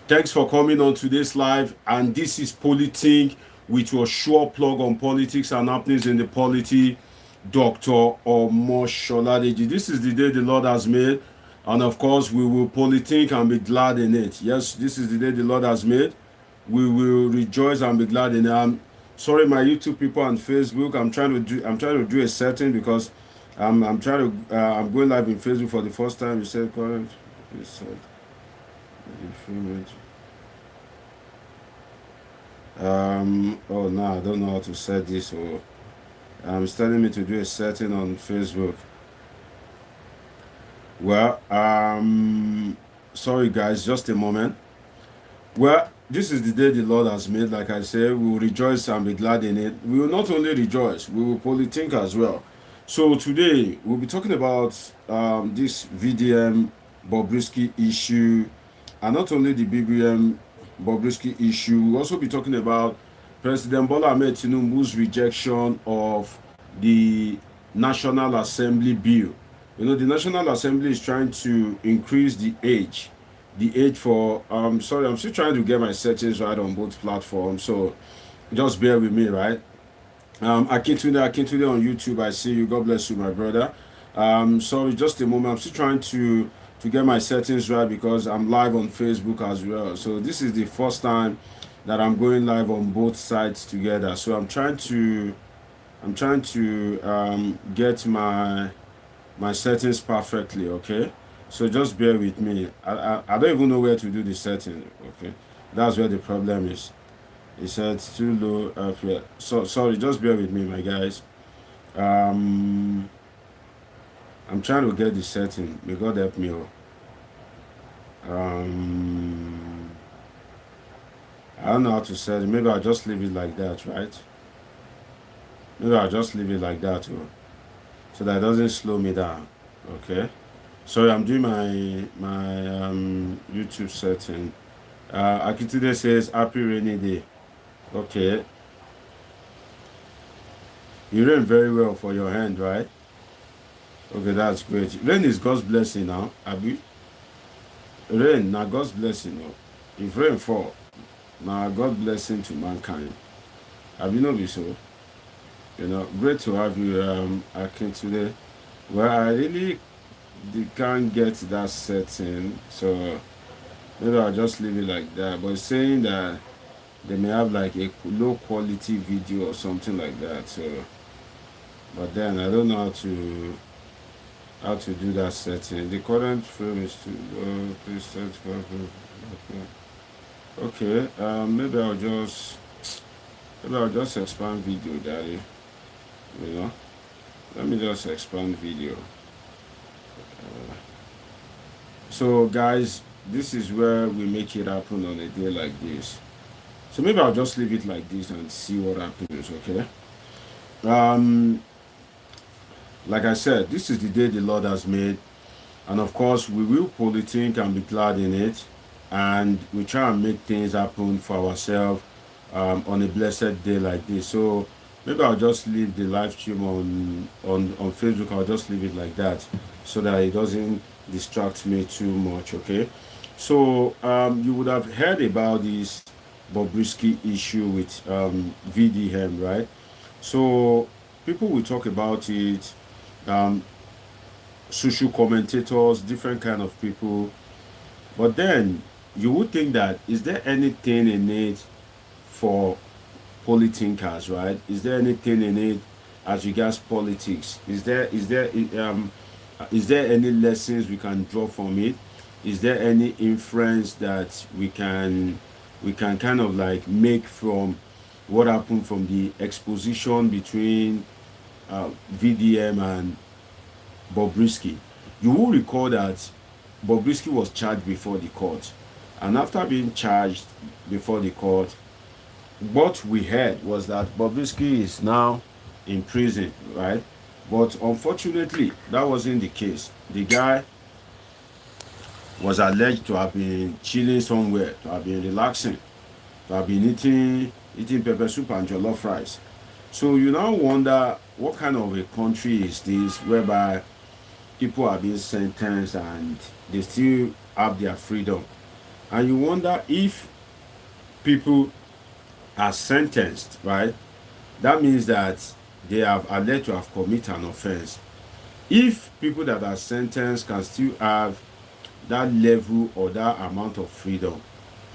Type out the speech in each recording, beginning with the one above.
Thanks for coming on today's live, and this is Politik with your sure plug on politics and happenings in the polity, Dr. Omosholadeji. This is the day the Lord has made, and of course we will politik and be glad in it. Yes, this is the day the Lord has made. We will rejoice and be glad in it. I'm sorry, my YouTube people and Facebook. I'm trying to do a setting because I'm going live in Facebook for the first time. You said current. Oh no, I don't know how to set this. Or it's telling me to do a setting on Facebook. Well, sorry guys, just a moment. Well, this is the day the Lord has made. Like I said, we will rejoice and be glad in it. We will not only rejoice, we will politik as well. So today we'll be talking about this VDM Bobrisky issue, and not only the BBM Bobrisky issue. We'll also be talking about President Bola Tinubu's rejection of the National Assembly bill. You know, the National Assembly is trying to increase the age for, sorry, I'm still trying to get my settings right on both platforms, so just bear with me, right? Akintunde on YouTube, I see you. God bless you, my brother. Sorry, just a moment. I'm still trying to get my settings right because I'm live on Facebook as well. So this is the first time that I'm going live on both sides together. So I'm trying to get my settings perfectly, okay? So just bear with me. I don't even know where to do the setting, okay? That's where the problem is. It said it's too low up here. So sorry, just bear with me, my guys. I'm trying to get the setting. May God help me. I don't know how to set it. Maybe I'll just leave it like that, right? Maybe I'll just leave it like that, so that it doesn't slow me down. Okay. Sorry, I'm doing my YouTube setting. Akitude says happy rainy day. Okay. You rain very well for your hand, right? Okay, that's great. Rain is God's blessing now. Abi? Rain, now God's blessing. No? If rain fall, now God's blessing to mankind. Abi no be so? You know, great to have you, Akintunde. Well, I really can't get that setting, so maybe I'll just leave it like that. But it's saying that they may have like a low quality video or something like that. So, but then I don't know how to do that setting. The current frame is to please set. Okay, maybe I'll just expand video, daddy. You know, let me just expand video. So guys, this is where we make it happen on a day like this. So maybe I'll just leave it like this and see what happens, okay? Like I said, this is the day the Lord has made, and of course we will politik and be glad in it, and we try and make things happen for ourselves on a blessed day like this. So maybe I'll just leave the live stream on Facebook. I'll just leave it like that so that it doesn't distract me too much, okay? So you would have heard about this Bobrisky issue with VDM, right? So people will talk about it, social commentators, different kind of people, but then you would think that, is there anything in it for politikers, right? Is there anything in it as regards politics? Is there any lessons we can draw from it? Is there any inference that we can kind of like make from what happened from the exposition between VDM and Bobrisky? You will recall that Bobrisky was charged before the court, and after being charged before the court, what we heard was that Bobrisky is now in prison, right? But unfortunately, that wasn't the case. The guy was alleged to have been chilling somewhere, to have been relaxing, to have been eating pepper soup and jollof rice. So you now wonder, what kind of a country is this whereby people are being sentenced and they still have their freedom? And you wonder if people are sentenced, right? That means that they have alleged to have committed an offense. If people that are sentenced can still have that level or that amount of freedom,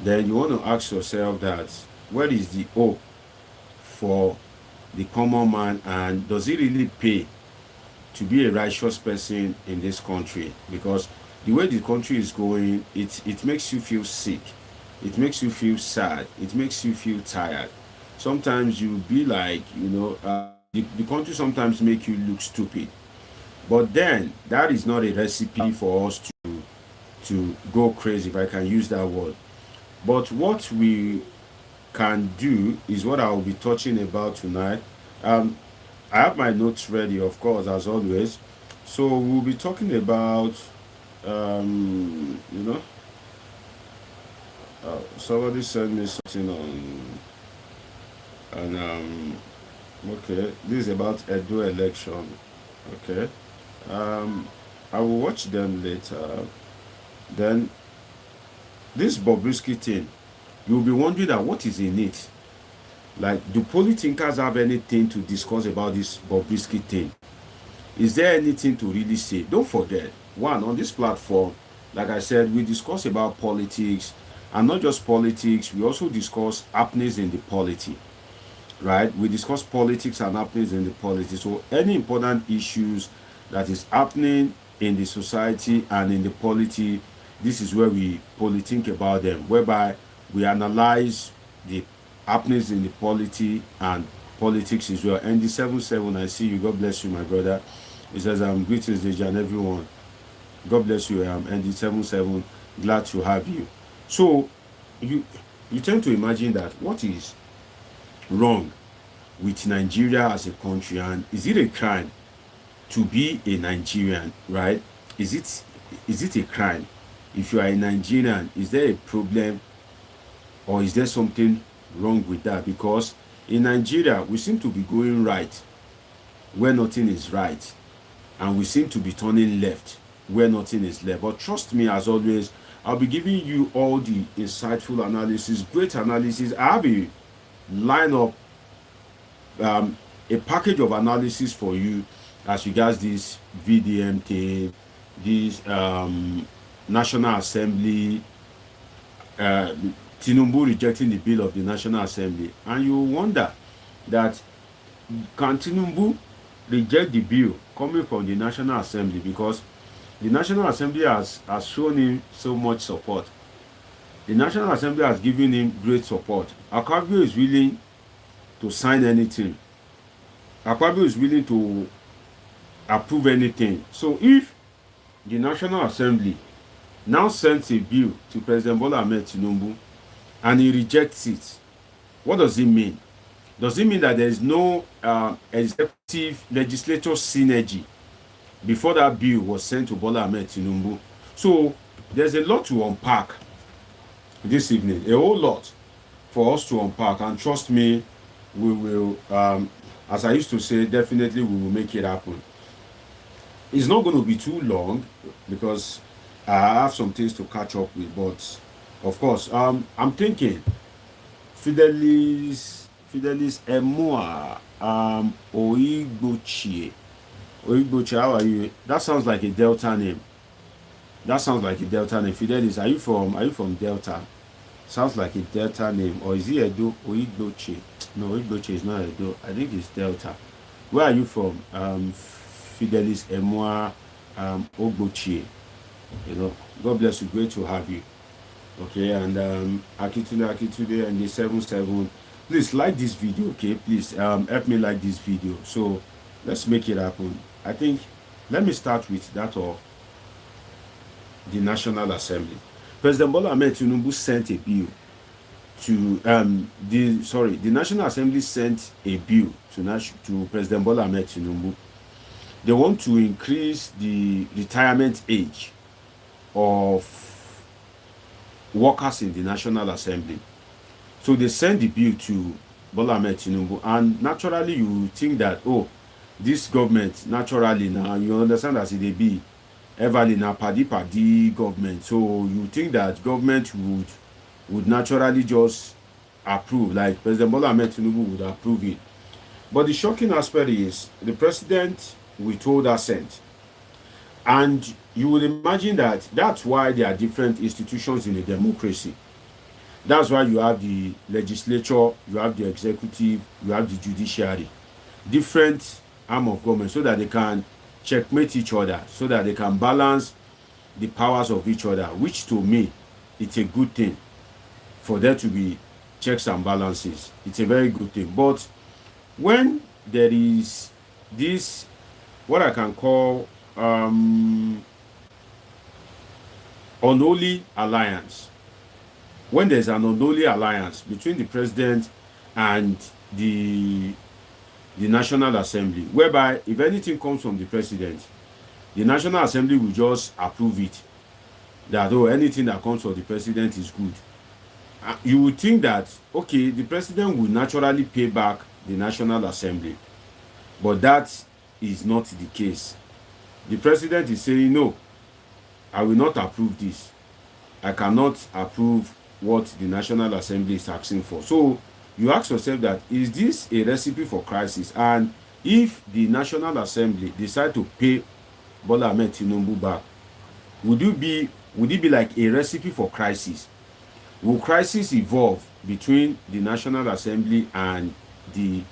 then you want to ask yourself that where is the hope for the common man, and does it really pay to be a righteous person in this country? Because the way the country is going, it makes you feel sick, it makes you feel sad, it makes you feel tired. Sometimes you be like, the country sometimes make you look stupid. But then that is not a recipe for us to go crazy, if I can use that word. But what we can do is what I will be touching about tonight. I have my notes ready, of course, as always. So we'll be talking about, um, you know, somebody sent me something and okay, this is about Edo election. Okay, I will watch them later. Then this Bobrisky thing, you'll be wondering that what is in it. Like, do thinkers have anything to discuss about this Bobrisky thing? Is there anything to really say? Don't forget, one, on this platform, like I said, we discuss about politics, and not just politics, we also discuss happenings in the polity, right? We discuss politics and happenings in the polity. So any important issues that is happening in the society and in the polity, this is where we think about them, whereby we analyze the happenings in the polity and politics as well. And the 77, I see you. God bless you, my brother. He says, greetings, Deja, and everyone. God bless you. And the 77, glad to have you. So you tend to imagine that what is wrong with Nigeria as a country, and is it a crime to be a Nigerian, right? Is it a crime? If you are a Nigerian, is there a problem, or is there something wrong with that? Because in Nigeria, we seem to be going right where nothing is right, and we seem to be turning left where nothing is left. But trust me, as always, I'll be giving you all the insightful analysis, great analysis. I have a lineup, a package of analysis for you as regards this VDM thing, this National Assembly, Tinubu rejecting the bill of the National Assembly. And you wonder that, can Tinubu reject the bill coming from the National Assembly? Because the National Assembly has shown him so much support. The National Assembly has given him great support. Akpabio is willing to sign anything. Akpabio is willing to approve anything. So if the National Assembly now sends a bill to President Bola Tinubu and he rejects it, what does it mean? Does it mean that there is no executive legislature synergy before that bill was sent to Bola Tinubu? So there's a lot to unpack this evening, a whole lot for us to unpack, and trust me, we will, as I used to say, definitely we will make it happen. It's not going to be too long because I have some things to catch up with, but of course, I'm thinking Fidelis Emua Oigbochie. Oigbochie, how are you? That sounds like a Delta name. Fidelis, are you from Delta? Sounds like a Delta name. Or is it Edo? Oigbochie? No, Oigbochie is not Edo. I think it's Delta. Where are you from? Fidelis Emua Ogbochie. God bless you. Great to have you. Okay, and Akitude and the 77. Please like this video, okay? Please help me like this video. So let's make it happen. I think let me start with that of the National Assembly. President Bola Tinubu sent a bill to the National Assembly sent a bill to President Bola Tinubu. They want to increase the retirement age of workers in the National Assembly. So they send the bill to Bola Tinubu, and naturally you think that, oh, this government, naturally now, you understand as it be, Evelyn a padi government. So you think that government would naturally just approve, like President Bola Tinubu would approve it. But the shocking aspect is the president withhold assent. And you would imagine that that's why there are different institutions in a democracy. That's why you have the legislature, you have the executive, you have the judiciary. Different arm of government, so that they can checkmate each other, so that they can balance the powers of each other, which to me, it's a good thing for there to be checks and balances. It's a very good thing. But when there is this, what I can call unholy alliance, when there's an unholy alliance between the president and the National Assembly, whereby if anything comes from the president, the National Assembly will just approve it, that anything that comes from the president is good. You would think that, okay, the president will naturally pay back the National Assembly, but that is not the case. The president is saying, no, I will not approve this. I cannot approve what the National Assembly is asking for. So you ask yourself that, is this a recipe for crisis? And if the National Assembly decide to pay Bola Tinubu back, would it be like a recipe for crisis? Will crisis evolve between the National Assembly and the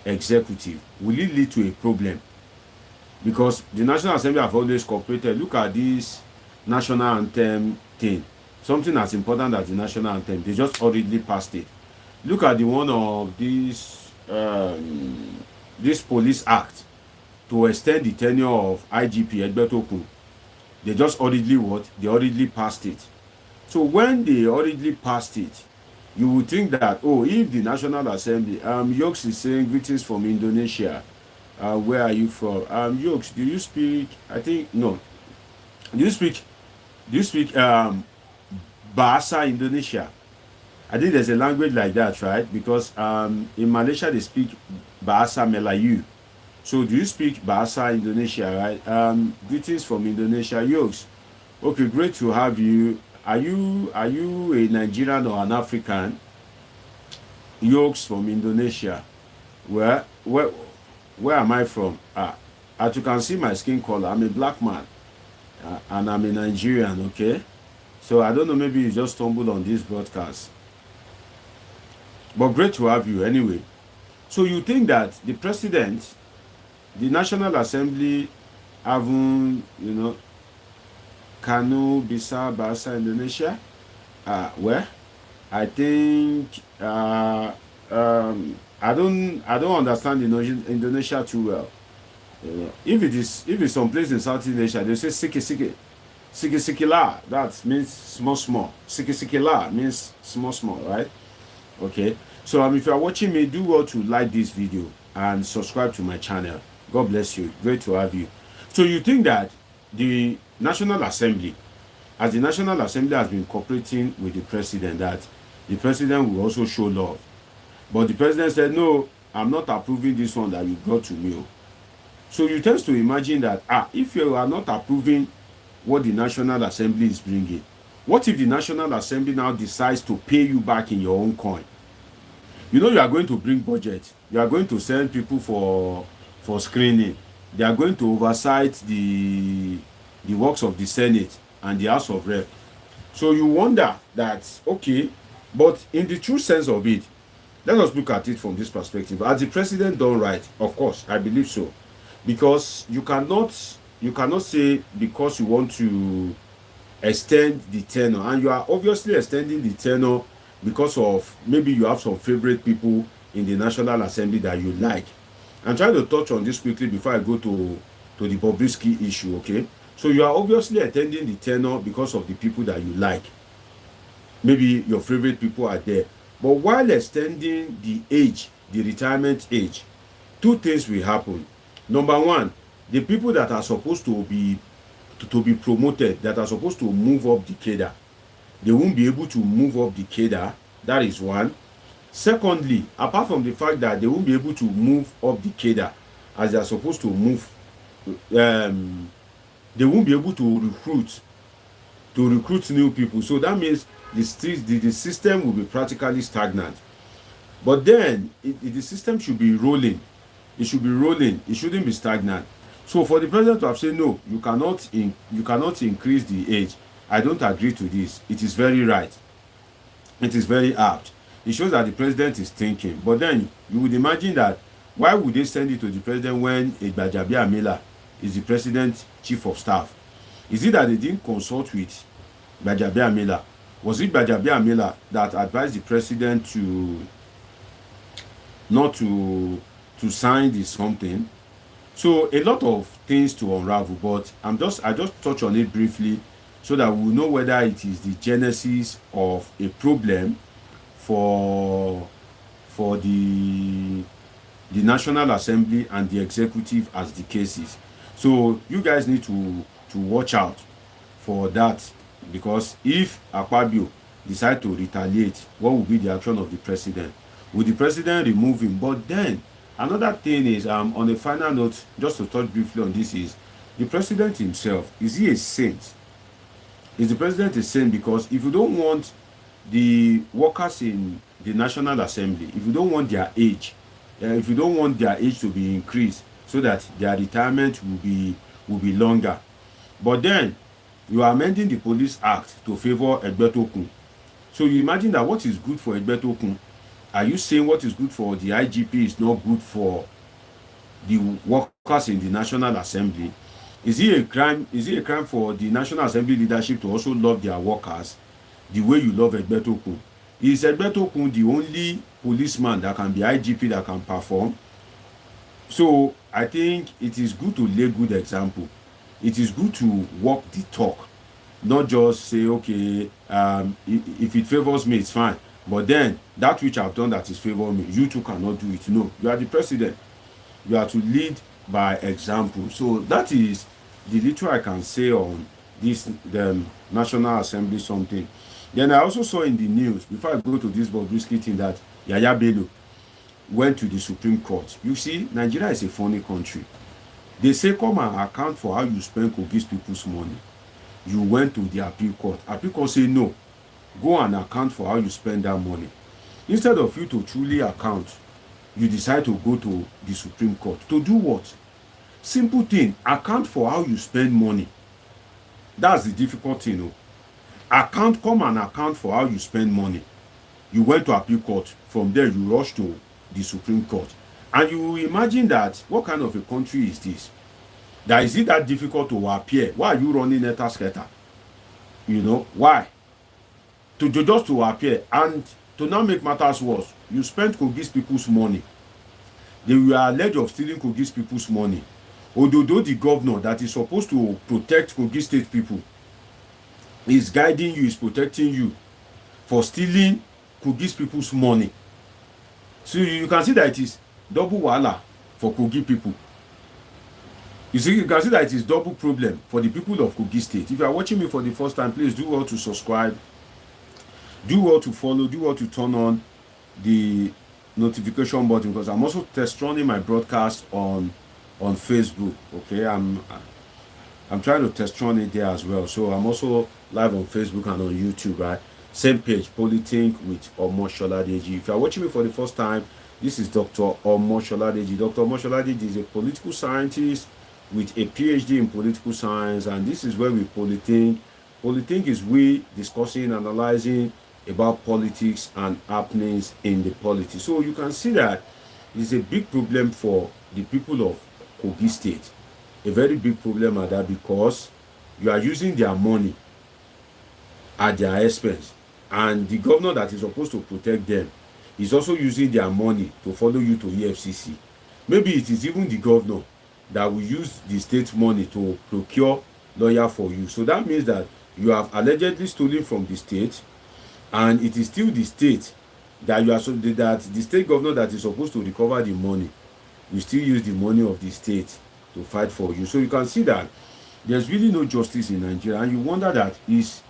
executive? Will it lead to a problem? Because the National Assembly have always cooperated. Look at this national anthem thing. Something as important as the national anthem, they just hurriedly passed it. Look at the one of this police act to extend the tenure of IGP Egbetokun. They just hurriedly passed it. So when they hurriedly passed it, you would think that, if the National Assembly, Yokes is saying greetings from Indonesia. Where are you from? Yokes, do you speak? I think no. Do you speak Bahasa Indonesia? I think there's a language like that, right? Because in Malaysia they speak Bahasa Melayu. So do you speak Bahasa Indonesia, right? Greetings from Indonesia, Yokes. Okay, great to have you. Are you a Nigerian or an African? Yokes from Indonesia. Where am I from? As you can see my skin color, I'm a black man, and I'm a Nigerian. Okay, so I don't know, maybe you just stumbled on this broadcast, but great to have you anyway. So you think that the president, the National Assembly, haven't, Kanu, Bisa, Bahasa Indonesia? Well, I think I don't understand Indonesia too well. If it's someplace in Southeast Asia, they say siki la. That means small. Siki la means small, right? Okay. So if you are watching me, do well to like this video and subscribe to my channel. God bless you. Great to have you. So you think that the National Assembly, as the National Assembly has been cooperating with the president, that the president will also show love. But the president said, no, I'm not approving this one that you brought to me. So you tend to imagine that, if you are not approving what the National Assembly is bringing, what if the National Assembly now decides to pay you back in your own coin? You are going to bring budget. You are going to send people for screening. They are going to oversight the works of the Senate and the House of Rep. So you wonder that, okay, but in the true sense of it, let us look at it from this perspective. Has the president done right? Of course, I believe so. Because you cannot say, because you want to extend the tenure, and you are obviously extending the tenure because of maybe you have some favorite people in the National Assembly that you like. I'm trying to touch on this quickly before I go to the Bobrisky issue, okay? So you are obviously extending the tenure because of the people that you like. Maybe your favorite people are there. But while extending the age, the retirement age, two things will happen. Number one, the people that are supposed to be promoted, that are supposed to move up the cadre, they won't be able to move up the cadre. That is one. Secondly, apart from the fact that they won't be able to move up the cadre as they are supposed to move, they won't be able to recruit new people. So that means the system will be practically stagnant. But then the system should be rolling. It should be rolling. It shouldn't be stagnant. So for the president to have said no, you cannot increase the age. I don't agree to this. It is very right. It is very apt. It shows that the president is thinking. But then you would imagine that why would they send it to the president when Gbajabiamila is the president's chief of staff? Is it that they didn't consult with Gbajabiamila? Was it Gbajabiamila that advised the president to not to sign this something? So a lot of things to unravel, but I just touch on it briefly so that we know whether it is the genesis of a problem for the National Assembly and the executive as the cases. So you guys need to watch out for that, because if Akpabio decide to retaliate, what will be the action of the president? Will the president remove him? But then another thing is, on a final note, just to touch briefly on this, is the president himself, is he a saint? Is the president a saint? Because if you don't want the workers in the National Assembly, if you don't want their age, if you don't want their age to be increased so that their retirement will be longer, but then you are amending the Police Act to favor Egbetokun. So you imagine that what is good for Egbetokun, are you saying what is good for the IGP is not good for the workers in the National Assembly? Is it a crime? Is it a crime for the National Assembly leadership to also love their workers the way you love Egbetokun? Is Egbetokun the only policeman that can be IGP that can perform? So I think it is good to lay good example. It is good to walk the talk, not just say, okay, if it favors me, it's fine. But then that which I've done that is favor me, you too cannot do it. No, you are the president. You are to lead by example. So that is the little I can say on this the National Assembly something. Then I also saw in the news, before I go to this Bobrisky thing, that Yaya Bello went to the Supreme Court. You see, Nigeria is a funny country. They say come and account for how you spend Kogi's people's money. You went to the appeal court. Appeal court say no. Go and account for how you spend that money. Instead of you to truly account, you decide to go to the Supreme Court. To do what? Simple thing. Account for how you spend money. That's the difficult thing. Come and account for how you spend money. You went to appeal court. From there, you rush to the Supreme Court. And you imagine that, what kind of a country is this? That is it that difficult to appear? Why are you running a scatter? Why? Just to appear. And to now make matters worse, you spent Kogi's people's money. They were alleged of stealing Kogi's people's money. Although the governor that is supposed to protect Kogi state people is guiding you, is protecting you for stealing Kogi's people's money. So you can see that it is double wahala for Kogi people. You can see that it is double problem for the people of Kogi state. If you are watching me for the first time, please do well to subscribe, do well to follow, do well to turn on the notification button, because I'm also test running my broadcast on Facebook. Okay, I'm trying to test run it there as well. So I'm also live on Facebook and on YouTube, right? Same page, Polythink with Omosholadeji. If you are watching me for the first time, this is Dr. Omosholadeji. Dr. Omosholadeji is a political scientist with a PhD in political science, and this is where we Polythink. Polythink is we discussing, analyzing about politics and happenings in the politics. So you can see that it's a big problem for the people of Kogi State. A very big problem at that, because you are using their money at their expense, and the governor that is supposed to protect them is also using their money to follow you to EFCC. Maybe it is even the governor that will use the state money to procure lawyer for you. So that means that you have allegedly stolen from the state, and it is still the state that that the state governor that is supposed to recover the money will still use the money of the state to fight for you. So you can see that there's really no justice in Nigeria, and you wonder that is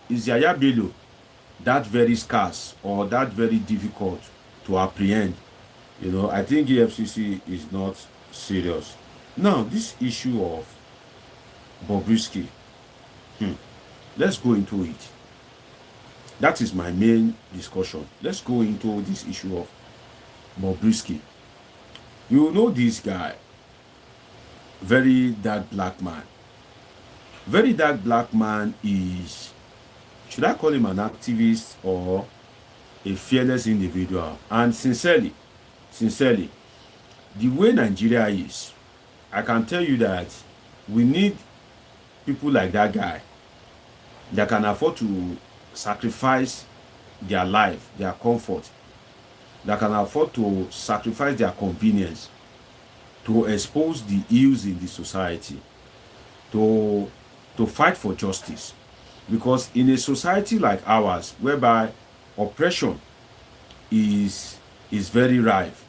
Yaya Bello that very scarce or that very difficult to apprehend? I think EFCC is not serious. Now, this issue of Bobrisky. Let's go into it. That is my main discussion. Let's go into this issue of Bobrisky. You know this guy, very dark black man. Very dark black man is, should I call him an activist or a fearless individual? And sincerely, the way Nigeria is, I can tell you that we need people like that guy that can afford to sacrifice their life, their comfort, that can afford to sacrifice their convenience to expose the ills in the society, to fight for justice. Because in a society like ours, whereby oppression is very rife,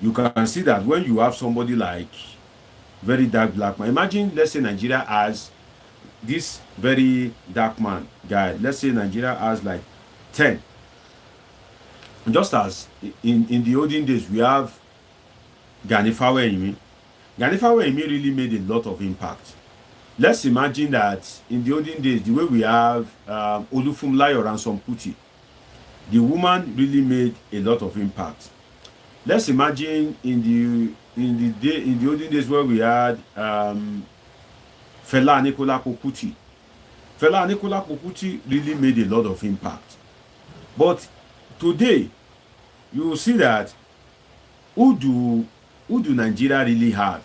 you can see that when you have somebody like very dark black man. Imagine, let's say Nigeria has this very dark man guy. Let's say Nigeria has like 10. Just as in the olden days, we have Ganifawa Emi. Ganifawa Emi really made a lot of impact. Let's imagine that in the olden days, the way we have Olufumlayo Ransom Kuti, the woman really made a lot of impact. Let's imagine in the olden days where we had Fela Anikulapo Kuti. Fela Anikulapo Kuti really made a lot of impact. But today, you will see that who do Nigeria really have?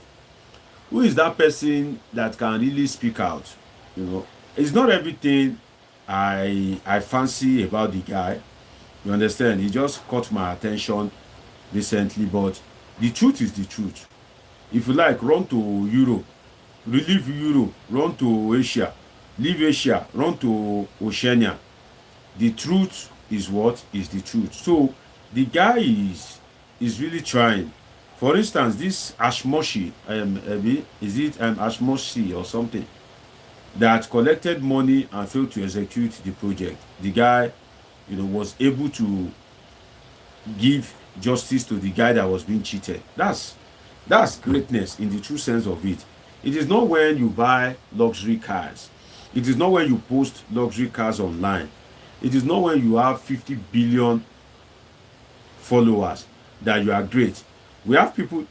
Who is that person that can really speak out? You know, it's not everything I fancy about the guy. You understand? He just caught my attention recently, but the truth is the truth. If you like, run to Europe, leave Europe, run to Asia, leave Asia, run to Oceania. The truth is what is the truth. So the guy is really trying. For instance, this Ashmoshi, is it Ashmoshi or something, that collected money and failed to execute the project. The guy, was able to give justice to the guy that was being cheated. That's greatness in the true sense of it. It is not when you buy luxury cars. It is not when you post luxury cars online. It is not when you have 50 billion followers that you are great. We have people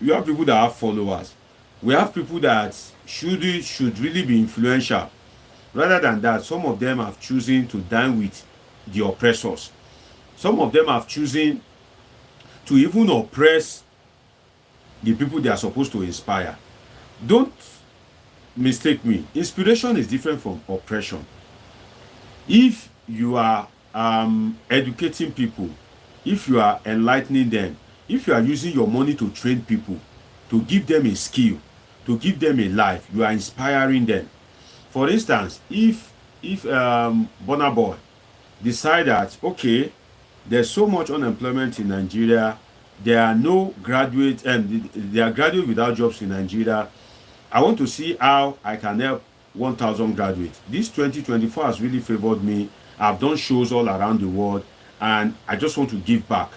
that have followers. We have people that should really be influential. Rather than that, some of them have chosen to dine with the oppressors. Some of them have chosen to even oppress the people they are supposed to inspire. Don't mistake me. Inspiration is different from oppression. If you are educating people, if you are enlightening them, if you are using your money to train people, to give them a skill, to give them a life, you are inspiring them. For instance, if Burna Boy decide that, okay, there's so much unemployment in Nigeria, there are no graduates, and there are graduates without jobs in Nigeria, I want to see how I can help 1,000 graduates. This 2024 has really favored me. I've done shows all around the world, and I just want to give back.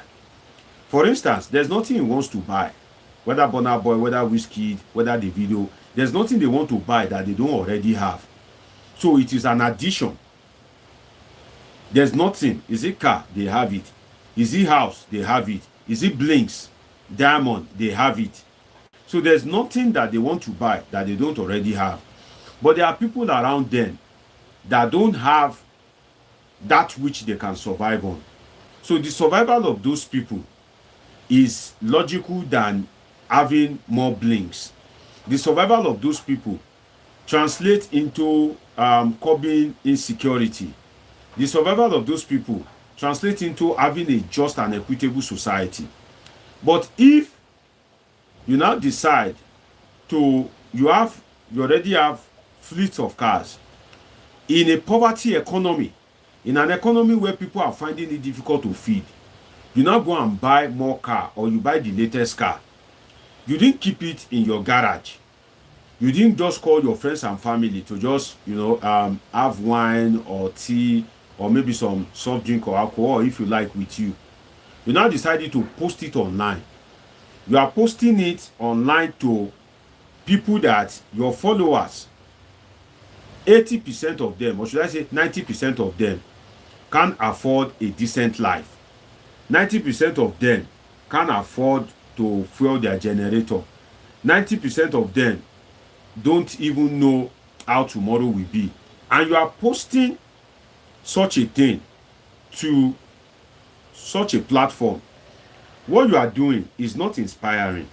For instance, there's nothing he wants to buy, whether Burna Boy, whether Wizkid, whether the video, there's nothing they want to buy that they don't already have. So it is an addition. There's nothing. Is it car? They have it. Is it house? They have it. Is it blinks? Diamond? They have it. So there's nothing that they want to buy that they don't already have. But there are people around them that don't have that which they can survive on. So the survival of those people is logical than having more blinks. The survival of those people translates into curbing insecurity. The survival of those people translates into having a just and equitable society. But if you now decide you already have fleets of cars in a poverty economy, in an economy where people are finding it difficult to feed, you now go and buy more car, or you buy the latest car. You didn't keep it in your garage. You didn't just call your friends and family to just have wine or tea or maybe some soft drink or alcohol if you like with you. You now decided to post it online. You are posting it online to people that your followers, 80% of them, or should I say 90% of them, can't afford a decent life. 90% of them can't afford to fuel their generator. 90% of them don't even know how tomorrow will be. And you are posting such a thing to such a platform. What you are doing is not inspiring,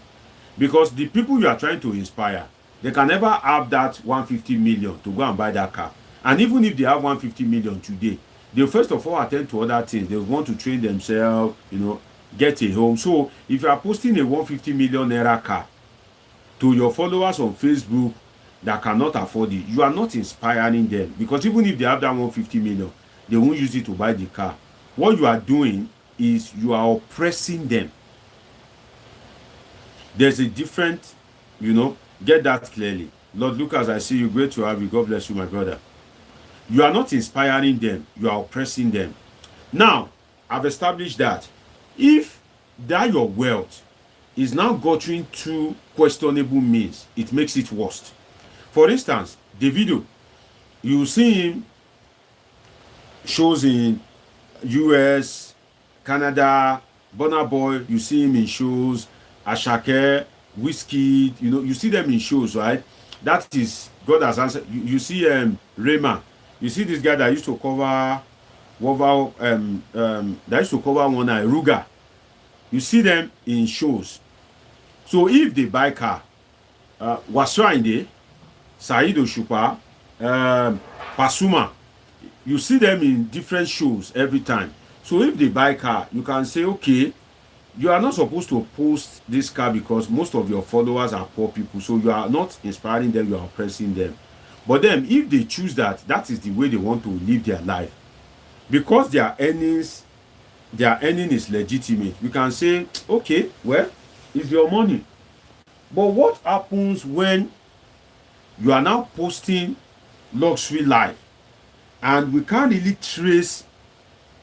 because the people you are trying to inspire, they can never have that 150 million to go and buy that car. And even if they have 150 million today, they first of all attend to other things. They want to train themselves, get a home. So if you are posting a 150 million naira car to your followers on Facebook that cannot afford it, you are not inspiring them, because even if they have that 150 million, they won't use it to buy the car. What you are doing is you are oppressing them. There's a different, get that clearly. Lord Lucas, I see you. Great to have you. God bless you, my brother. You are not inspiring them, you are oppressing them. Now, I've established that if that your wealth is now gotten through questionable means, it makes it worse. For instance, Davido, you see him shows in US, Canada, Burna Boy, you see him in shows, Ashake, Whiskey, you see them in shows, right? That is, God has answered. You see Rayman. You see this guy that used to cover one eye, Ruga. You see them in shows. So if they buy car, Wasrainde, Saheed Osupa, Pasuma, you see them in different shows every time. So if they buy car, you can say, okay, you are not supposed to post this car because most of your followers are poor people. So you are not inspiring them, you are oppressing them. But then if they choose that is the way they want to live their life, because their earning is legitimate, we can say, okay, well, it's your money. But what happens when you are now posting luxury life and we can't really trace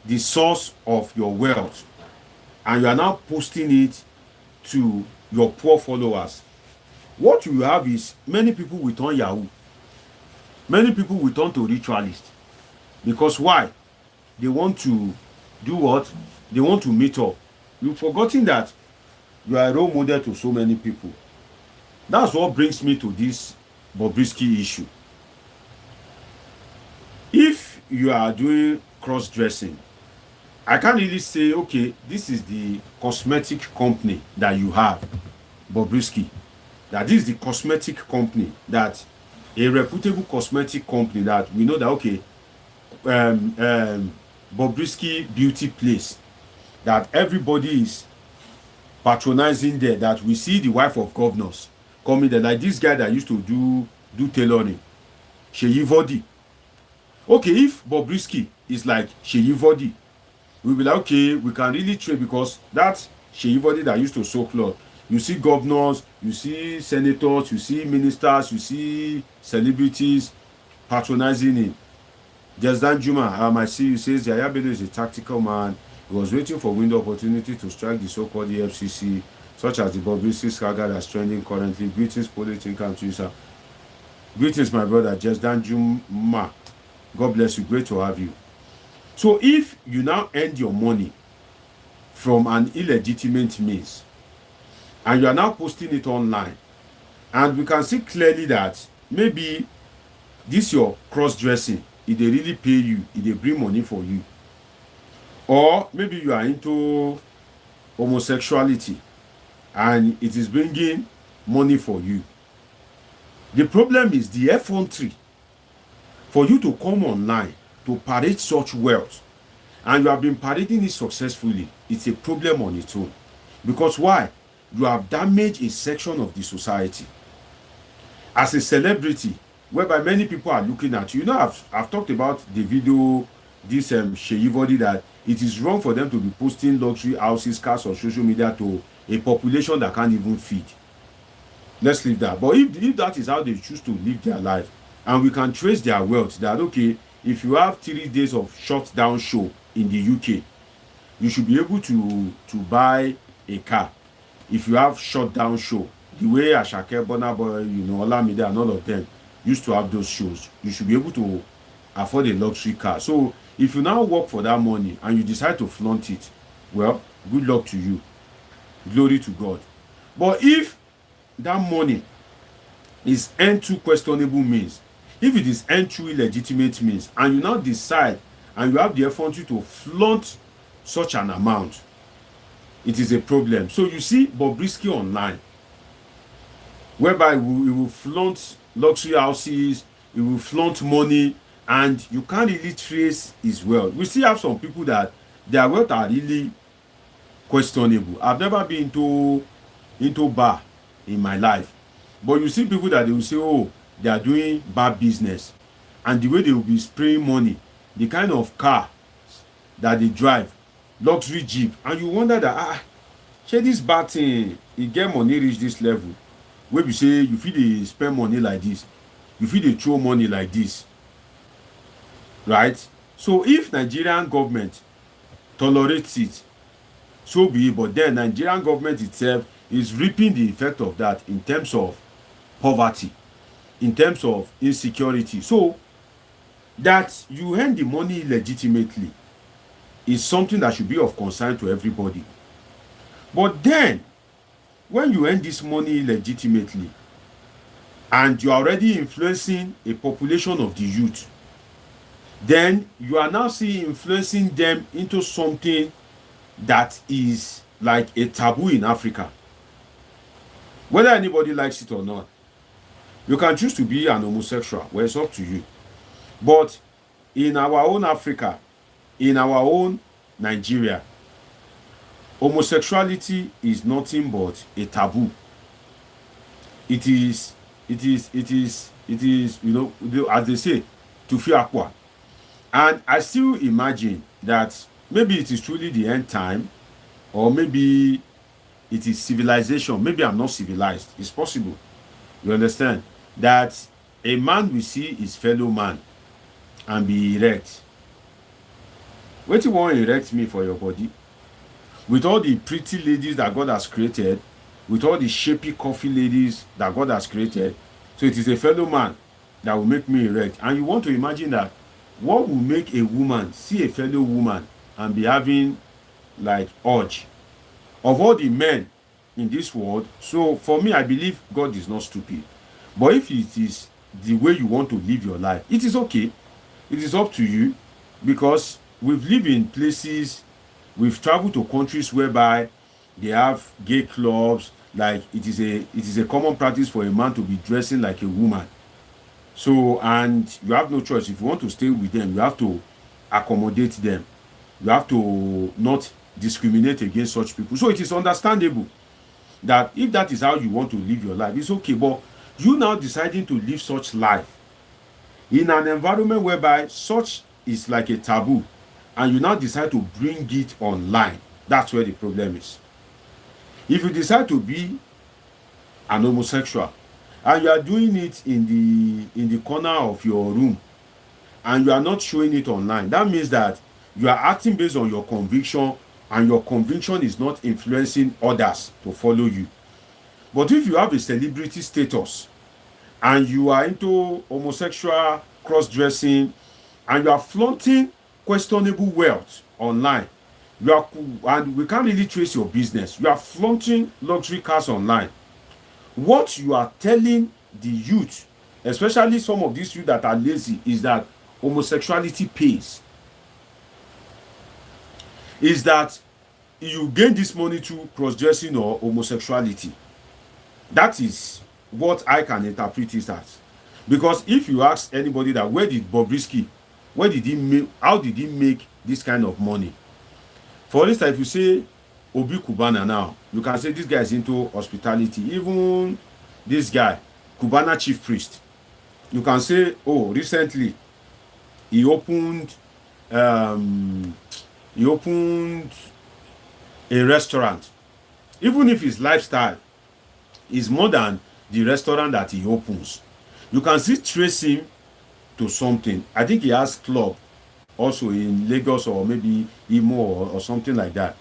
the source of your wealth, and you are now posting it to your poor followers? What you have is many people will turn Yahoo. Many people will turn to ritualists. Because why? They want to do what? They want to meet up. You've forgotten that you are a role model to so many people. That's what brings me to this Bobrisky issue. If you are doing cross-dressing, I can't really say, okay, this is the cosmetic company that you have, Bobrisky. That this is the cosmetic company, that a reputable cosmetic company that we know that, okay, Bobrisky beauty place, that everybody is patronizing there, that we see the wife of governors coming there, like this guy that used to do tailoring, Sheyi Vodi. Okay, if Bobrisky is like Sheyi Vodi, we'll be like, okay, we can really trade, because that Sheyi Vodi that used to sew cloth, you see governors, you see senators, you see ministers, you see celebrities patronizing him. Jesdan Juma, I see you, says Yaya Bello is a tactical man. He was waiting for window opportunity to strike the so-called EFCC, such as the Bobrisky saga that's trending currently. Greetings, political sir. Greetings, my brother, Jesdan Juma. God bless you. Great to have you. So if you now earn your money from an illegitimate means, and you are now posting it online, and we can see clearly that maybe this your cross-dressing, if they really pay you, if they bring money for you, or maybe you are into homosexuality and it is bringing money for you. The problem is the effrontery for you to come online to parade such wealth, and you have been parading it successfully. It's a problem on its own. Because why? You have damaged a section of the society. As a celebrity, whereby many people are looking at you. I've talked about the video, this Sheyi Vodi, that it is wrong for them to be posting luxury houses, cars on social media to a population that can't even feed. Let's leave that. But if that is how they choose to live their life, and we can trace their wealth, that okay, if you have 3 days of shut down show in the UK, you should be able to buy a car. If you have shut down show, the way Ashake, Burna Boy, you know, Olamide and all of them used to have those shows. You should be able to afford a luxury car. So if you now work for that money and you decide to flaunt it, well, good luck to you. Glory to God. But if that money is earned through questionable means, if it is earned through illegitimate means, and you now decide and you have the effrontery to flaunt such an amount, it is a problem. So you see Bobrisky online, whereby he will flaunt luxury houses, he will flaunt money, and you can't really trace his wealth. We still have some people that their wealth are really questionable. I've never been into bar in my life, but you see people that they will say, oh, they are doing bad business, and the way they will be spraying money, the kind of car that they drive, luxury jeep, and you wonder that shey this bad thing e get money reach this level wey be say you fit dey spend money like this, you fit dey throw money like this, right? So if Nigerian government tolerates it, so be it. But then Nigerian government itself is reaping the effect of that in terms of poverty, in terms of insecurity. So that you earn the money illegitimately is something that should be of concern to everybody. But then when you earn this money illegitimately and you are already influencing a population of the youth, then you are now seeing influencing them into something that is like a taboo in Africa. Whether anybody likes it or not, you can choose to be an homosexual, well, it's up to you. But in our own Africa, in our own Nigeria, homosexuality is nothing but a taboo. It is, you know, as they say, to fear aqua. And I still imagine that maybe it is truly the end time, or maybe it is civilization. Maybe I'm not civilized. It's possible. You understand? That a man will see his fellow man and be erect. What you want to erect me for your body? With all the pretty ladies that God has created, with all the shapy coffee ladies that God has created, so it is a fellow man that will make me erect. And you want to imagine that what will make a woman see a fellow woman and be having like urge of all the men in this world? So for me, I believe God is not stupid. But if it is the way you want to live your life, it is okay. It is up to you, because we've lived in places, we've traveled to countries whereby they have gay clubs. Like it is a common practice for a man to be dressing like a woman. So, and you have no choice. If you want to stay with them, you have to accommodate them. You have to not discriminate against such people. So it is understandable that if that is how you want to live your life, it's okay. But you now deciding to live such life in an environment whereby such is like a taboo, and you now decide to bring it online, that's where the problem is. If you decide to be an homosexual and you are doing it in the corner of your room and you are not showing it online, that means that you are acting based on your conviction, and your conviction is not influencing others to follow you. But if you have a celebrity status and you are into homosexual cross-dressing and you are flaunting questionable wealth online, and we can't really trace your business, you are flaunting luxury cars online, what you are telling the youth, especially some of these youth that are lazy, is that homosexuality pays. Is that you gain this money through cross-dressing or homosexuality. That is what I can interpret it as. Because if you ask anybody that where did Bobrisky, how did he make this kind of money? For instance, if you say Obi Kubana now, you can say this guy is into hospitality. Even this guy, Kubana chief priest, you can say, oh, recently he opened a restaurant. Even if his lifestyle is more than the restaurant that he opens, you can still trace him to something. I think he has club also in Lagos, or maybe Imo, or something like that.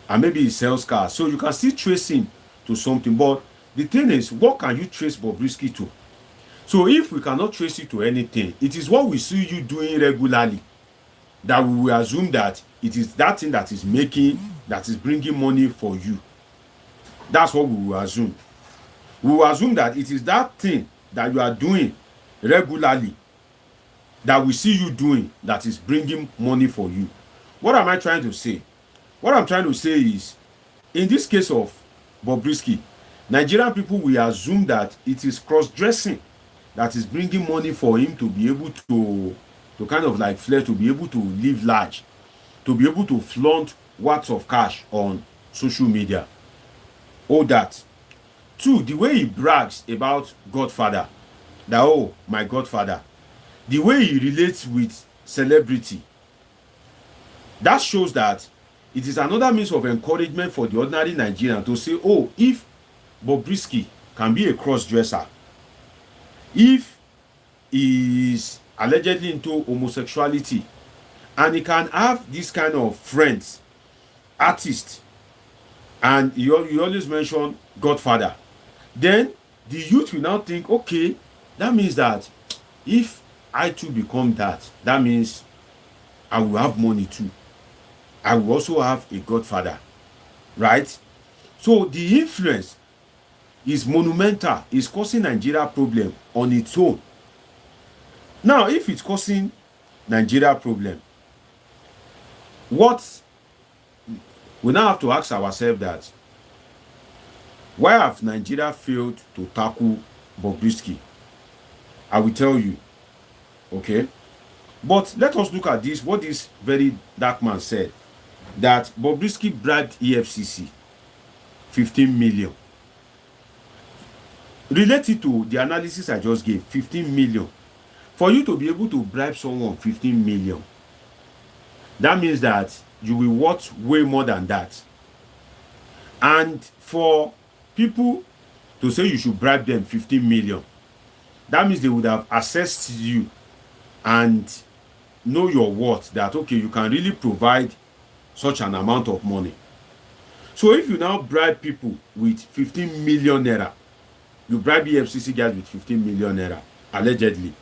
And maybe he sells cars. So you can still trace him to something. But the thing is, what can you trace Bobrisky to? So if we cannot trace it to anything, it is what we see you doing regularly that we will assume that it is that thing that is bringing money for you. That's what we will assume. We will assume that it is that thing that you are doing regularly that we see you doing that is bringing money for you. What am I trying to say? What I'm trying to say is, in this case of Bobrisky, Nigerian people will assume that it is cross-dressing that is bringing money for him to be able to kind of like flex, to be able to live large, to be able to flaunt watts of cash on social media. All that. Two, the way he brags about Godfather, that, oh, my Godfather, the way he relates with celebrity, that shows that it is another means of encouragement for the ordinary Nigerian to say, oh, if Bobrisky can be a cross-dresser, if he is allegedly into homosexuality, and he can have this kind of friends, artists, and you always mention Godfather, then the youth will now think, okay, that means that if I too become that, that means I will have money too. I will also have a Godfather, right? So the influence is monumental. It's causing Nigeria problem on its own. Now, if it's causing Nigeria problem, what we now have to ask ourselves that, why have Nigeria failed to tackle Bobrisky? I will tell you, okay? But let us look at this, what this VeryDarkMan said, that Bobrisky bribed EFCC 15 million. Related to the analysis I just gave, 15 million. For you to be able to bribe someone 15 million, that means that you will worth way more than that. And for people to say you should bribe them 15 million, that means they would have assessed you and know your worth, that okay, you can really provide such an amount of money. So if you now bribe people with 15 million naira, you bribe EFCC guys with 15 million naira, allegedly,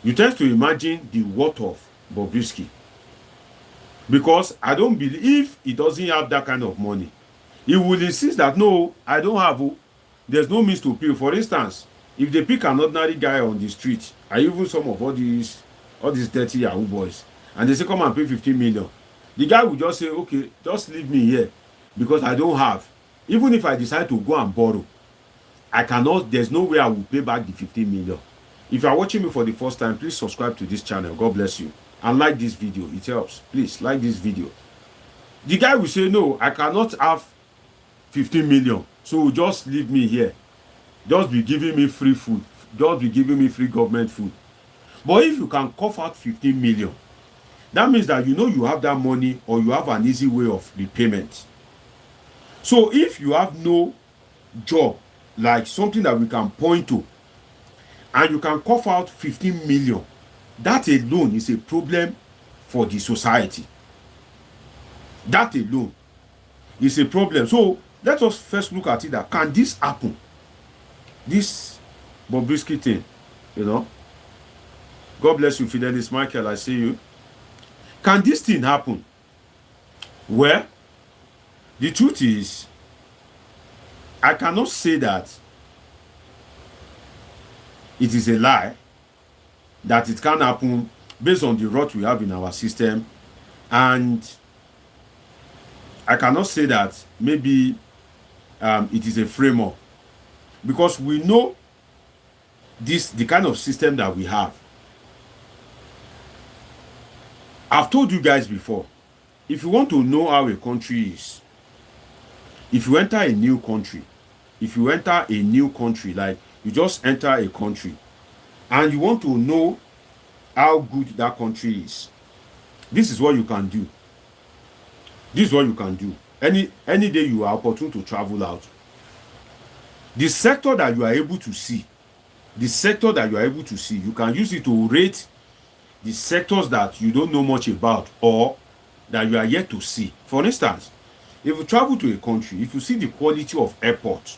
you tend to imagine the worth of Bobrisky. Because I don't believe, if he doesn't have that kind of money, he will insist that, no, I don't have, there's no means to pay. For instance, if they pick an ordinary guy on the street, and even some of all these dirty Yahoo boys, and they say, come and pay 15 million, the guy will just say, okay, just leave me here, because I don't have. Even if I decide to go and borrow, I cannot, there's no way I will pay back the 15 million. If you are watching me for the first time, please subscribe to this channel. God bless you. And like this video. It helps. Please like this video. The guy will say, no, I cannot have 15 million. So just leave me here. Just be giving me free food. Just be giving me free government food. But if you can cough out 15 million, that means that you know you have that money, or you have an easy way of repayment. So if you have no job, like something that we can point to, and you can cough out 15 million, that alone is a problem for the society. That alone is a problem. So let us first look at it, that can this happen? This Bobrisky thing, you know. God bless you, Fidelis Michael, I see you. Can this thing happen? Well, the truth is, I cannot say that it is a lie, that it can happen based on the rot we have in our system. And I cannot say that maybe it is a framework, because we know the kind of system that we have. I've told you guys before, if you want to know how a country is, if you enter a new country, like you just enter a country and you want to know how good that country is, this is what you can do. This is what you can do. Any day you are opportune to travel out, the sector that you are able to see, you can use it to rate the sectors that you don't know much about, or that you are yet to see. For instance, if you travel to a country, if you see the quality of airports,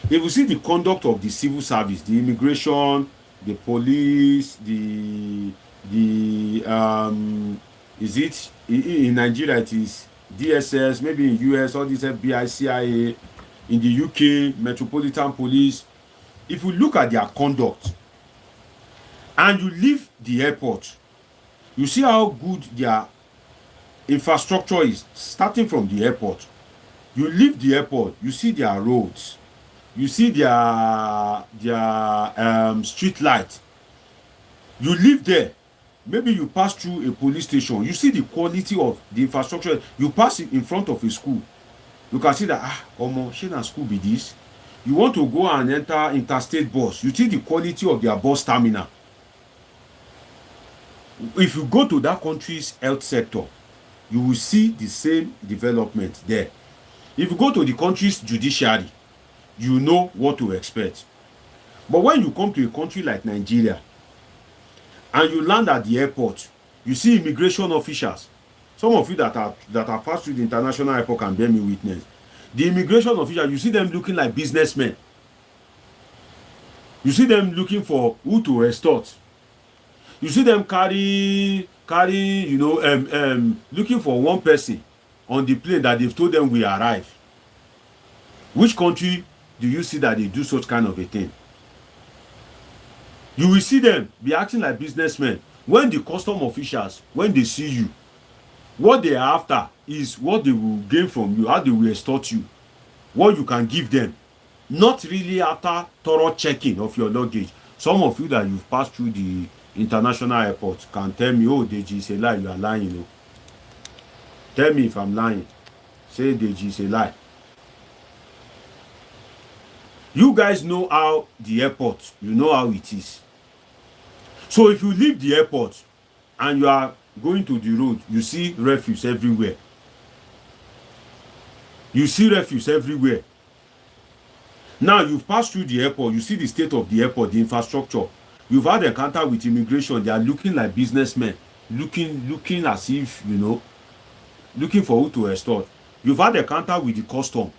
If you see the conduct of the civil service, the immigration, the police, the is it in Nigeria it is DSS, maybe in US all these FBI, CIA, in the UK Metropolitan Police. If you look at their conduct and you leave the airport, you see how good their infrastructure is, starting from the airport. You leave the airport, you see their roads, you see their street light. You live there, maybe you pass through a police station, you see the quality of the infrastructure. You pass in front of a school, you can see that omo, shey na school be this. You want to go and enter interstate bus, you see the quality of their bus terminal. If you go to that country's health sector, you will see the same development there. If you go to the country's judiciary, you know what to expect. But when you come to a country like Nigeria and you land at the airport, you see immigration officials. Some of you that are passed through the international airport can bear me witness. The immigration officials, you see them looking like businessmen. You see them looking for who to extort. You see them carry looking for one person on the plane that they've told them we arrive. Which country do you see that they do such kind of a thing? You will see them be acting like businessmen. When the custom officials, when they see you, what they are after is what they will gain from you, how they will extort you, what you can give them. Not really after thorough checking of your luggage. Some of you that you've passed through the international airport can tell me, oh, Deji, is a lie, you are lying, you know. Tell me if I'm lying. Say Deji, is a lie. You guys know how the airport, you know how it is. So if you leave the airport and you are going to the road, you see refuse everywhere. You see refuse everywhere. Now you've passed through the airport, you see the state of the airport, the infrastructure. You've had encounter with immigration, they are looking like businessmen, looking as if, you know, looking for who to extort. You've had encounter with the custom.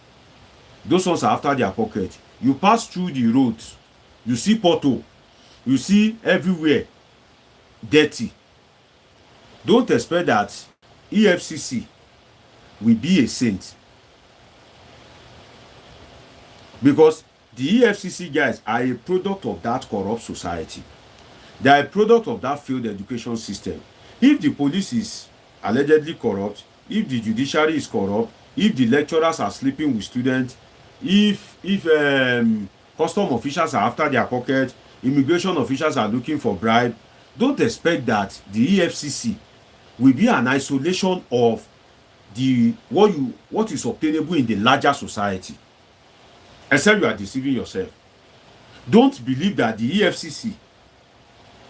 Those ones are after their pocket. You pass through the roads, you see pothole, you see everywhere dirty. Don't expect that EFCC will be a saint, because the EFCC guys are a product of that corrupt society. They are a product of that failed education system. If the police is allegedly corrupt, if the judiciary is corrupt, if the lecturers are sleeping with students, if custom officials are after their pocket, immigration officials are looking for bribe, don't expect that the EFCC will be an isolation of the what is obtainable in the larger society. Except you are deceiving yourself. Don't believe that the EFCC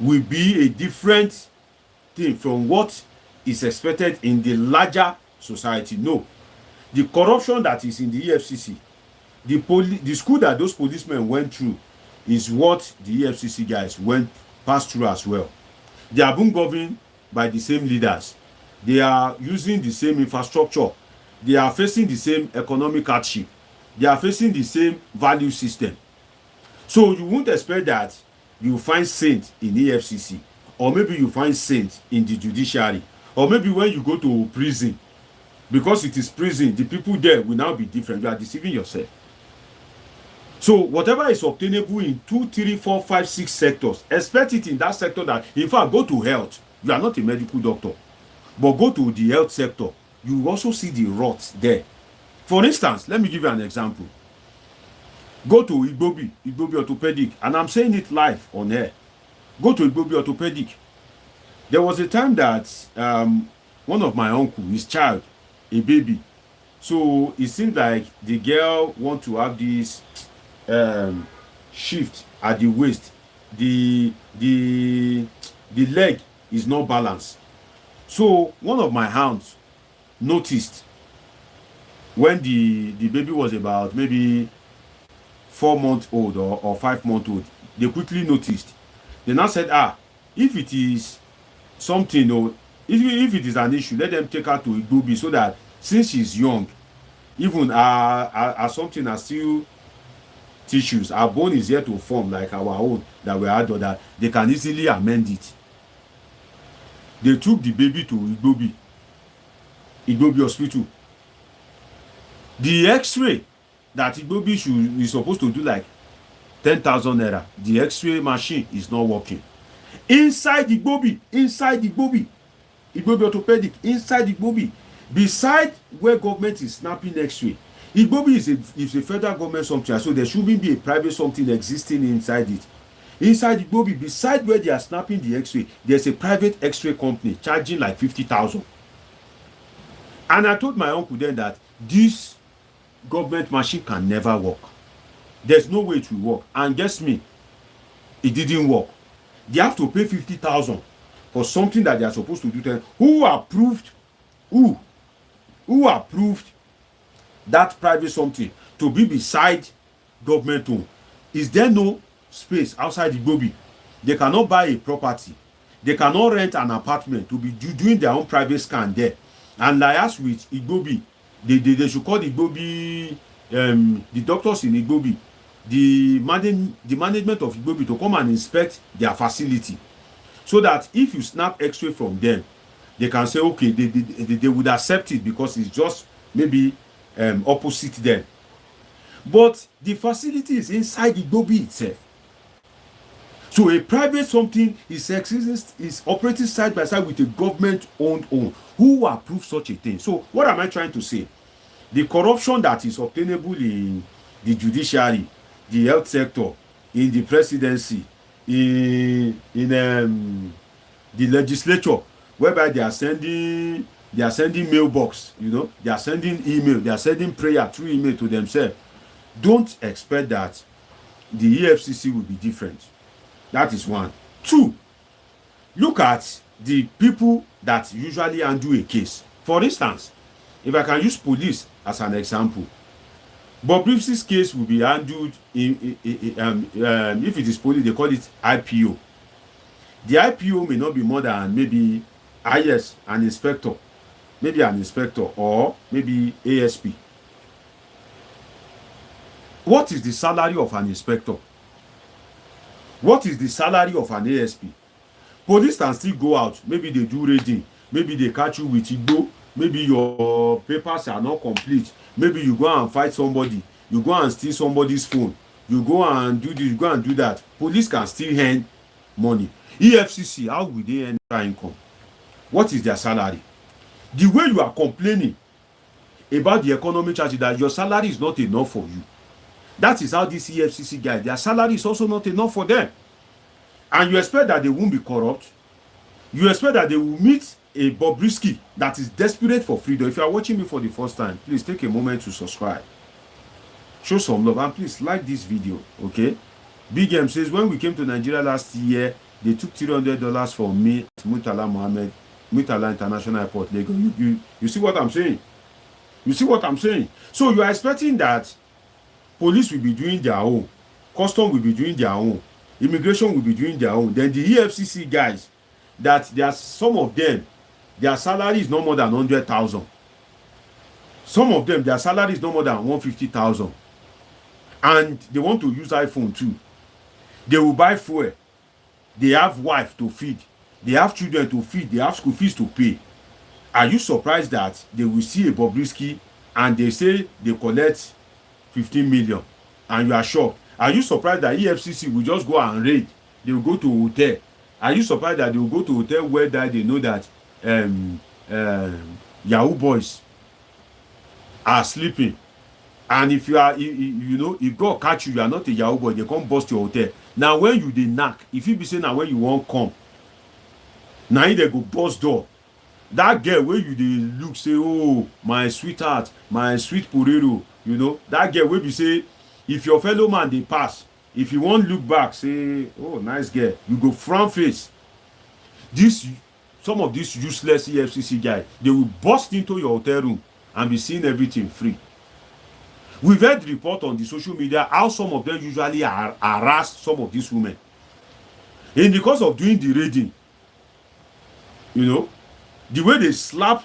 will be a different thing from what is expected in the larger society. No. The corruption that is in the EFCC, the school that those policemen went through is what the EFCC guys passed through as well. They are being governed by the same leaders. They are using the same infrastructure. They are facing the same economic hardship. They are facing the same value system. So you won't expect that you find saint in the EFCC, or maybe you find saint in the judiciary, or maybe when you go to prison, because it is prison, the people there will now be different. You are deceiving yourself. So whatever is obtainable in 2, 3, 4, 5, 6 sectors, expect it in that sector. That, in fact, go to health. You are not a medical doctor, but go to the health sector. You will also see the rot there. For instance, let me give you an example. Go to Igbobi Orthopedic, and I'm saying it live on air. Go to Igbobi Orthopedic. There was a time that one of my uncle, his child, a baby, so it seemed like the girl want to have this shift at the waist. The leg is not balanced. So one of my hands noticed when the baby was about maybe 4 months old or 5 months old. They quickly noticed. They now said, if it is something, or if it is an issue, let them take her to Igbobi, so that since she's young, even something are still tissues. Our bone is yet to form like our own that we had, or that they can easily amend it. They took the baby to Igbobi hospital. The x-ray that Igbobi is supposed to do like 10,000 naira, the x-ray machine is not working. Inside Igbobi orthopedic, inside Igbobi, beside where government is snapping x-ray. Igbobi is a federal government something, so there shouldn't be a private something existing inside it. Inside Igbobi, beside where they are snapping the x-ray, there's a private x-ray company charging like 50,000. And I told my uncle then that this government machine can never work. There's no way it will work. And guess me, it didn't work. They have to pay 50,000 for something that they are supposed to do. Who approved that private something to be beside government own? Is there no space outside Igbobi? They cannot buy a property. They cannot rent an apartment to be doing their own private scan there. And like as with Igbobi, they should call the Igbobi, the doctors in Igbobi, the management of Igbobi to come and inspect their facility, so that if you snap x-ray from them, they can say okay, they would accept it because it's just maybe opposite them. But the facility is inside Igbobi itself. So a private something is operating side by side with a government owned. Who approves such a thing? So what am I trying to say? The corruption that is obtainable in the judiciary, the health sector, in the presidency, in the legislature, whereby they are sending mailbox, they are sending email, they are sending prayer through email to themselves. Don't expect that the EFCC will be different. That is one. Two, look at the people that usually undo a case. For instance, if I can use police as an example, Bobrisky's case will be handled if it is police, they call it IPO. The IPO may not be more than maybe IS, an inspector, maybe an inspector, or maybe ASP. What is the salary of an inspector? What is the salary of an ASP? Police can still go out. Maybe they do raiding. Maybe they catch you with Igbo. Maybe your papers are not complete. Maybe you go and fight somebody. You go and steal somebody's phone. You go and do this, you go and do that. Police can still earn money. EFCC, how will they earn income? What is their salary? The way you are complaining about the economic charges, that your salary is not enough for you. That is how this EFCC guy, their salary is also not enough for them. And you expect that they won't be corrupt. You expect that they will meet a Bobrisky that is desperate for freedom. If you are watching me for the first time, please take a moment to subscribe. Show some love and please like this video, okay? Big M says, when we came to Nigeria last year, they took $300 from me at Murtala International Airport, Lagos. You see what I'm saying? You see what I'm saying? So you are expecting that police will be doing their own, custom will be doing their own, immigration will be doing their own. Then the EFCC guys, that there are some of them, their salary is no more than 100,000. Some of them, their salary is no more than 150,000. And they want to use iPhone too. They will buy fuel. They have wife to feed. They have children to feed. They have school fees to pay. Are you surprised that they will see a Bobrisky and they say they collect 15 million and you are shocked? Are you surprised that EFCC will just go and raid? They will go to a hotel. Are you surprised that they will go to a hotel where they know that Yahoo boys are sleeping? And if you are, if God catch you, you are not a Yahoo boy, they come bust your hotel. Now when you dey knack, if you be saying now when you won't come, now they go bust door. That girl where you dey look say, oh my sweetheart, my sweet porero, that girl will be say, if your fellow man dey pass, if you won't look back, say, oh nice girl, you go front face. Some of these useless EFCC guys, they will bust into your hotel room and be seeing everything free. We've heard report on the social media how some of them usually harass some of these women. And because of doing the raiding, the way they slap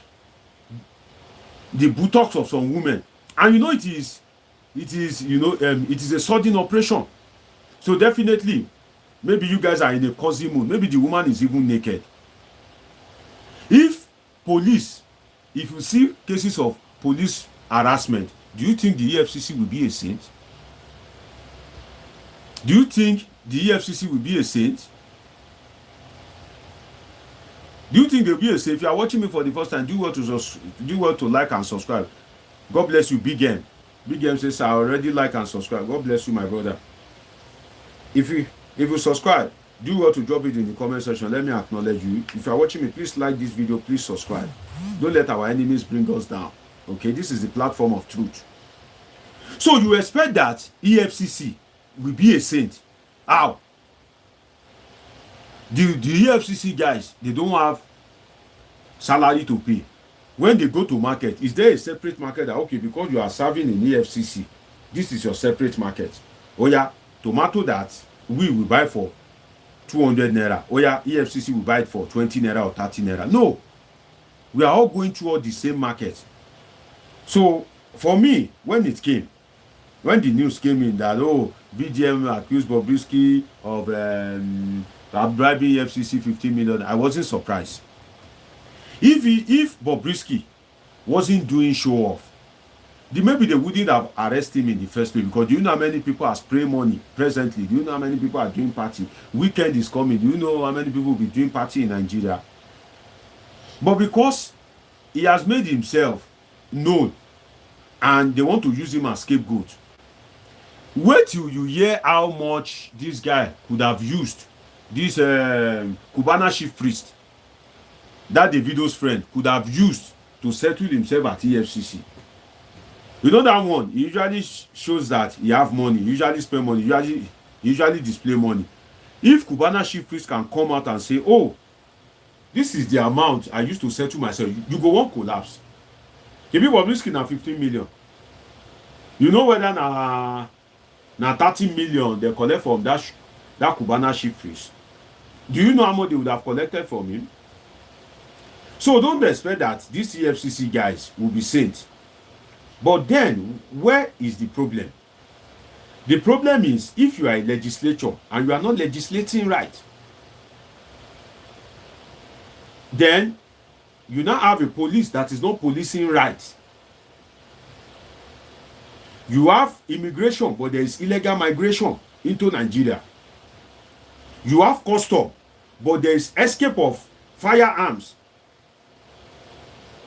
the buttocks of some women. And it is it is, it is a sudden operation. So definitely, maybe you guys are in a cozy mood. Maybe the woman is even naked. If you see cases of police harassment, do you think the EFCC will be a saint? Do you think the EFCC will be a saint? Do you think they'll be a saint? If you are watching me for the first time, do well to like and subscribe. God bless you, Big M. Big M says, I already like and subscribe. God bless you, my brother. If you subscribe, do well to drop it in the comment section. Let me acknowledge you. If you are watching me, please like this video. Please subscribe. Don't let our enemies bring us down. Okay, this is the platform of truth. So you expect that EFCC will be a saint? How? The EFCC guys, they don't have salary to pay. When they go to market, is there a separate market that, okay, because you are serving in EFCC, this is your separate market? Oh yeah, tomato that we will buy for 200 naira. Oh yeah, EFCC will buy it for 20 naira or 30 naira. No, we are all going through the same market. So for me, when the news came in that, VDM accused Bobrisky of bribing EFCC 15 million, I wasn't surprised. If Bobrisky wasn't doing show off, maybe they wouldn't have arrested him in the first place. Because do you know how many people are spraying money presently? Do you know how many people are doing party? Weekend is coming. Do you know how many people will be doing party in Nigeria? But because he has made himself known and they want to use him as scapegoat, wait till you hear how much this guy could have used, this Cubana chief priest, that Davido's friend, could have used to settle himself at EFCC. You know that one, he usually shows that he have money, usually spend money, usually display money. If Cubana chief priest can come out and say, oh, this is the amount I used to settle myself, you go one collapse. If you Bobrisky na 15 million, you know whether na 30 million they collect from that Cubana chief priest. Do you know how much they would have collected from him? So don't expect that these EFCC guys will be saints. But then, where is the problem? The problem is, if you are a legislature and you are not legislating right, then you now have a police that is not policing right. You have immigration, but there is illegal migration into Nigeria. You have custom, but there is escape of firearms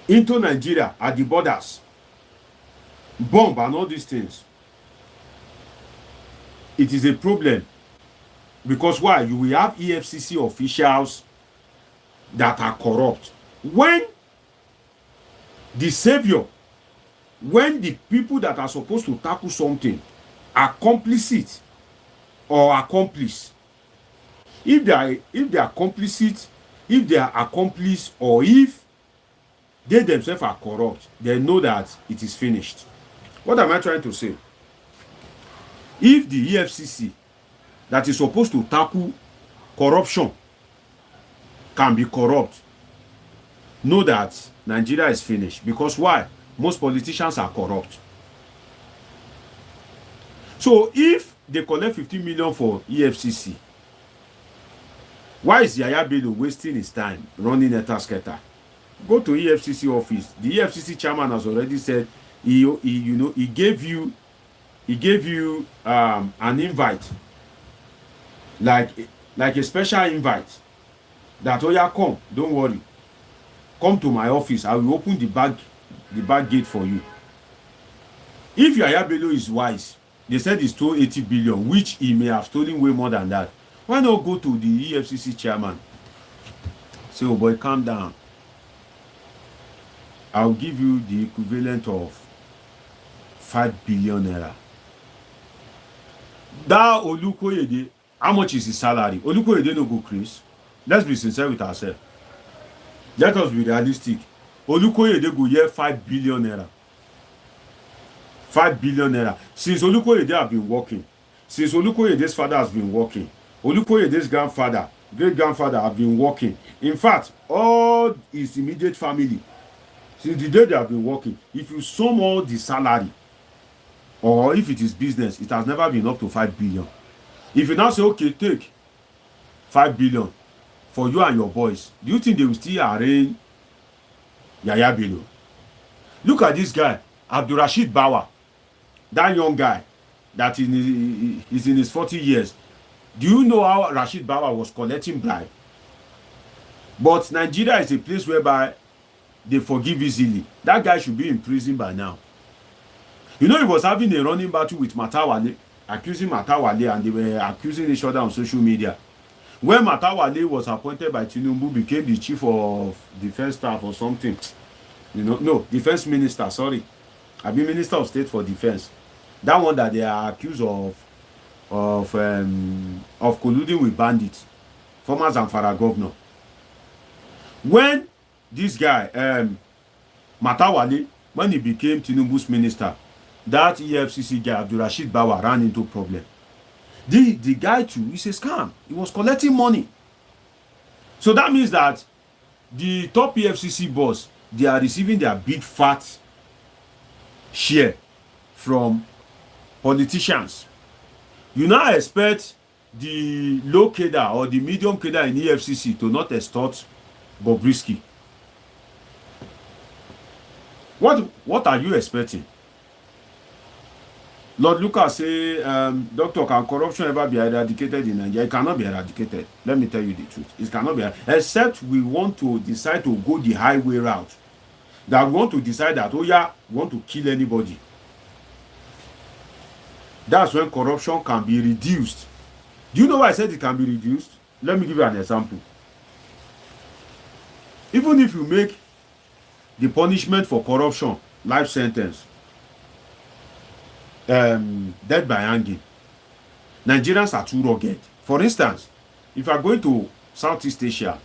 into Nigeria at the borders. Bomb and all these things. It is a problem. Because why? You will have EFCC officials that are corrupt. When the savior, when the people that are supposed to tackle something are complicit or accomplice, if they are complicit, if they are accomplice, or if they themselves are corrupt, they know that it is finished. What am I trying to say? If the EFCC that is supposed to tackle corruption can be corrupt, know that Nigeria is finished. Because why? Most politicians are corrupt. So if they collect 15 million for EFCC, why is Yaya Bello wasting his time running a tasketa? Go to EFCC office. The EFCC chairman has already said he gave you an invite, like a special invite, that, oh yeah, come, don't worry, come to my office, I will open the back gate for you. If Yaya Bello is wise, they said he stole 80 billion, which he may have stolen way more than that. Why not go to the EFCC chairman, say, oh boy, calm down, I'll give you the equivalent of 5 billion naira. That Olukoyede, how much is his salary? Olukoyede no go craze. Let's be sincere with ourselves. Let us be realistic. Olukoyede go hear 5 billion naira. 5 billion naira. Since Olukoyede have been working, since Olukoyede's father has been working, Olukoyede's grandfather, great-grandfather have been working. In fact, all his immediate family, since the day they have been working, if you sum all the salary, or if it is business, it has never been up to 5 billion. If you now say, okay, take 5 billion for you and your boys, do you think they will still arrange Yaya Bello? Look at this guy, Abdurrashid Bawa, that young guy that is in his 40 years. Do you know how Rashid Bawa was collecting bribe? But Nigeria is a place whereby they forgive easily. That guy should be in prison by now. You know, he was having a running battle with Matawale, accusing Matawale, and they were accusing each other on social media. When Matawale was appointed by Tinubu, became the chief of defense staff or something. You know, no, defense minister, sorry. I've been Minister of State for Defense. That one that they are accused of colluding with bandits, former Zamfara governor. When this guy, Matawale, when he became Tinubu's minister, that EFCC guy, Abdurrashid Bawa, ran into problem. The guy too, is a scam. He was collecting money. So that means that the top EFCC boss, they are receiving their big fat share from politicians. You now expect the low cadre or the medium cadre in EFCC to not extort Bobrisky. What are you expecting? Lord Lucas say, Doctor, can corruption ever be eradicated in Nigeria? It cannot be eradicated. Let me tell you the truth. It cannot be, except we want to decide to go the highway route. That we want to decide that, oh yeah, we want to kill anybody. That's when corruption can be reduced. Do you know why I said it can be reduced? Let me give you an example. Even if you make the punishment for corruption life sentence, death by hanging, Nigerians are too rugged. For instance, if you are going to Southeast Asia,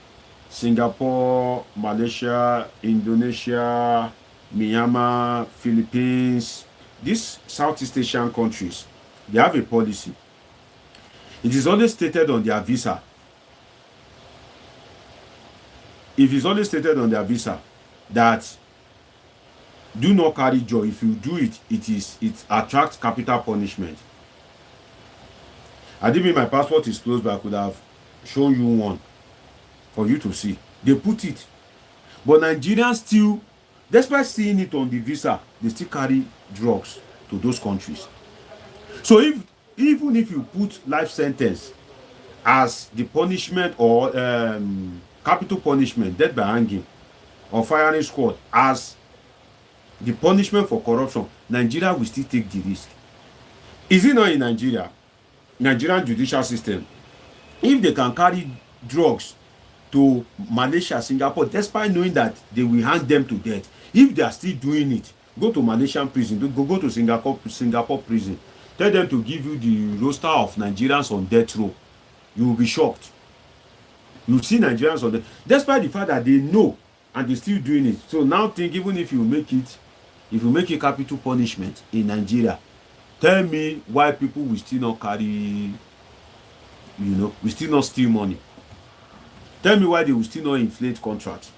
Singapore, Malaysia, Indonesia, Myanmar, Philippines, these Southeast Asian countries, they have a policy. It is always stated on their visa. If it's always stated on their visa that do not carry joy. If you do it, it attracts capital punishment. I didn't mean my passport is closed, but I could have shown you one for you to see. They put it. But Nigerians still, despite seeing it on the visa, they still carry drugs to those countries. So even if you put life sentence as the punishment or capital punishment, death by hanging, or firing squad as the punishment for corruption, Nigeria will still take the risk. Is it not in Nigeria? Nigerian judicial system, if they can carry drugs to Malaysia, Singapore, despite knowing that they will hang them to death, if they are still doing it, go to Malaysian prison, go to Singapore prison, tell them to give you the roster of Nigerians on death row. You will be shocked. You see Nigerians on death, despite the fact that they know and they're still doing it. So now think, even if you make a capital punishment in Nigeria, tell me why people will still not carry, will still not steal money. Tell me why they will still not inflate contracts.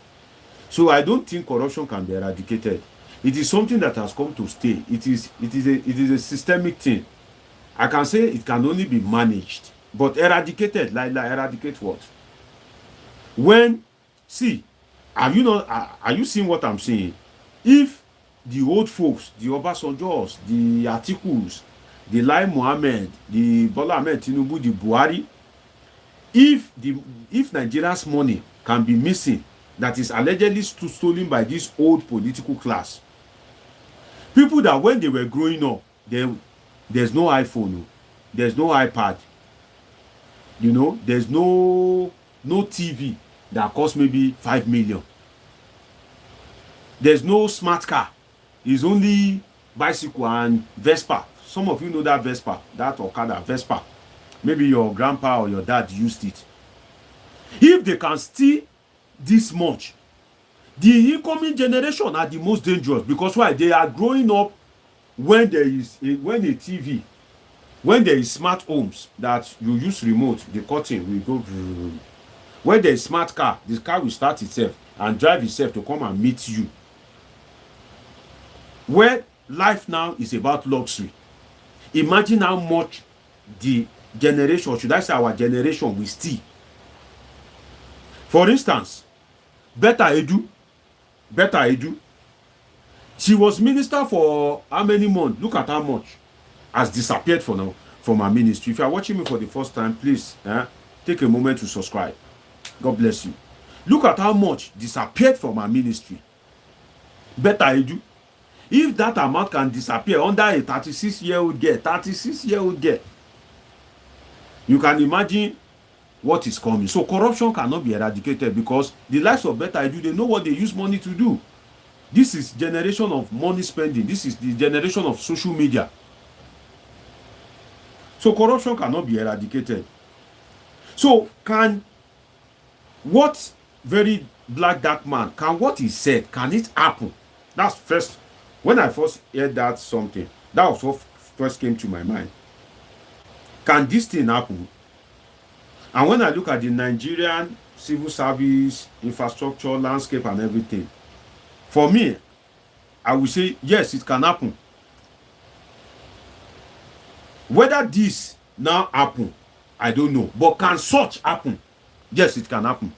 So I don't think corruption can be eradicated. It is something that has come to stay. It is a systemic thing. I can say it can only be managed, but eradicated, like eradicate what? When, see, are you seeing what I'm saying? If the old folks, the Obasanjos, the Atikus, the Lai Mohammed, the Bola Tinubu, the Buhari, if Nigeria's money can be missing, that is allegedly stolen by this old political class, people that when they were growing up, there's no iPhone, there's no iPad, there's no TV that costs maybe 5 million. There's no smart car. It's only bicycle and Vespa. Some of you know that Vespa, that Okada, Vespa. Maybe your grandpa or your dad used it. If they can steal this much, the incoming generation are the most dangerous, because why? They are growing up when there is when there is smart homes that you use remote, the curtain will go. When there is smart car, this car will start itself and drive itself to come and meet you. Where life now is about luxury. Imagine how much the generation, should I say our generation, will steal. For instance, Betta Edu, she was minister for how many months? Look at how much has disappeared for now from her ministry. If you are watching me for the first time, please take a moment to subscribe. God bless you. Look at how much disappeared from her ministry. Betta Edu. If that amount can disappear under a 36-year-old girl, you can imagine what is coming. So corruption cannot be eradicated because the likes of Betta Edu, they know what they use money to do. This is generation of money spending. This is the generation of social media. So corruption cannot be eradicated. So can what very black dark man, can what he said, can it happen? That's first. When I first heard that something, that was what first came to my mind. Can this thing happen? And when I look at the Nigerian civil service, infrastructure, landscape and everything, for me, I will say, yes, it can happen. Whether this now happen, I don't know. But can such happen? Yes, it can happen.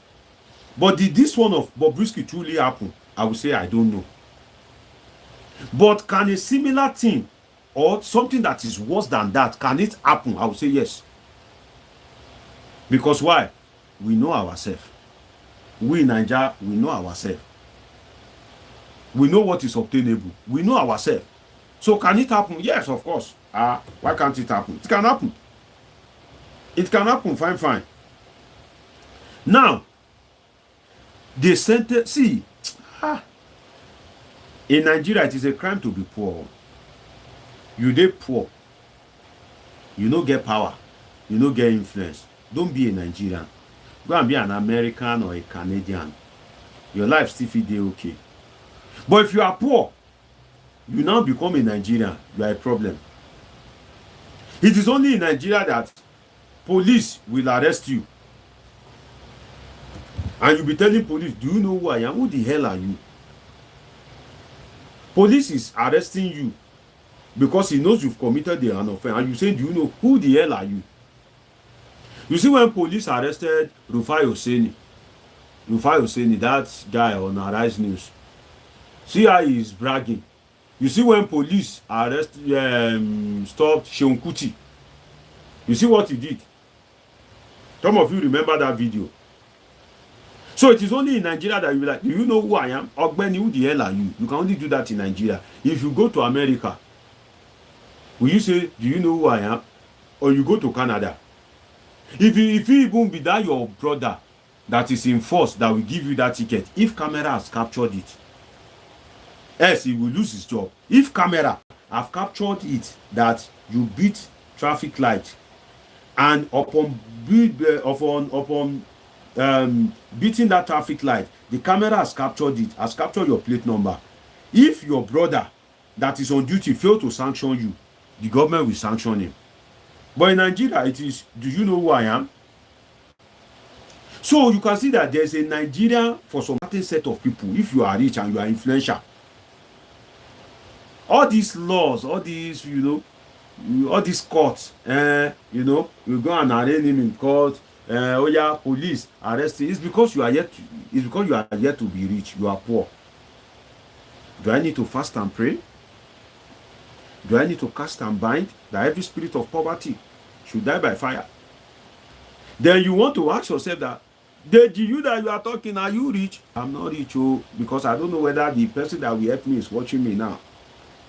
But did this one of Bobrisky truly happen? I will say I don't know. But can a similar thing or something that is worse than that, can it happen? I will say yes. Because why? We know ourselves. We in Nigeria, we know ourselves. We know what is obtainable. We know ourselves. So can it happen? Yes, of course. Why can't it happen? It can happen. It can happen, fine. Now, the sentence, see, in Nigeria, it is a crime to be poor. You dey poor. You no get power. You no get influence. Don't be a Nigerian. Go and be an American or a Canadian. Your life still fit dey okay. But if you are poor, you now become a Nigerian, you are a problem. It is only in Nigeria that police will arrest you. And you'll be telling police, do you know who I am? Who the hell are you? Police is arresting you because he knows you've committed an offense. And you say, do you know who the hell are you? You see, when police arrested Rufai Oseni, that guy on Arise News, see how he is bragging. You see, when police stopped Seun Kuti, you see what he did. Some of you remember that video. So it is only in Nigeria that you be like, do you know who I am? Ogbeni, who the hell are you? You can only do that in Nigeria. If you go to America, will you say, do you know who I am? Or you go to Canada. If you even be that your brother that is in force that will give you that ticket, if camera has captured it, else he will lose his job. If camera have captured it that you beat traffic light and upon beating that traffic light, the camera has captured it, has captured your plate number. If your brother that is on duty fail to sanction you, the government will sanction him. But in Nigeria, it is, do you know who I am? So you can see that there's a Nigeria for some certain set of people. If you are rich and you are influential, all these laws, all these, all these courts, you go and arraign him in court. Oh yeah, police arrest him. It's because you are yet to be rich. You are poor. Do I need to fast and pray? Do I need to cast and bind that every spirit of poverty should die by fire? Then you want to ask yourself that, you that you are talking, are you rich? I'm not rich, because I don't know whether the person that will help me is watching me now.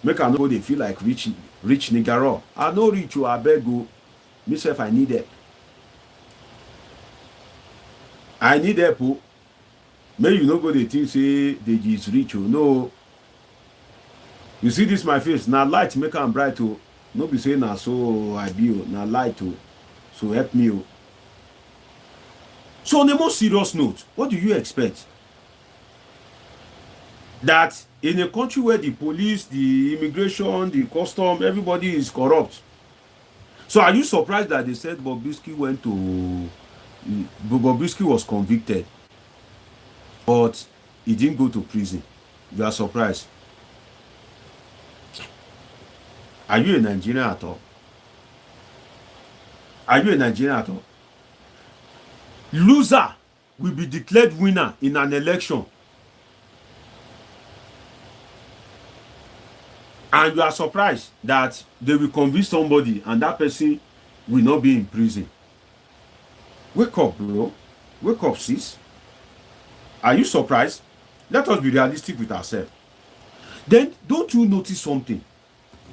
Make I know they feel like rich nigga. I know rich, I beg you. Myself, I need it. I need help. Maybe you no go the thing say Deji is rich. No. You see this my face. Now light make am bright. No be saying now so I be. Now light. So help me. So on a more serious note, what do you expect? That in a country where the police, the immigration, the custom, everybody is corrupt. So are you surprised that they said Bobrisky was convicted, but he didn't go to prison? You are surprised. Are you a Nigerian at all? Are you a Nigerian at all? Loser will be declared winner in an election. And you are surprised that they will convince somebody and that person will not be in prison. Wake up, bro. Wake up, sis. Are you surprised? Let us be realistic with ourselves. Then, don't you notice something?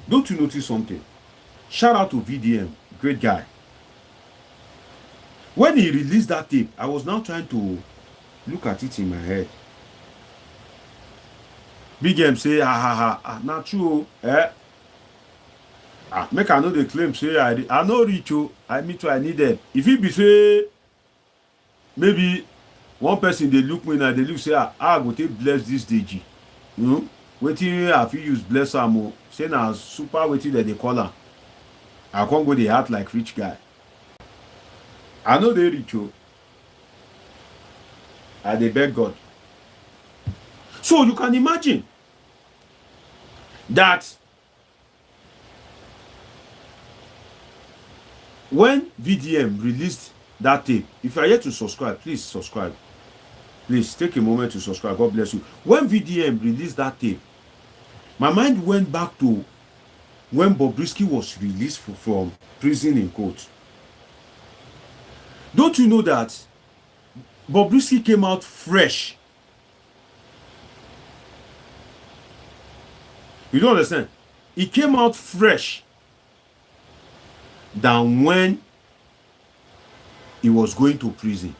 Don't you notice something? Shout out to VDM. Great guy. When he released that tape, I was now trying to look at it in my head. Big M say, not true, eh? Make I know the claim, say, I know rich, I mean, I need them. If it be say, maybe one person they look me and they look say, I go take bless this DG. You know, waiting if you use bless am, say now super waiting that they call her. I can't go the heart like rich guy. I know they rich, and they beg God. So you can imagine that when VDM released that tape, if you are yet to subscribe, please subscribe. Please take a moment to subscribe. God bless you. When VDM released that tape, my mind went back to when Bobrisky was released from prison in court. Don't you know that Bobrisky came out fresh? You don't understand? He came out fresh than when he was going to prison.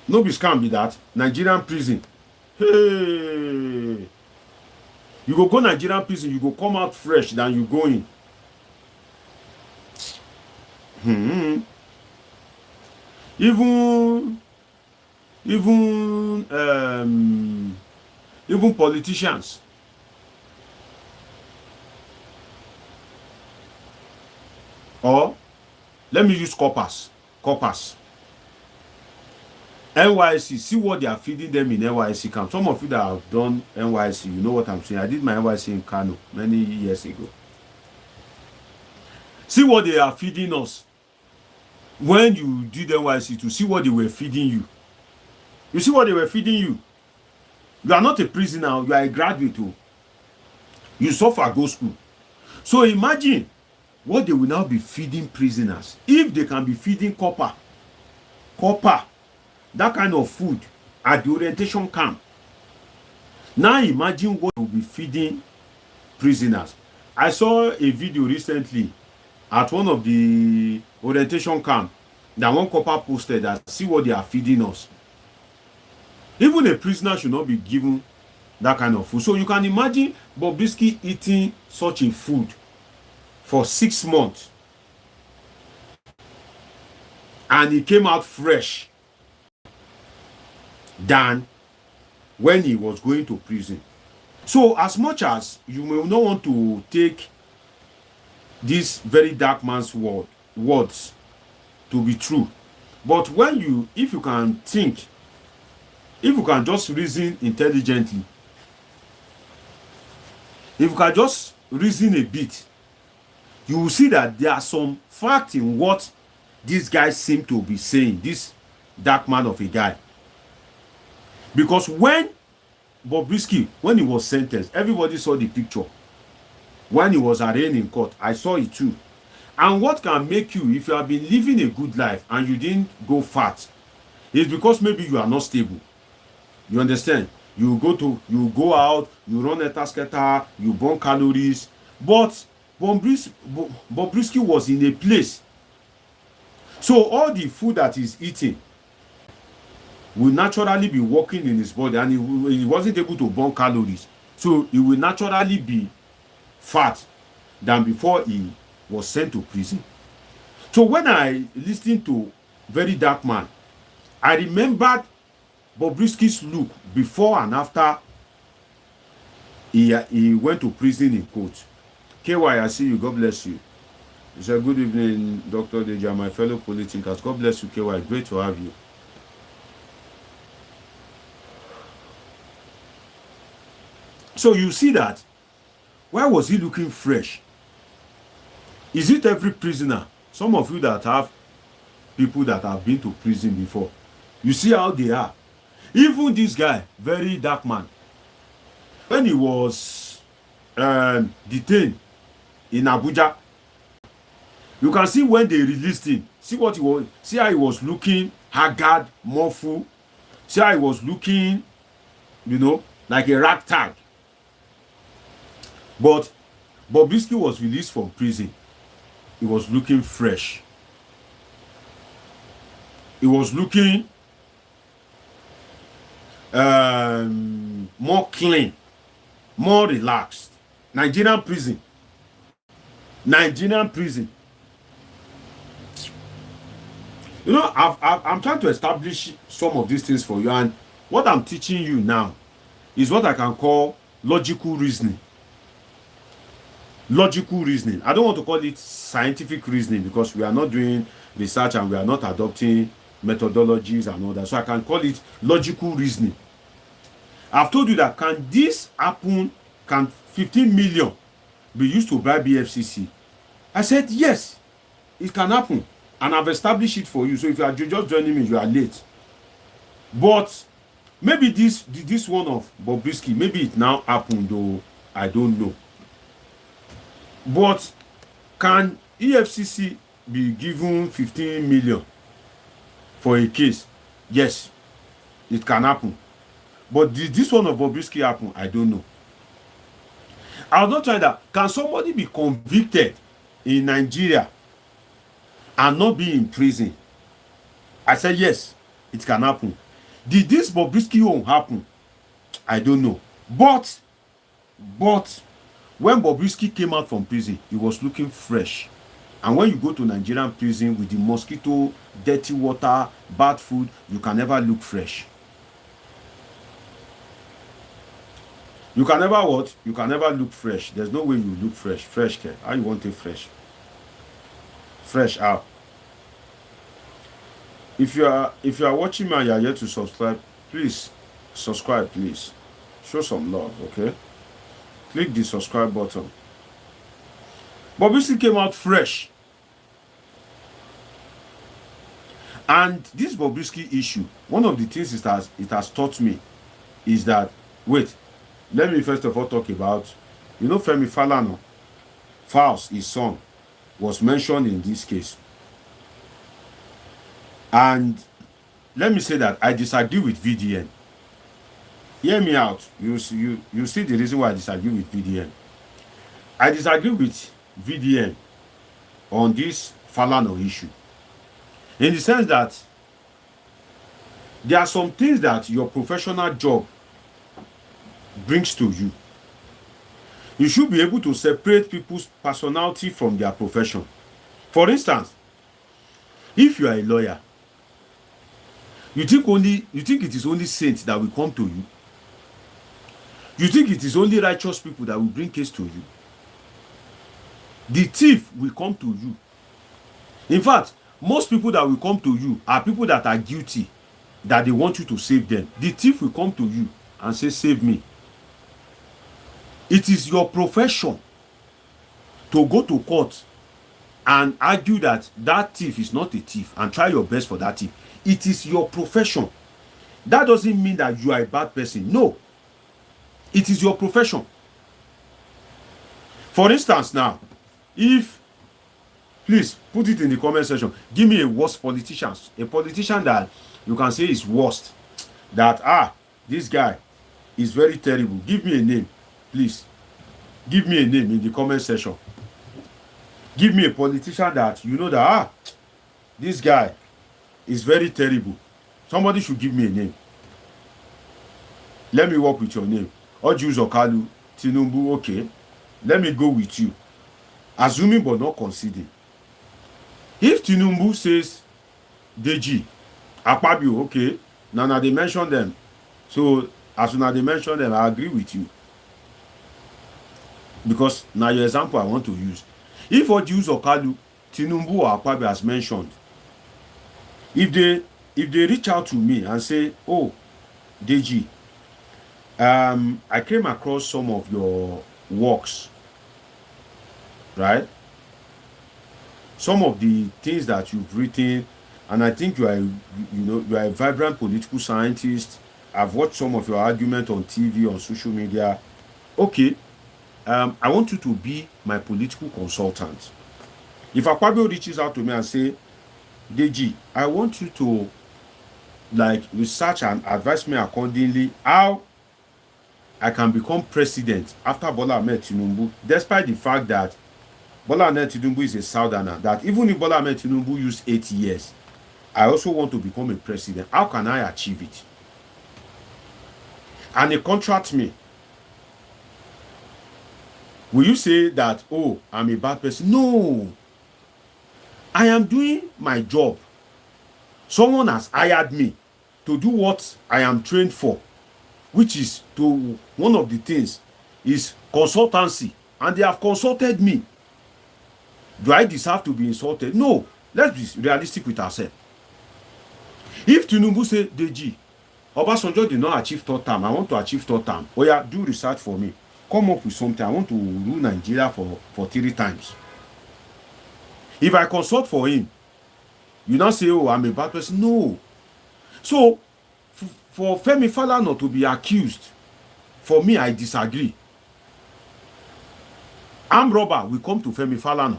No be scam be that. Nigerian prison. Hey. You go Nigerian prison, you go come out fresh than you go in. Even politicians. Or let me use coppers. NYC, see what they are feeding them in NYC camp. Some of you that have done NYC, you know what I'm saying. I did my NYC in Kano many years ago. See what they are feeding us. When you did NYC to see what they were feeding you. You see what they were feeding you. You are not a prisoner, you are a graduate too. You suffer go school. So imagine what they will now be feeding prisoners. If they can be feeding copper, that kind of food at the orientation camp. Now imagine what they will be feeding prisoners. I saw a video recently at one of the orientation camp that one copper posted that see what they are feeding us. Even a prisoner should not be given that kind of food. So you can imagine Bobrisky eating such a food for 6 months. And he came out fresh than when he was going to prison. So as much as you may not want to take this very dark man's words to be true, but when you, if you can think, if you can just reason intelligently, if you can just reason a bit, you will see that there are some facts in what these guys seem to be saying, this dark man of a guy. Because when Bobrisky, when he was sentenced, everybody saw the picture. When he was arraigned in court, I saw it too. And what can make you, if you have been living a good life and you didn't go fat, is because maybe you are not stable. You understand? You go out, you run a tasketa, you burn calories. But Bobrisky was in a place. So all the food that he's eating will naturally be working in his body, and he wasn't able to burn calories. So he will naturally be fat than before he was sent to prison. So when I listened to VeryDarkMan, I remembered Bobrisky's look before and after he went to prison in court. KY, I see you. God bless you. It's a good evening, Dr. Deja, my fellow politicals. God bless you, KY. Great to have you. So you see that, why was he looking fresh? Is it every prisoner? Some of you that have people that have been to prison before, you see how they are. Even this guy, VeryDarkMan, when he was detained in Abuja, you can see when they released him, see what he was, see how he was looking haggard, mournful, see how he was looking, you know, like a ragtag. But Bobrisky was released from prison. He was looking fresh. He was looking more clean, more relaxed. Nigerian prison. Nigerian prison. You know, I'm trying to establish some of these things for you, and what I'm teaching you now is what I can call logical reasoning. Logical reasoning. I don't want to call it scientific reasoning because we are not doing research and we are not adopting methodologies and all that. So I can call it logical reasoning. I've told you that can this happen? Can 15 million be used to bribe EFCC? I said yes, it can happen, and I've established it for you. So if you are just joining me, you are late. But maybe this one of Bobrisky, maybe it now happened, though I don't know. But can EFCC be given 15 million for a case? Yes, it can happen. But did this one of Bobrisky happen? I don't know. I was not trying that. Can somebody be convicted in Nigeria and not be in prison? I said yes, it can happen. Did this Bobrisky one happen? I don't know. But when Bobrisky came out from prison, he was looking fresh. And when you go to Nigerian prison with the mosquito, dirty water, bad food, you can never look fresh. You can never what? You can never look fresh. There's no way you look fresh. Fresh care. How you want it fresh? Fresh out. If you are watching me and you are yet to subscribe, please subscribe, please. Show some love, okay? Click the subscribe button. Bobrisky came out fresh. And this Bobrisky issue, one of the things it has taught me is that, wait, let me first of all talk about, you know, Falana, Faust, his son, was mentioned in this case. And let me say that I disagree with VDM. Hear me out. You see the reason why I disagree with VDM. I disagree with VDM on this Falana issue, in the sense that there are some things that your professional job brings to you. You should be able to separate people's personality from their profession. For instance, if you are a lawyer, you think it is only saints that will come to you. You think it is only righteous people that will bring case to you. The thief will come to you. In fact, most people that will come to you are people that are guilty, that they want you to save them. The thief will come to you and say, save me. It is your profession to go to court and argue that that thief is not a thief and try your best for that thief. It is your profession. That doesn't mean that you are a bad person. No. It is your profession. For instance now, if, please put it in the comment section, give me a worst politician. A politician that you can say is worst. That, this guy is very terrible. Give me a name, please. Give me a name in the comment section. Give me a politician that you know that, this guy is very terrible. Somebody should give me a name. Let me work with your name. Ojus Okalu, Tinubu, okay. Let me go with you. Assuming but not conceding. If Tinubu says Deji, Akpabio, okay. Now they mention them. So as soon as they mention them, I agree with you. Because now your example I want to use. If Ojus Okalu, Tinubu or Akpabio has mentioned, if they reach out to me and say, oh, Deji, I came across some of your works, right? some of the things that you've written, and I think you are, you are a vibrant political scientist. I've watched some of your argument on TV, on social media. Okay, I want you to be my political consultant. If Akpabio reaches out to me and say, Deji, I want you to like research and advise me accordingly how I can become president after Bola Tinubu, despite the fact that Bola Tinubu is a southerner, that even if Bola Tinubu used 8 years, I also want to become a president. How can I achieve it? And they contract me. Will you say that, oh, I'm a bad person? No. I am doing my job. Someone has hired me to do what I am trained for, which is to, one of the things is consultancy. And they have consulted me. Do I deserve to be insulted? No. Let's be realistic with ourselves. If Tinubu say, Deji, Obasanjo did not achieve third term, I want to achieve third term. Oh yeah, do research for me. Come up with something. I want to rule Nigeria for 3 times. If I consult for him, you now say, oh, I'm a bad person. No. So, for Femi Falana to be accused, for me, I disagree. Armed robber will come to Femi Falana.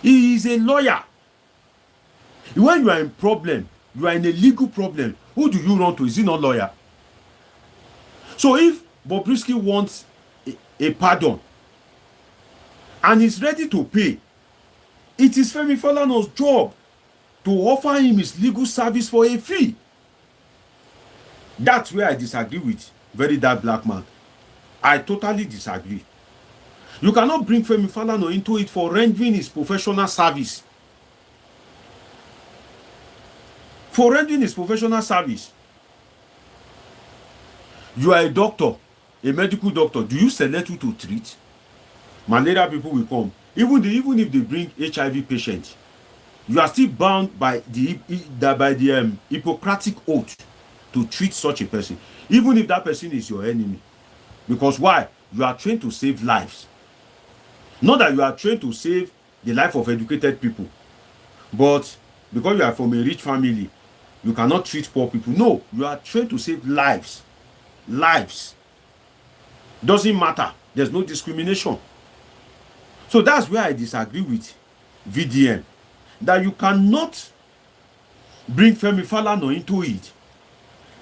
He is a lawyer. When you are in problem, you are in a legal problem, who do you run to? Is he not lawyer? So if Bobrisky wants a pardon and is ready to pay, it is Femi Falana's job to offer him his legal service for a fee. That's where I disagree with VeryDarkMan. I totally disagree. You cannot bring Femi Falana into it for rendering his professional service. For rendering his professional service. You are a doctor, a medical doctor. Do you select who to treat? Malaria people will come. Even if they bring HIV patients, you are still bound by the Hippocratic oath to treat such a person, even if that person is your enemy. Because why? You are trained to save lives. Not that you are trained to save the life of educated people, but because you are from a rich family, you cannot treat poor people. No, you are trained to save lives. Lives. Doesn't matter. There's no discrimination. So that's where I disagree with VDM. That you cannot bring Femi Falana into it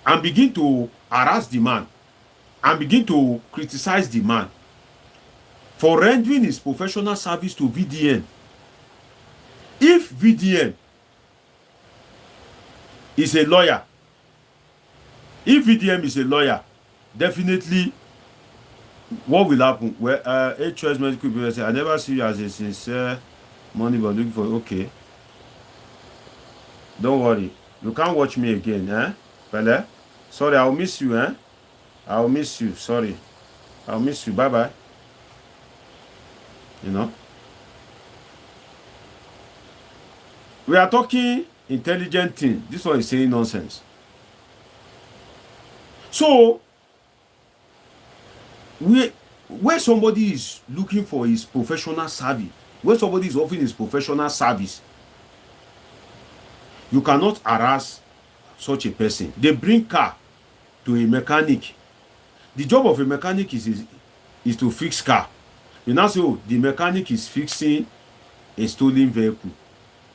and begin to harass the man and begin to criticize the man for rendering his professional service to VDM. If VDM is a lawyer, definitely what will happen? Well, HS Medical people say, I never see you as a sincere money but looking for, okay. Don't worry. You can't watch me again, eh? Pele? Sorry, I'll miss you, eh? I'll miss you. Sorry. I'll miss you. Bye-bye. You know? We are talking intelligent thing. This one is saying nonsense. So, where somebody is looking for his professional service, where somebody is offering his professional service, you cannot harass such a person. They bring car to a mechanic. The job of a mechanic is to fix car. You now say, oh, the mechanic is fixing a stolen vehicle.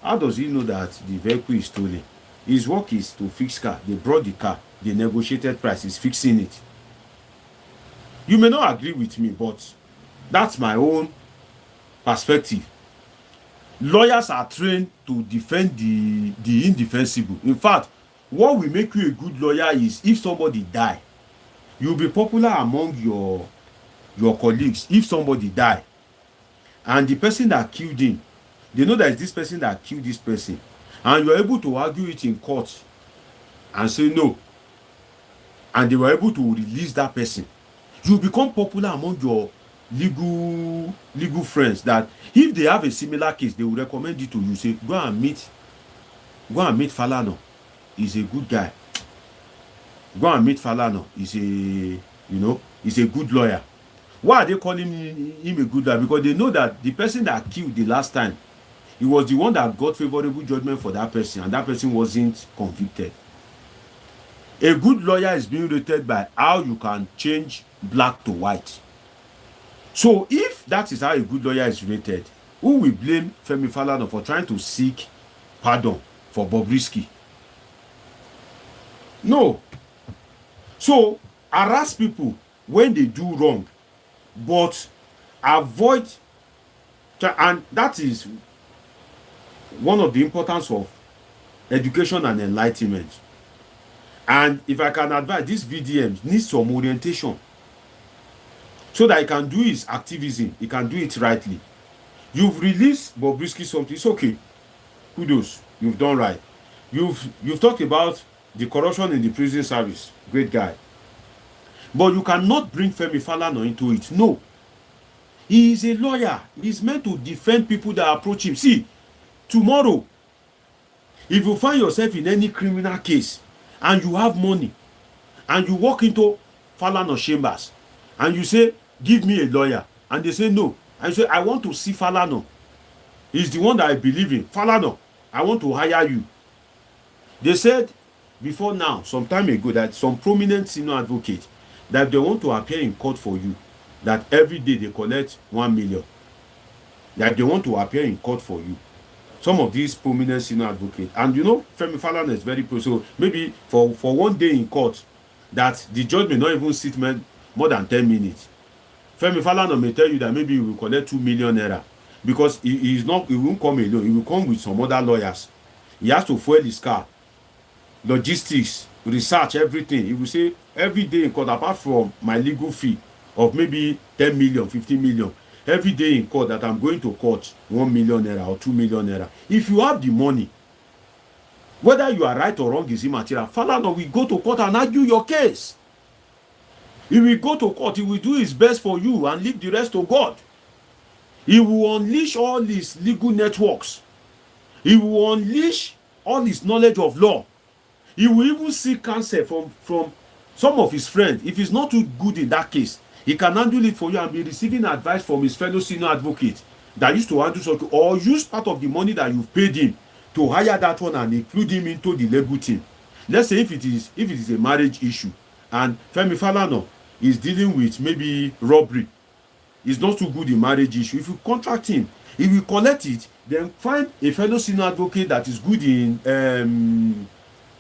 How does he know that the vehicle is stolen? His work is to fix car. They brought the car. The negotiated price is fixing it. You may not agree with me, but that's my own perspective. Lawyers are trained to defend the indefensible. In fact, what will make you a good lawyer is if somebody die, you'll be popular among your colleagues. If somebody die and the person that killed him, they know that it's this person that killed this person, and you're able to argue it in court and say no, and they were able to release that person, you become popular among your legal friends, that if they have a similar case, they will recommend it to you. Say, go and meet Falana. He's a good guy. Go and meet Falana. He's a good lawyer. Why are they calling him a good lawyer? Because they know that the person that killed the last time, he was the one that got favorable judgment for that person, and that person wasn't convicted. A good lawyer is being rated by how you can change black to white. So if that is how a good lawyer is rated, who will blame Femi Falana for trying to seek pardon for Bobrisky? No. So harass people when they do wrong, but avoid, and that is one of the importance of education and enlightenment. And if I can advise, this VDM needs some orientation so that he can do his activism, he can do it rightly. You've released Bobrisky something, it's okay. Kudos, you've done right. You've talked about the corruption in the prison service, great guy. But you cannot bring Femi Falana into it. No. He is a lawyer. He's meant to defend people that approach him. See, tomorrow, if you find yourself in any criminal case and you have money and you walk into Falana chambers and you say, give me a lawyer, and they say no, and you say, I want to see Falana. He's the one that I believe in. Falana, I want to hire you. They said before now, some time ago, that some prominent senior advocate, that they want to appear in court for you, that every day they collect 1 million, that they want to appear in court for you. Some of these prominent senior advocates, and you know, Femi Falana is very pro, so maybe for 1 day in court, that the judge may not even sit more than 10 minutes. Femi Falana may tell you that maybe he will collect 2 million naira, because he won't come alone, he will come with some other lawyers. He has to fuel his car, logistics, research, everything. He will say, every day in court, apart from my legal fee of maybe 10 million, 15 million, every day in court that I'm going to court 1 million naira or 2 million naira. If you have the money, whether you are right or wrong is immaterial. Falana will go to court and argue your case. He will go to court, he will do his best for you and leave the rest to God. He will unleash all his legal networks. He will unleash all his knowledge of law. He will even seek counsel from some of his friends. If he's not too good in that case, he can handle it for you and be receiving advice from his fellow senior advocate that used to handle something, or use part of the money that you've paid him to hire that one and include him into the legal team. Let's say if it is a marriage issue and Femi Falana is dealing with maybe robbery, he's not too good in marriage issue. If you contract him, he will collect it, then find a fellow senior advocate that is good in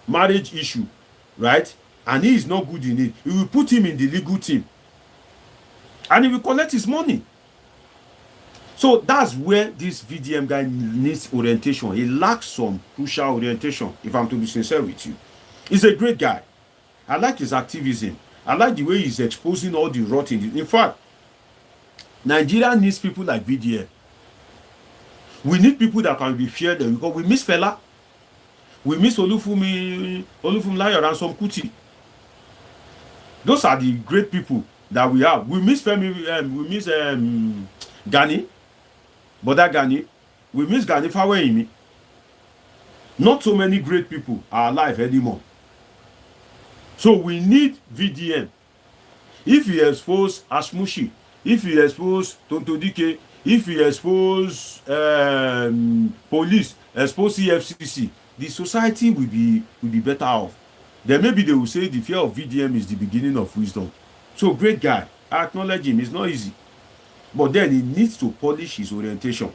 marriage issue, right? And he is not good in it. He will put him in the legal team and he will collect his money. So that's where this VDM guy needs orientation. He lacks some crucial orientation, if I'm to be sincere with you. He's a great guy. I like his activism. I like the way he's exposing all the rot in it. In fact, Nigeria needs people like VDM. We need people that can be feared, because we miss Fela. We miss Olufumi Layo and some Kuti. Those are the great people that we have. We miss Femi, we miss Gani, Boda Gani. We miss Gani Faweimi. Not so many great people are alive anymore. So we need VDM. If you expose Ashmushi, if you expose Tontodike, if you expose police, expose EFCC, the society will be better off. Then maybe they will say the fear of VDM is the beginning of wisdom. So great guy, I acknowledge him. It's not easy, but then he needs to polish his orientation.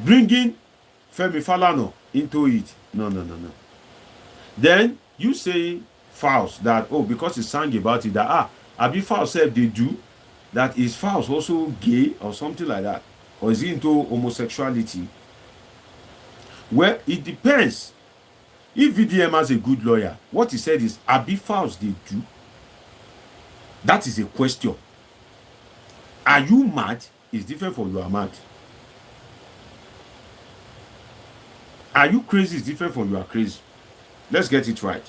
Bringing Femi Falana into it, no. Then you say Faust that, oh, because he sang about it, that Abi Faust said they do, that is Faust also gay or something like that, or is he into homosexuality? Well, it depends. If VDM has a good lawyer, what he said is Abi Faust they do. That is a question. Are you mad? Is different from you are mad. Are you crazy? Is different from you are crazy. Let's get it right.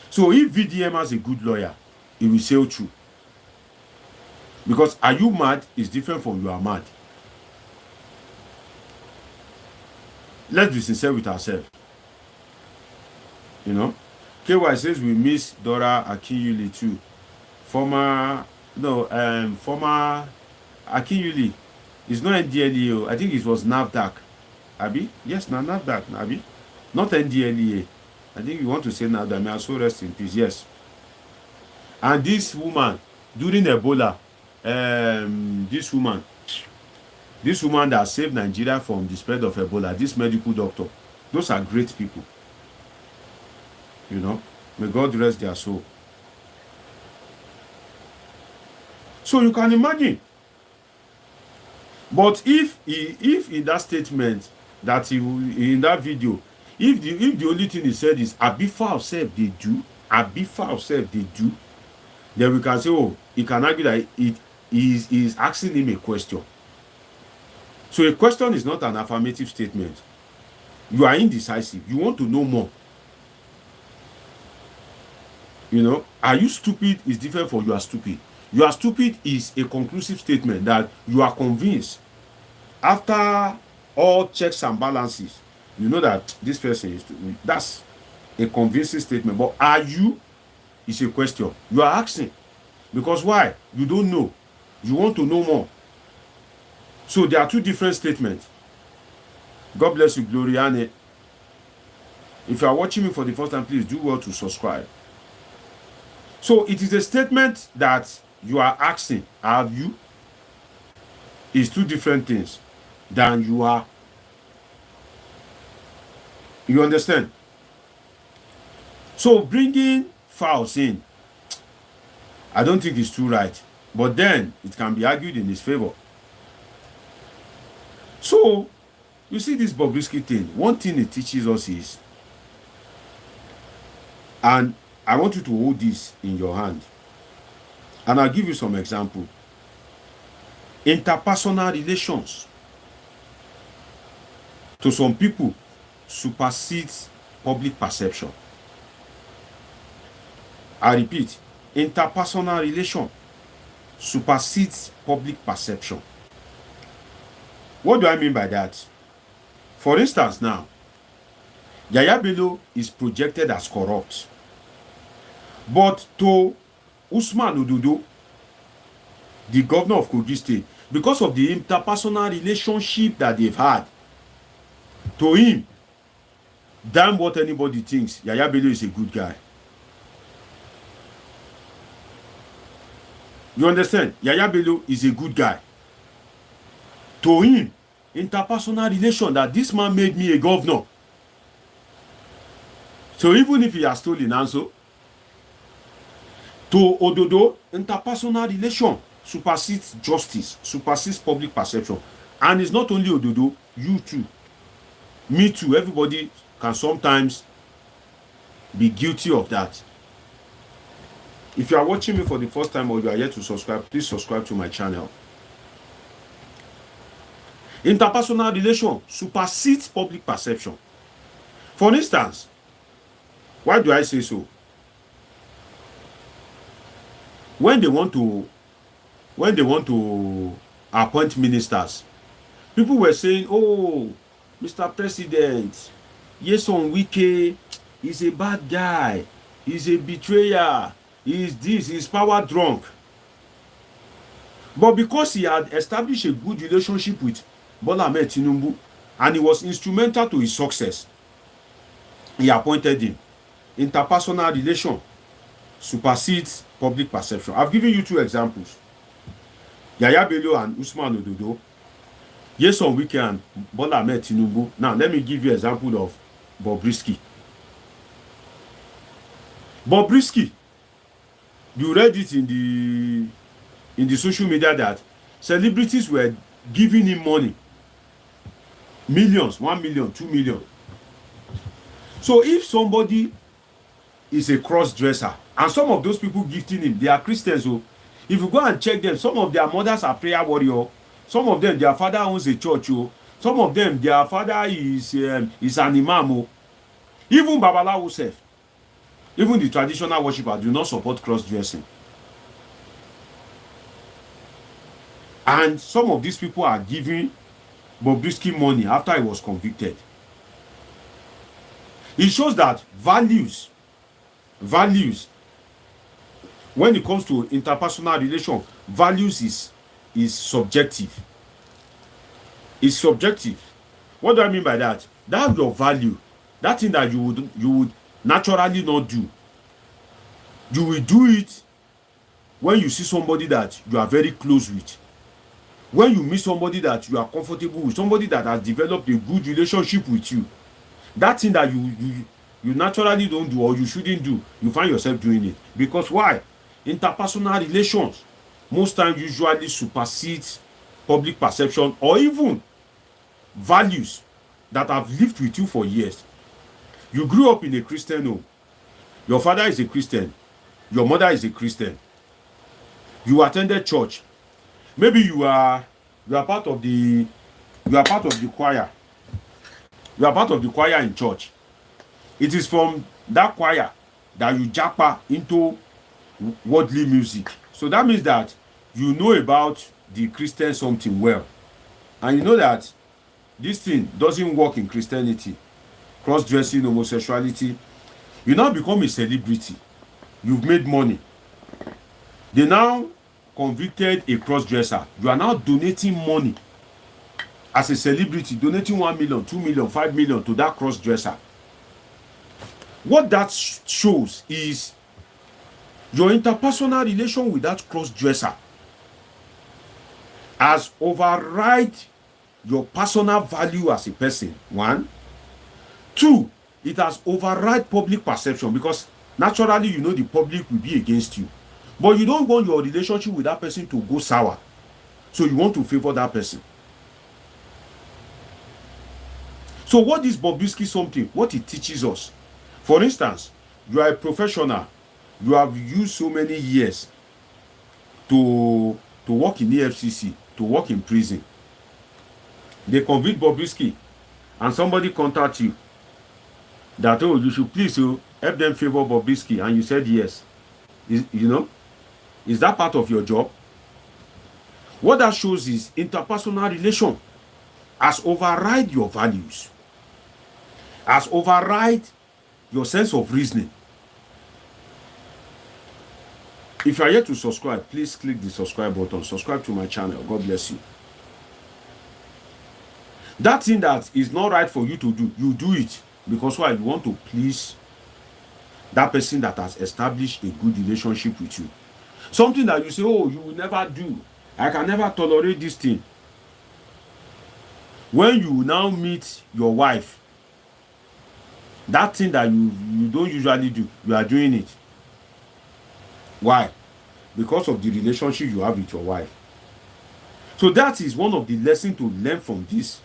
So if VDM has a good lawyer, he will say true. Because are you mad is different from you are mad. Let's be sincere with ourselves. You know, KY says we miss Dora Akinyuli too, former no, former Akinyuli. It's not NDLEA. I think it was NAVDAC. Abi? Yes, now NAVDAC, Abi. Not NDLEA. I think you want to say NAVDAC. May I so rest in peace. Yes. And this woman, during Ebola, this woman that saved Nigeria from the spread of Ebola, this medical doctor, those are great people. You know, may God rest their soul. So you can imagine. But if in that statement that in that video, if the only thing he said is Abifa self they do, then we can say, oh, he can argue that it is asking him a question. So a question is not an affirmative statement. You are indecisive. You want to know more. You know, are you stupid is different from you are stupid. You are stupid is a conclusive statement that you are convinced after all checks and balances, you know that this person is stupid. That's a convincing statement. But are you is a question. You are asking. Because why? You don't know. You want to know more. So there are two different statements. God bless you, Gloriane. If you are watching me for the first time, please do well to subscribe. So it is a statement that you are asking, have you? Is two different things than you are. You understand? So bringing fouls in, I don't think it's too right. But then it can be argued in his favor. So you see this Bobrisky thing. One thing it teaches us is, and I want you to hold this in your hand, and I'll give you some example. Interpersonal relations to some people supersedes public perception. I repeat, interpersonal relation supersedes public perception. What do I mean by that? For instance, now, Yaya Bello is projected as corrupt. But to Usman Ododo, the governor of Kogi State, because of the interpersonal relationship that they've had, to him, damn what anybody thinks, Yaya Bello is a good guy. You understand? Yaya Bello is a good guy. To him, interpersonal relation that this man made me a governor. So even if he has stolen also, to Ododo, interpersonal relation supersedes justice, supersedes public perception. And it's not only Ododo, you too. Me too. Everybody can sometimes be guilty of that. If you are watching me for the first time or you are yet to subscribe, please subscribe to my channel. Interpersonal relation supersedes public perception. For instance, why do I say so? When they want to appoint ministers, people were saying, oh, Mr. President, Yeson Wike is a bad guy, he's a betrayer, he's this, he's power drunk. But because he had established a good relationship with Bola Tinubu and he was instrumental to his success, he appointed him. Interpersonal relation supersedes public perception. I've given you two examples. Yaya Bello and Usman Ododo. Yeson Wike and Bola Tinubu. Now, let me give you an example of Bobrisky. Bobrisky, you read it in the social media that celebrities were giving him money. Millions, 1 million, 2 million. So if somebody is a cross-dresser, and some of those people gifting him, they are Christians. So if you go and check them, some of their mothers are prayer warrior. Some of them, their father owns a church. Some of them, their father is an imam. Even Babalawo self, even the traditional worshippers do not support cross-dressing. And some of these people are giving Bobrisky money after he was convicted. It shows that values when it comes to interpersonal relation, values is subjective. It's subjective. What do I mean by that? That your value, that thing that you would naturally not do. You will do it when you see somebody that you are very close with. When you meet somebody that you are comfortable with, somebody that has developed a good relationship with you, that thing that you naturally don't do or you shouldn't do, you find yourself doing it. Because why? Interpersonal relations most times usually supersedes public perception or even values that have lived with you for years. You grew up in a Christian home. Your father is a Christian. Your mother is a Christian. You attended church. Maybe you are part of the choir. You are part of the choir in church. It is from that choir that you japa into worldly music. So that means that you know about the Christian something well. And you know that this thing doesn't work in Christianity. Cross-dressing, homosexuality. You now become a celebrity. You've made money. They now convicted a cross-dresser. You are now donating money as a celebrity, donating 1 million, 2 million, 5 million to that cross-dresser. What that shows is your interpersonal relation with that cross-dresser has override your personal value as a person. 1. 2, it has override public perception, because naturally you know the public will be against you. But you don't want your relationship with that person to go sour. So you want to favor that person. So what is Bobrisky something? What it teaches us. For instance, you are a professional. You have used so many years to work in EFCC, to work in prison. They convict Bobrisky and somebody contact you that, oh, you should please help them favor Bobrisky, and you said yes. Is that part of your job? What that shows is interpersonal relation has override your values, has override your sense of reasoning. If you are yet to subscribe, please click the subscribe button. Subscribe to my channel. God bless you. That thing that is not right for you to do, you do it. Because why? You want to please that person that has established a good relationship with you. Something that you say, oh, you will never do. I can never tolerate this thing. When you now meet your wife, that thing that you don't usually do, you are doing it. Why? Because of the relationship you have with your wife. So that is one of the lessons to learn from this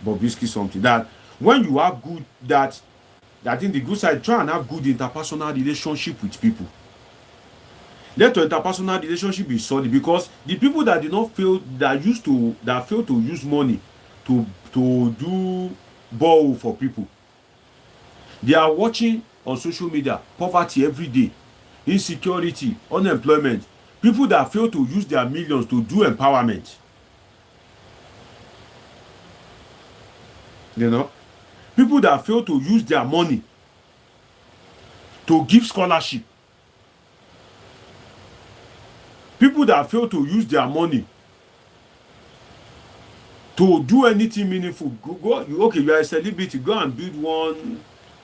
Bobrisky something. That when you have good, that in the good side, try and have good interpersonal relationship with people. Let your interpersonal relationship be solid, because the people that fail to use money to do borrow for people, they are watching on social media poverty every day, insecurity, unemployment. People that fail to use their millions to do empowerment. People that fail to use their money to give scholarship. People that fail to use their money to do anything meaningful. You are a celebrity, go and build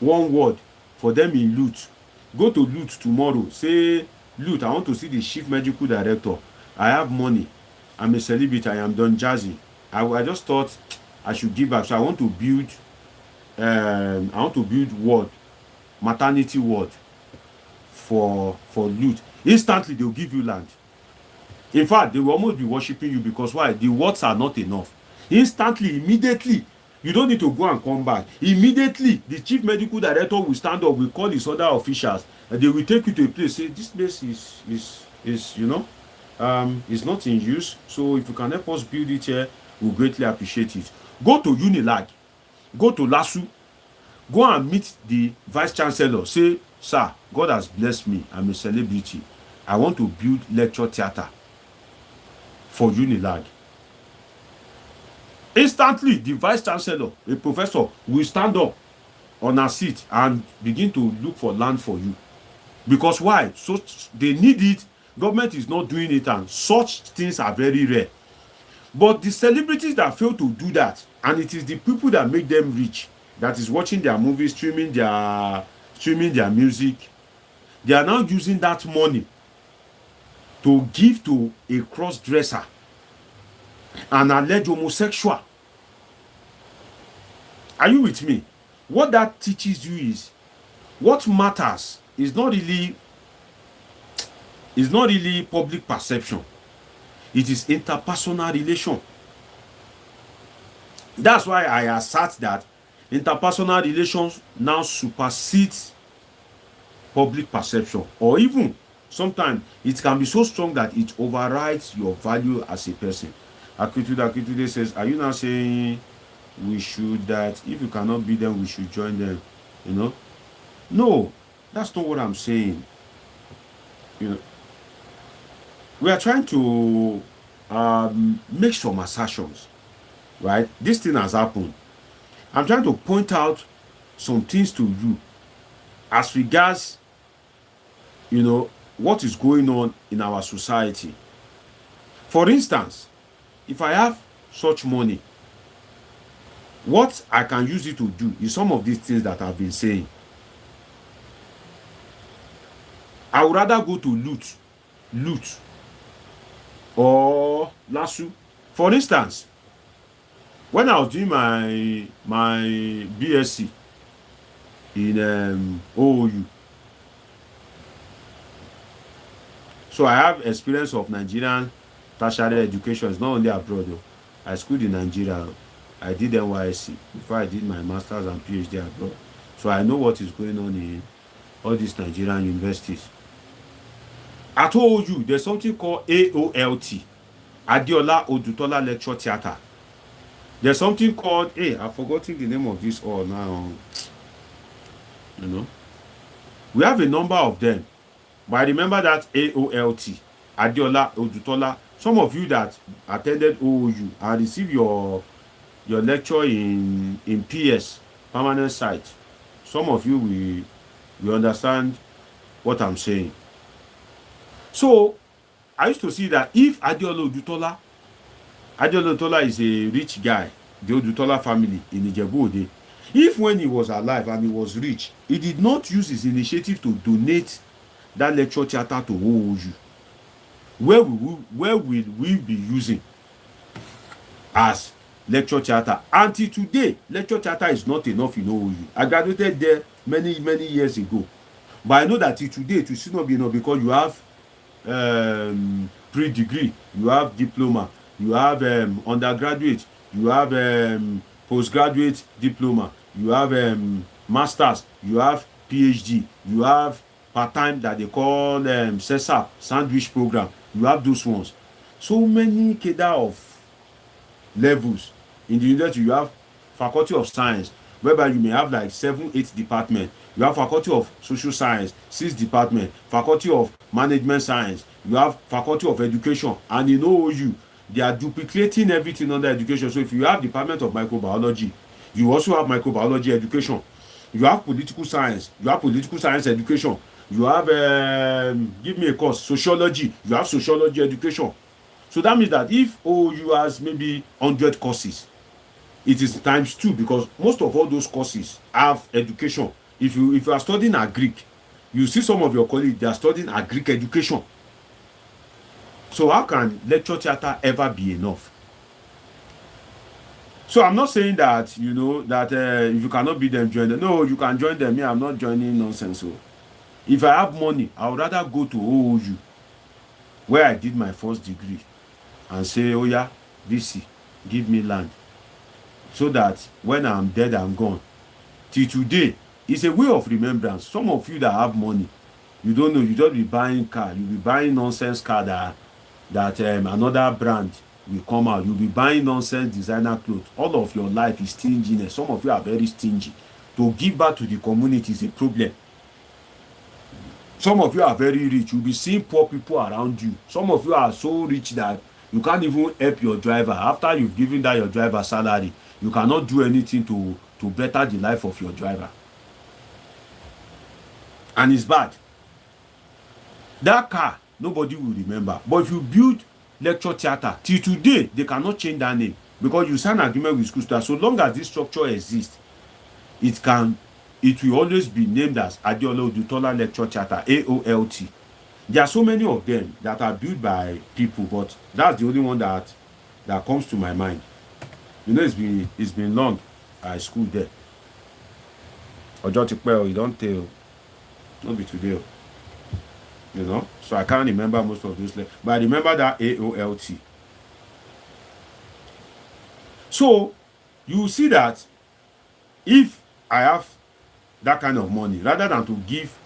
one word for them in Loot. Go to Loot tomorrow. Say, Loot, I want to see the chief medical director. I have money. I'm a celebrity. I am Don Jazzy. I just thought I should give back. So I want to build ward, maternity ward for Loot. Instantly they'll give you land. In fact, they will almost be worshiping you, because why? The words are not enough. Instantly, immediately, you don't need to go and come back. Immediately, the chief medical director will stand up, will call his other officials, and they will take you to a place. Say, this place is not in use. So if you can help us build it here, we'll greatly appreciate it. Go to Unilag, go to LASU, go and meet the vice chancellor. Say, sir, God has blessed me. I'm a celebrity. I want to build lecture theater for Unilag. Instantly, the vice chancellor, a professor, will stand up on a seat and begin to look for land for you. Because why? So they need it. Government is not doing it, and such things are very rare. But the celebrities that fail to do that, and it is the people that make them rich, that is watching their movies, streaming their music, they are now using that money to give to a cross-dresser, an alleged homosexual. Are you with me? What that teaches you is what matters is not really public perception. It is interpersonal relation. That's why I assert that interpersonal relations now supersedes public perception, or even sometimes it can be so strong that it overrides your value as a person. Akitude says, are you now saying we should, that if you cannot beat them, we should join them? You know, no, that's not what I'm saying. You know, we are trying to make some assertions, right? This thing has happened. I'm trying to point out some things to you as regards, you know, what is going on in our society. For instance, if I have such money, what I can use it to do is some of these things that I've been saying. I would rather go to loot, or lasso. For instance, when I was doing my BSc in OOU, so I have experience of Nigerian tertiary education. It's not only abroad though. I schooled in Nigeria. I did NYSC before I did my master's and PhD abroad. So I know what is going on in all these Nigerian universities. At OOU, there's something called AOLT, Adeola Odutola Lecture Theatre. There's something called, I've forgotten the name of this hall now. You know, we have a number of them, but I remember that AOLT, Adeola Odutola. Some of you that attended OOU and received your lecture in PS, permanent site, some of you will understand what I'm saying. So I used to see that if Adeola Odutola is a rich guy, the Odutola family in Ijebu-Ode, if when he was alive and he was rich, he did not use his initiative to donate that lecture theatre to OOU, where will we be using as lecture theatre? Until today, lecture theatre is not enough in OOU. I graduated there many years ago, but I know that till today it will still not be enough, because you have pre-degree, you have diploma, you have undergraduate, you have postgraduate diploma, you have masters, you have PhD, you have part-time that they call SESAP, sandwich program. You have those ones. So many cadre of levels in the university. You have faculty of science, whereby you may have like 7-8 departments. You have faculty of social science, 6 departments. Faculty of management science, you have faculty of education. And in OOU, they are duplicating everything under education. So if you have department of microbiology, you also have microbiology education. You have political science, you have political science education. You have give me a course, sociology, you have sociology education. So that means that if OOU has maybe 100 courses, it is times 2, because most of all those courses have education. If you are studying Agric, you see some of your colleagues, they are studying Agric education. So how can lecture theatre ever be enough? So I'm not saying that, you know, that if you cannot beat them, join them. No, you can join them. Yeah, I'm not joining nonsense. So if I have money, I would rather go to OOU, where I did my first degree, and say, oh yeah, VC, give me land, so that when I'm dead, I'm gone. Till today, it's a way of remembrance. Some of you that have money, you don't know, you don't be buying car, you be buying nonsense car that another brand will come out. You'll be buying nonsense designer clothes. All of your life is stinginess. Some of you are very stingy. To give back to the community is a problem. Some of you are very rich. You'll be seeing poor people around you. Some of you are so rich that you can't even help your driver. After you've given that your driver salary, you cannot do anything to better the life of your driver. And it's bad. That car, nobody will remember. But if you build lecture theatre, till today, they cannot change that name because you sign agreement with school staff. So long as this structure exists, it will always be named as Adeola Odutola Lecture Theatre, AOLT. There are so many of them that are built by people, but that's the only one that comes to my mind. You know, it's been long I schooled there. Ọjọ́ ti pẹ́ o, you don't tell. Not be today. You know, so I can't remember most of those, but I remember that AOLT. So you see that if I have that kind of money, rather than to give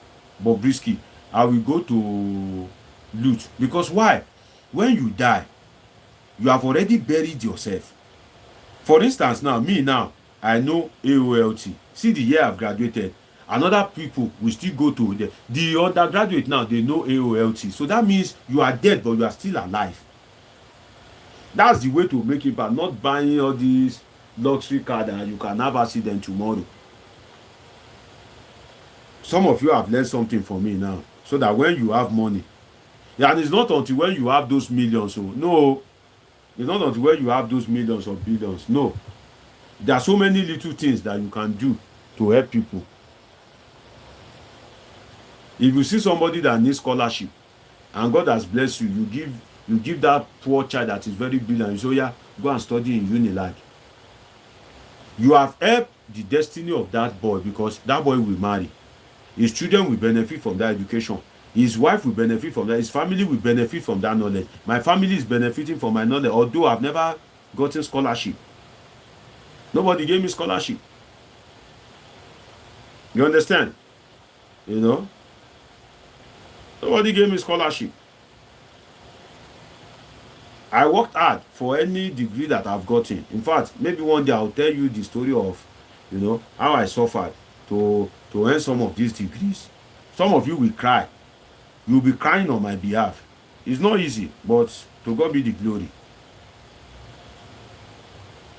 Bobrisky, I will go to loot. Because why? When you die, you have already buried yourself. For instance, now, I know AOLT. See the year I've graduated. Another people will still go to the undergraduate now, they know AOLT. So that means you are dead, but you are still alive. That's the way to make it, but not buying all these luxury cars and you can have accident tomorrow. Some of you have learned something from me now, so that when you have money, and it's not until when you have those millions. So no, it's not until when you have those millions or billions. No, there are so many little things that you can do to help people. If you see somebody that needs scholarship and God has blessed you, you give that poor child that is very brilliant, you say, yeah, go and study in Unilag. You have helped the destiny of that boy because that boy will marry. His children will benefit from that education. His wife will benefit from that. His family will benefit from that knowledge. My family is benefiting from my knowledge, although I've never gotten scholarship. Nobody gave me scholarship. You understand? You know? Nobody gave me scholarship. I worked hard for any degree that I've gotten. In fact, maybe one day I'll tell you the story of, you know, how I suffered to earn some of these degrees. Some of you will cry. You'll be crying on my behalf. It's not easy, but to God be the glory.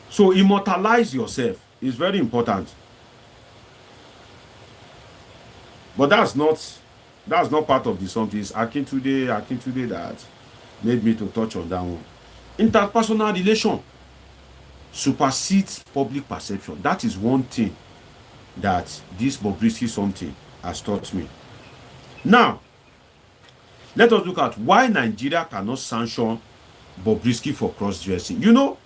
So immortalize yourself is very important. But that's not part of the something. It's Akintude that made me to touch on that one. Interpersonal relation supersedes public perception. That is one thing that this Bobrisky something has taught me. Now, let us look at why Nigeria cannot sanction Bobrisky for cross-dressing. You know,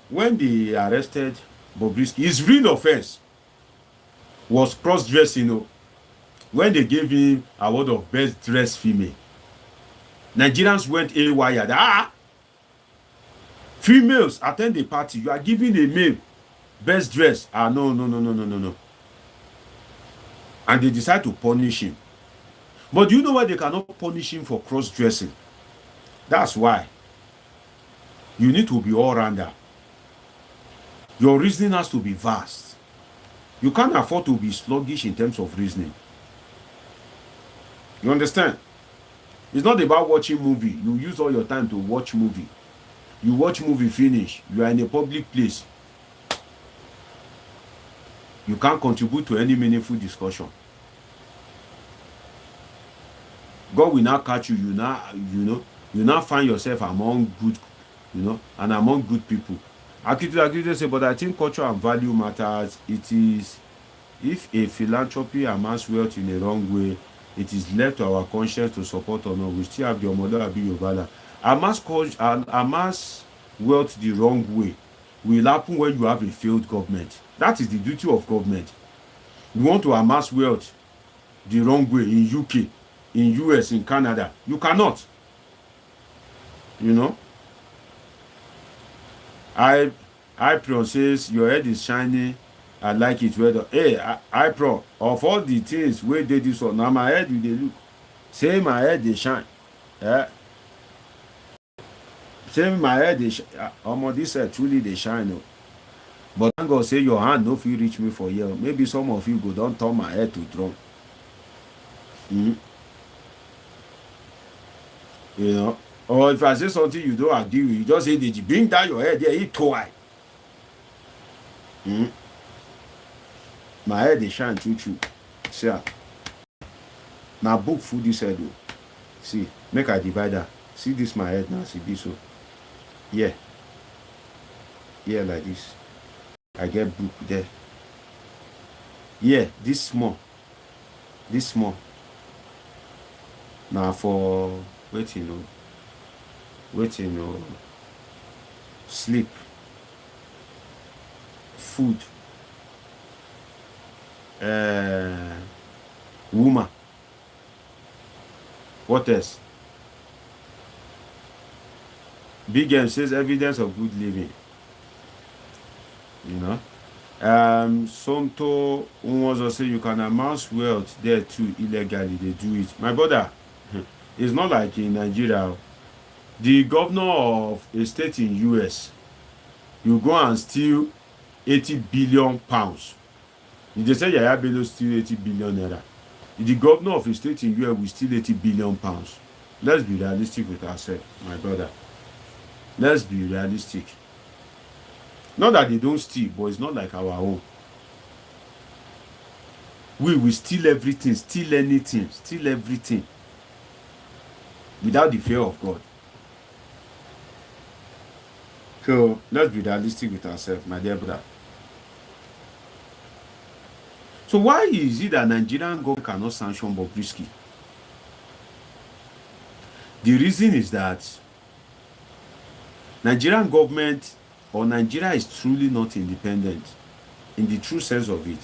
when they arrested Bobrisky, his real offense was cross-dressing. You know, when they gave him award of best dressed female, Nigerians went haywire. Females attend a party, you are giving a male best dress. No. And they decide to punish him. But do you know why they cannot punish him for cross-dressing? That's why you need to be all-rounder. Your reasoning has to be vast. You can't afford to be sluggish in terms of reasoning. You understand? It's not about watching movie. You use all your time to watch movie. You watch movie finish. You are in a public place. You can't contribute to any meaningful discussion. God will now catch you. You now find yourself among good, and among good people. Akitude say, but I think culture and value matters. It is, if a philanthropy amass wealth in a wrong way, it is left to our conscience to support or not. We still have the Omodalabi Yobala. Amass wealth the wrong way will happen when you have a failed government. That is the duty of government. You want to amass wealth the wrong way in UK, in US, in Canada. You cannot. You know? I Pro says your head is shiny. I like it well. Hey, I Pro, of all the things where they do so, now my head you dey look. Say my head they shine. Say my head they shine. This head truly they shine. No. But thank God say your hand no fit reach me for here. Maybe some of you go don't turn my head to drum. You know? Or if I say something you don't agree with, you just say, did you bring down your head? Yeah, eat twice. My head is shine choo. See, now book food this head. See, make a divider. See this my head now, see this so. Yeah. Yeah, like this. I get book there. Yeah, this small. This small. Now for waiting, sleep, food, woman. What else? Big M says evidence of good living. You know. Somto wants to say you can amass wealth there too illegally. They do it. My brother, it's not like in Nigeria. The governor of a state in US, you go and steal 80 billion pounds. If they say Yaya Bello steal 80 billion naira, the governor of a state in US will steal 80 billion pounds. Let's be realistic with ourselves, my brother. Let's be realistic. Not that they don't steal, but it's not like our own. We will steal everything, steal anything, steal everything without the fear of God. So let's be realistic with ourselves, my dear brother. So why is it that Nigerian government cannot sanction Bobrisky? The reason is that Nigerian government or Nigeria is truly not independent in the true sense of it.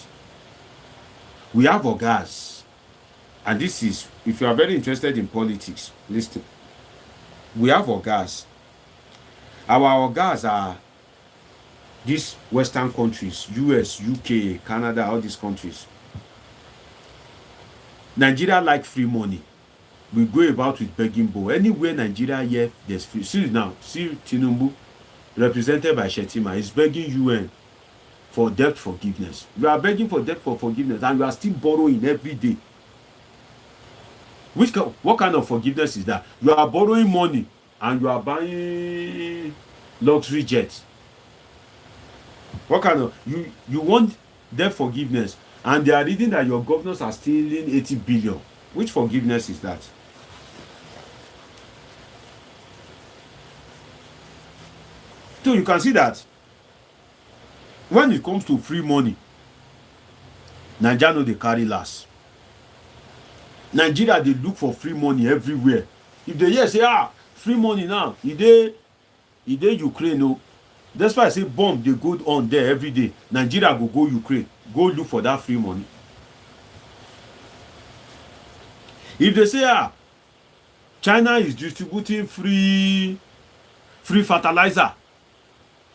We have orgas, and this is, if you are very interested in politics, listen. We have orgas. Our orgas are these Western countries, US, UK, Canada, all these countries. Nigeria like free money. We go about with begging bowl. Anywhere Nigeria here, there's free. See now, see Tinubu, represented by Shetima, is begging UN for debt forgiveness. You are begging for debt for forgiveness, and you are still borrowing every day. What kind of forgiveness is that? You are borrowing money and you are buying luxury jets. What kind of you want debt forgiveness, and they are reading that your governors are stealing 80 billion. Which forgiveness is that? So you can see that when it comes to free money, Nigeria no dey carry last. Nigeria dey look for free money everywhere. If they hear say free money now, e dey Ukraine o. That's why I say bomb dey go on there every day. Nigeria go Ukraine, go look for that free money. If they say China is distributing free fertilizer,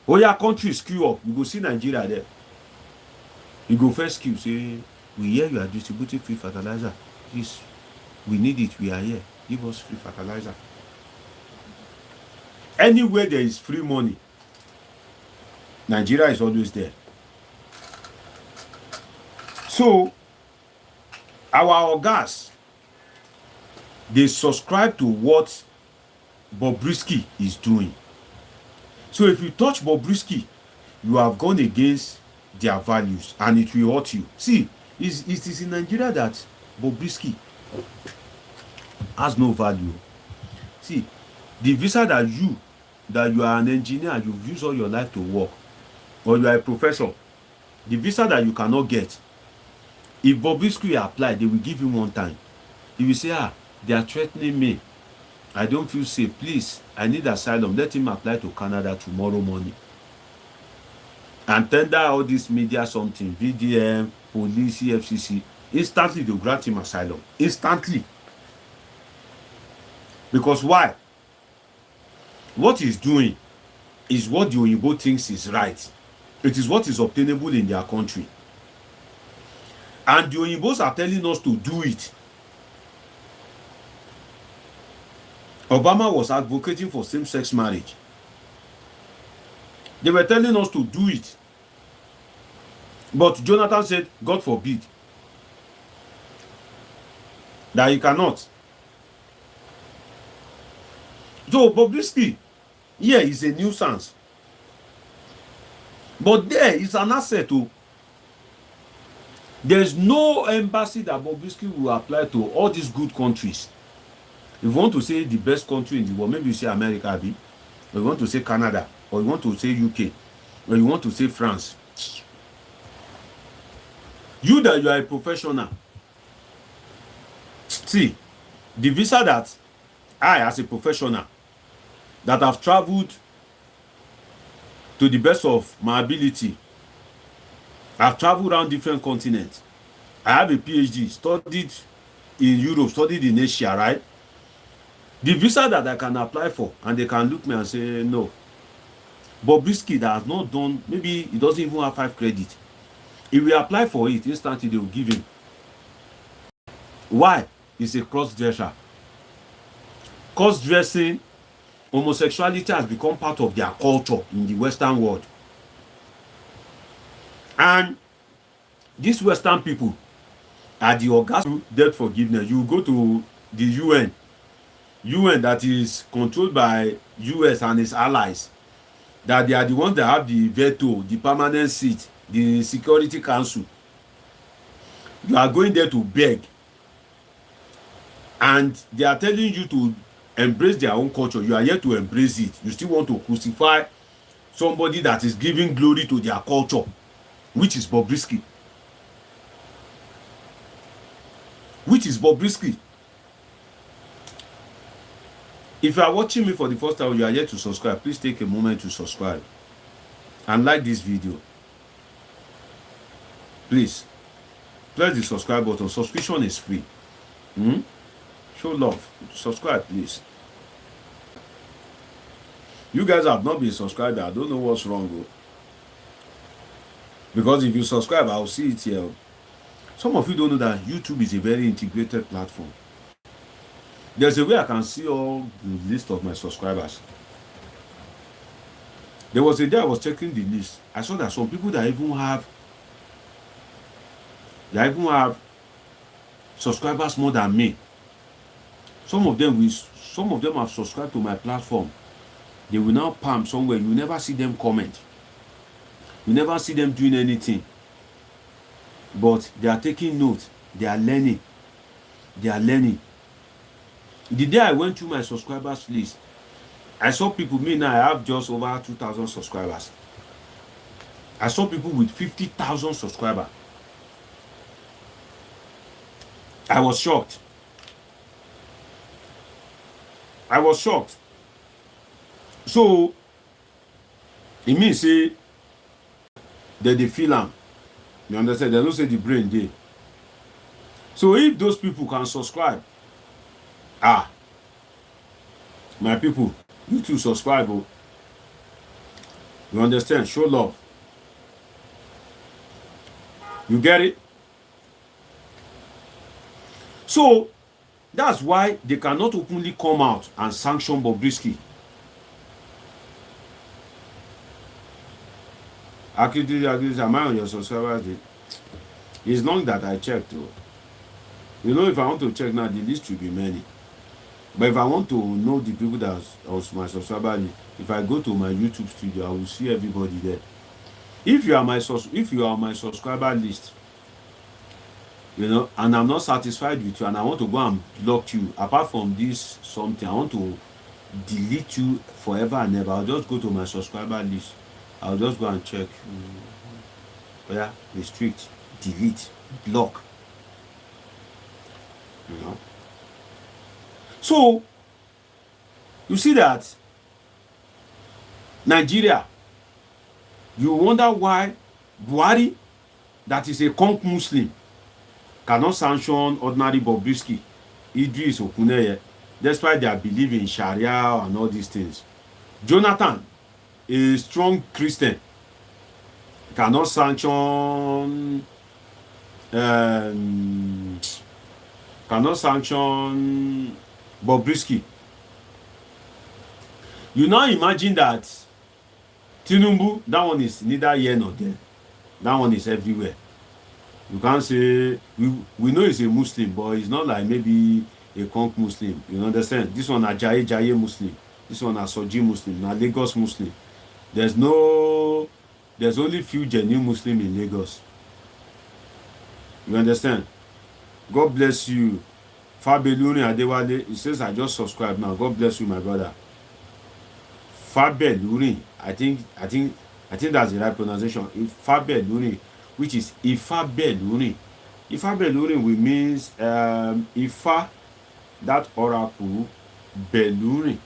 oya countries queue up, you go see Nigeria there. You go first queue, say we hear you are distributing free fertilizer. Please, we need it. We are here. Give us free fertilizer. Anywhere there is free money, Nigeria is always there. So our orgas, they subscribe to what Bobrisky is doing. So if you touch Bobrisky, you have gone against their values, and it will hurt you. See, it is in Nigeria that Bobrisky has no value. See, the visa that you are an engineer, you've used all your life to work, or you are a professor, the visa that you cannot get, if Bobrisky apply, they will give you one time. He will say, they are threatening me. I don't feel safe. Please, I need asylum. Let him apply to Canada tomorrow morning. And tender all this media something, VDM, police, EFCC. Instantly, they'll grant him asylum. Instantly. Because why? What he's doing is what the Oyinbo thinks is right. It is what is obtainable in their country. And the Oyinbos are telling us to do it. Obama was advocating for same-sex marriage. They were telling us to do it. But Jonathan said, God forbid, that he cannot. So Bobrisky, here is a nuisance. But there is an asset too. There is no embassy that Bobrisky will apply to all these good countries. If you want to say the best country in the world, maybe you say America, abi, or you want to say Canada, or you want to say UK, or you want to say France. You that you are a professional, see, the visa that I, as a professional, that have traveled to the best of my ability, I've traveled around different continents. I have a PhD, studied in Europe, studied in Asia, right? The visa that I can apply for, and they can look me and say, no. Bobrisky that has not done, maybe he doesn't even have 5 credits. If we apply for it, instantly they will give him. Why? He's a cross-dresser. Cross-dressing, homosexuality has become part of their culture in the Western world. And these Western people are the orgasm debt forgiveness. You go to the UN that is controlled by US and its allies, that they are the ones that have the veto, the permanent seat, the Security Council. You are going there to beg, and they are telling you to embrace their own culture. You are here to embrace it. You still want to crucify somebody that is giving glory to their culture, which is Bobrisky. If you are watching me for the first time, you are yet to subscribe, please take a moment to subscribe and like this video. Please press the subscribe button. Subscription is free. Show love. Subscribe, please. You guys have not been subscribed. I don't know what's wrong, though. Because if you subscribe, I'll see it here. Some of you don't know that YouTube is a very integrated platform. There's a way I can see all the list of my subscribers. There was a day I was checking the list. I saw that some people that even have subscribers more than me. Some of them have subscribed to my platform. They will now palm somewhere. You never see them comment. You never see them doing anything. But they are taking notes. They are learning. The day I went through my subscribers list, I saw people, me now I have just over 2,000 subscribers. I saw people with 50,000 subscribers. I was shocked. So, it means say that they feel am. You understand? They don't say the brain dey. So if those people can subscribe, my people, you too subscribe. Oh. You understand? Show love. You get it? So that's why they cannot openly come out and sanction Bobrisky. Actually, am I on your subscribers? It's long that I checked. Though. You know, if I want to check now, the list will be many. But if I want to know the people that was my subscribers, if I go to my YouTube studio, I will see everybody there. If you are my subscriber list, you know, and I'm not satisfied with you, and I want to go and block you, apart from this something, I want to delete you forever and ever, I'll just go to my subscriber list. I'll just go and check. Yeah, restrict, delete, block. You know. So you see that Nigeria, you wonder why Buhari, that is a conk Muslim, cannot sanction ordinary Bobrisky, Idris Okuneye, despite their belief in Sharia and all these things. Jonathan, a strong Christian, cannot sanction Bobrisky. You now imagine that Tinubu, that one is neither here nor there. That one is everywhere. You can't say we know he's a Muslim, but he's not like maybe a conk Muslim. You understand? This one a Jaye Muslim. This one a Soji Muslim, a Lagos Muslim. There's only few genuine Muslim in Lagos. You understand? God bless you, Fabeluni Adewale, he says, I just subscribed now. God bless you, my brother. Fabeluni, I think that's the right pronunciation. Fabeluni, which is Ifabeluni. Ifabeluni means Ifa, that oracle, Beluni.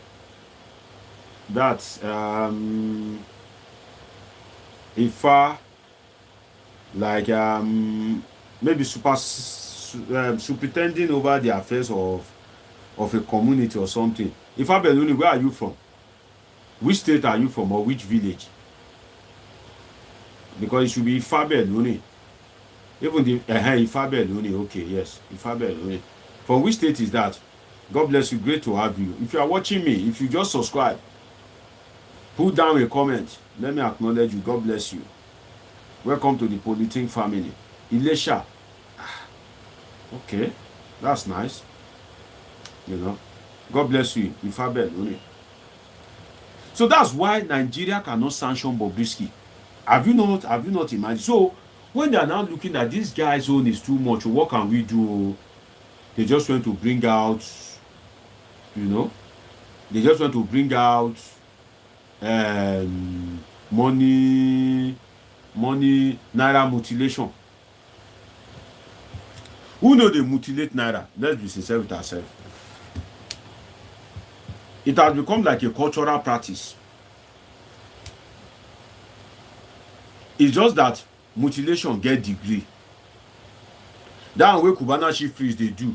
That's Ifa, like maybe superintending over the affairs of a community or something. Ifa Beluni, where are you from? Which state are you from, or which village? Because it should be Ifa Beluni. Even the Ifa Beluni, okay, yes, Ifa Beluni. From which state is that? God bless you, great to have you. If you are watching me, if you just subscribe, put down a comment. Let me acknowledge you. God bless you. Welcome to the Politin family. Ilesha. Okay, that's nice. You know, God bless you. Ifabel. So that's why Nigeria cannot sanction Bobrisky. Have you not imagined? So when they are now looking at this guy's own is too much, what can we do? They just want to bring out, you know, money, Naira mutilation. Who know they mutilate Naira? Let's be sincere with ourselves. It has become like a cultural practice. It's just that mutilation get degree. That way Cubana chief priests they do.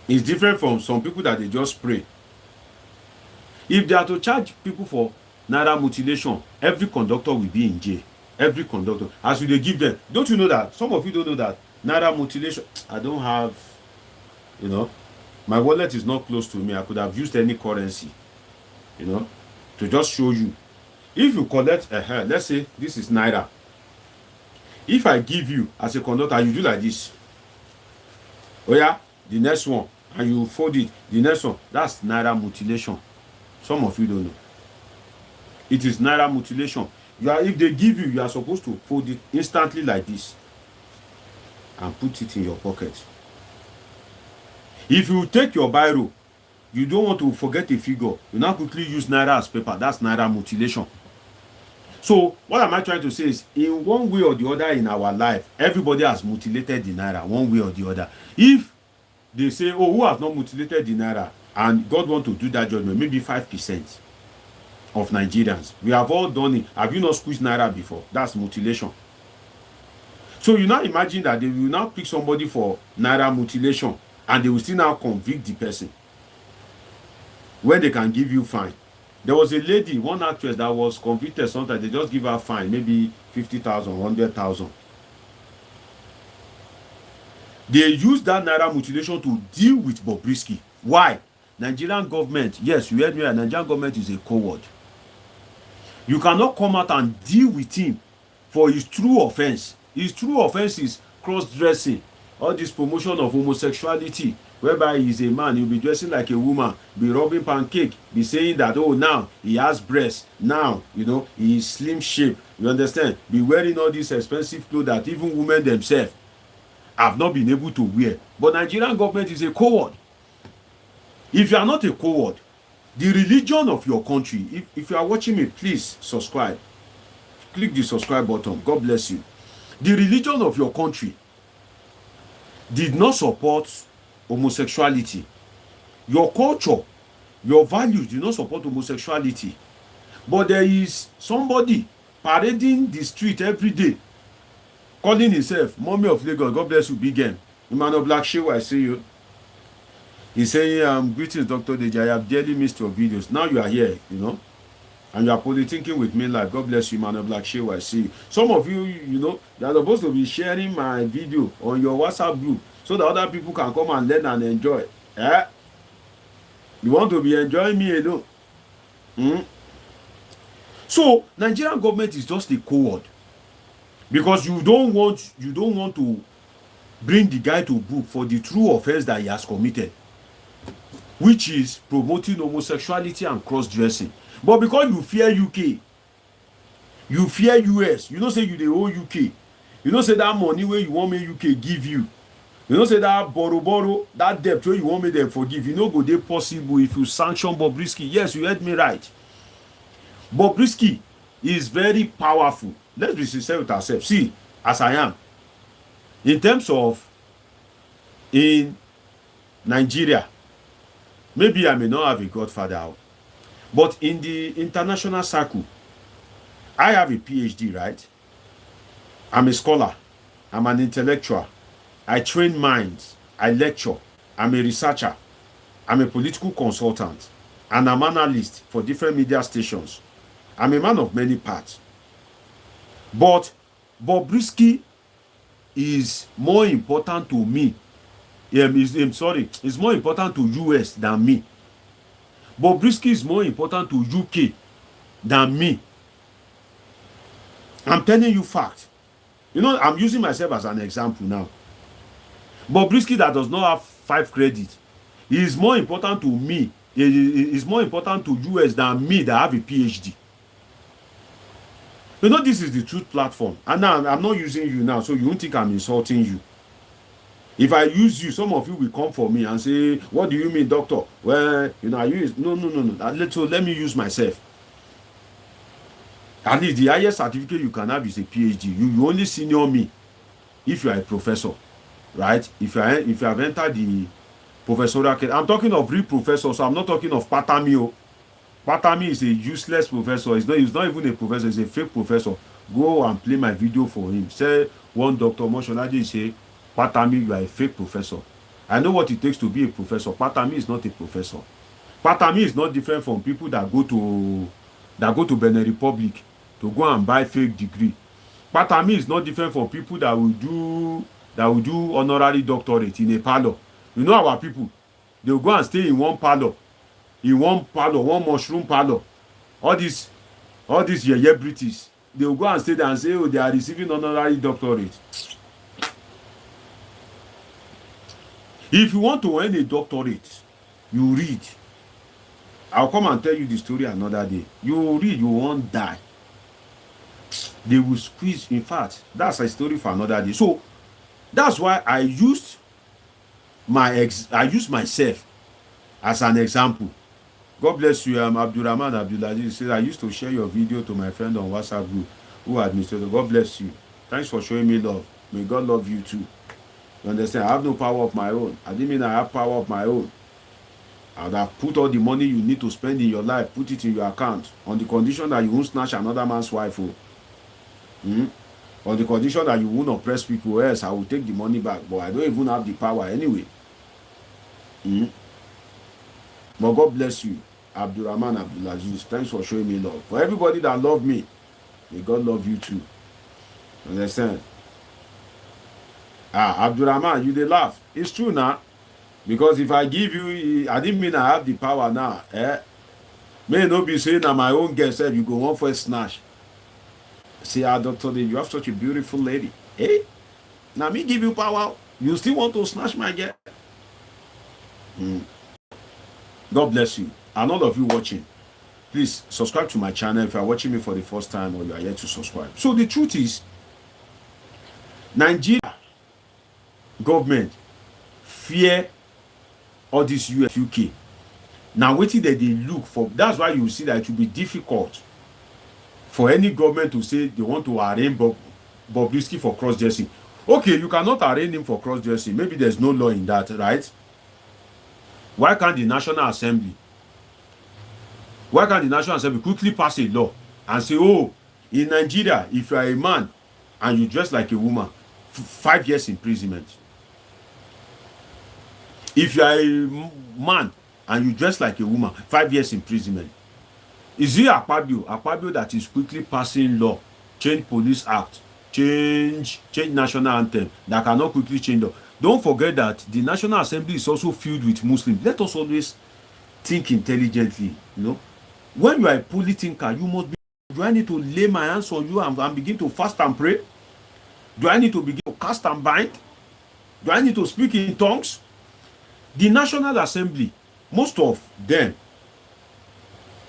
It's different from some people that they just pray. If they are to charge people for Naira mutilation, every conductor will be in jail. Every conductor. As they give them. Don't you know that? Some of you don't know that. Naira mutilation. I don't have, you know, my wallet is not close to me. I could have used any currency, you know, to just show you. If you collect, let's say this is Naira. If I give you as a conductor, you do like this. Oh yeah, the next one. And you fold it. The next one. That's Naira mutilation. Some of you don't know. It is Naira mutilation. If they give you, you are supposed to fold it instantly like this and put it in your pocket. If you take your biro, you don't want to forget a figure, you now quickly use Naira as paper. That's Naira mutilation. So what am I trying to say is, in one way or the other in our life, everybody has mutilated the Naira one way or the other. If they say, oh, who has not mutilated the Naira, and God want to do that judgment, maybe 5% of Nigerians, we have all done it. Have you not squeezed Naira before? That's mutilation. So you now imagine that they will now pick somebody for Naira mutilation and they will still now convict the person when they can give you fine. There was a lady, one actress that was convicted. Sometimes they just give her fine, maybe 50,000, 100,000. They use that Naira mutilation to deal with Bobrisky. Why? Nigerian government, yes, you heard me, Nigerian government is a coward. You cannot come out and deal with him for his true offense. His true offense is cross-dressing, all this promotion of homosexuality, whereby he's a man, he'll be dressing like a woman, be rubbing pancake, be saying that, oh, now he has breasts, now, you know, he is slim shape, you understand? Be wearing all these expensive clothes that even women themselves have not been able to wear. But Nigerian government is a coward. If you are not a coward, the religion of your country, if you are watching me, please subscribe. Click the subscribe button. God bless you. The religion of your country did not support homosexuality. Your culture, your values do not support homosexuality. But there is somebody parading the street every day, calling himself Mommy of Lagos. God bless you, Big M. Emmanuel Black Shewa, I see you. He's saying, greetings, Dr. Deji. I have dearly missed your videos. Now you are here, you know, and you are politicking with me live. God bless you, Emmanuel Black Shewa, I see you. Some of you, you know, you are supposed to be sharing my video on your WhatsApp group so that other people can come and learn and enjoy. You want to be enjoying me alone? So Nigerian government is just a coward, because you don't want to bring the guy to book for the true offense that he has committed, which is promoting homosexuality and cross-dressing. But because you fear UK, you fear US, you don't say you the whole UK, You know say that money where you want me UK give you. You know say that borrow, that debt where you want me them forgive. You know go dey possible if you sanction Bobrisky. Yes, you heard me right. Bobrisky is very powerful. Let's be sincere with ourselves. See, as I am, in terms of in Nigeria, maybe I may not have a godfather out, but in the international circle, I have a PhD, right? I'm a scholar. I'm an intellectual. I train minds. I lecture. I'm a researcher. I'm a political consultant. And I'm an analyst for different media stations. I'm a man of many parts. But Bobrisky is more important to me. Is more important to US than me. Bobrisky is more important to UK than me. I'm telling you fact. You know, I'm using myself as an example now. Bobrisky that does not have 5 credits is more important to me. Is more important to US than me that have a PhD. You know, this is the truth platform. And now I'm not using you now, so you won't think I'm insulting you. If I use you, some of you will come for me and say, what do you mean, doctor? Well, you know, I use no. So let me use myself. At least the highest certificate you can have is a PhD. You only senior me if you are a professor, right? If you have entered the professorial case. I'm talking of real professor, so I'm not talking of Patami. Patami is a useless professor. He's not even a professor. He's a fake professor. Go and play my video for him. Say one Dr. Mosholaji say, Patami, you are a fake professor. I know what it takes to be a professor. Patami is not a professor. Patami is not different from people that go to Benin Republic to go and buy fake degree. Patami is not different from people that will do honorary doctorate in a parlor. You know our people, they will go and stay in one mushroom parlor. All these yeye British, they will go and stay there and say, oh, they are receiving honorary doctorate. If you want to earn a doctorate, you read. I'll come and tell you the story another day. You read, you won't die. They will squeeze. In fact, that's a story for another day. So that's why I used myself as an example. God bless you. Abdurrahman Abdulaziz says, I used to share your video to my friend on WhatsApp group who administrated. God bless you. Thanks for showing me love. May God love you too. You understand? I have no power of my own. I didn't mean I have power of my own. I would have put all the money you need to spend in your life, put it in your account, on the condition that you won't snatch another man's wife. On the condition that you won't oppress people else, I will take the money back. But I don't even have the power anyway. But God bless you, Abdurrahman Abdulaziz. Thanks for showing me love. For everybody that love me, may God love you too. Understand? Abdurrahman, you dey laugh. It's true now. Because if I give you, I didn't mean I have the power now. May not be saying that my own girl said you go one for a snatch. See, Dr. Lee, you have such a beautiful lady. Now me give you power. You still want to snatch my girl? God bless you. And all of you watching, please subscribe to my channel if you are watching me for the first time or you are yet to subscribe. So the truth is, Nigeria government fear all this US, UK. Now wetin that they look for. That's why you see that it will be difficult for any government to say they want to arraign Bobrisky for cross-dressing. Okay, you cannot arraign him for cross-dressing. Maybe there's no law in that, right? Why can't the National Assembly quickly pass a law and say, oh, in Nigeria, if you are a man and you dress like a woman, 5 years imprisonment. If you are a man and you dress like a woman, 5 years imprisonment. Is it Akpabio that is quickly passing law, change police act, change national anthem that cannot quickly change law? Don't forget that the National Assembly is also filled with Muslims. Let us always think intelligently. You know, when you are a political, you must be. Do I need to lay my hands on you and begin to fast and pray? Do I need to begin to cast and bind? Do I need to speak in tongues? The National Assembly, most of them,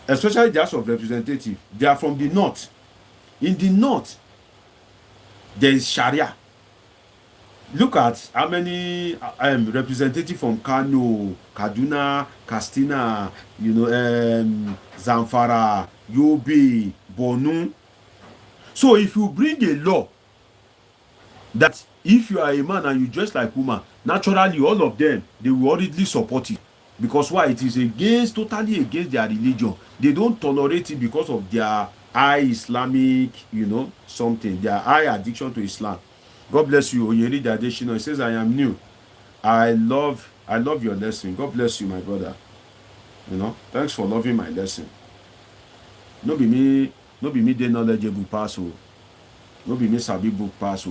especially the House of Representatives, they are from the north. In the north, There is Sharia. Look at how many representatives from Kano, Kaduna, Katsina, Zamfara, Yobe, Borno. So if you bring a law that if you are a man and you dress like woman, naturally all of them, they will already support it. Because why? It is totally against their religion. They don't tolerate it because of their high Islamic, something, their high addiction to Islam. God bless you, Oyeri Dadeshino. He says, I am new. I love your lesson. God bless you, my brother. Thanks for loving my lesson. No be me dey knowledgeable pass. No be me sabi book pass.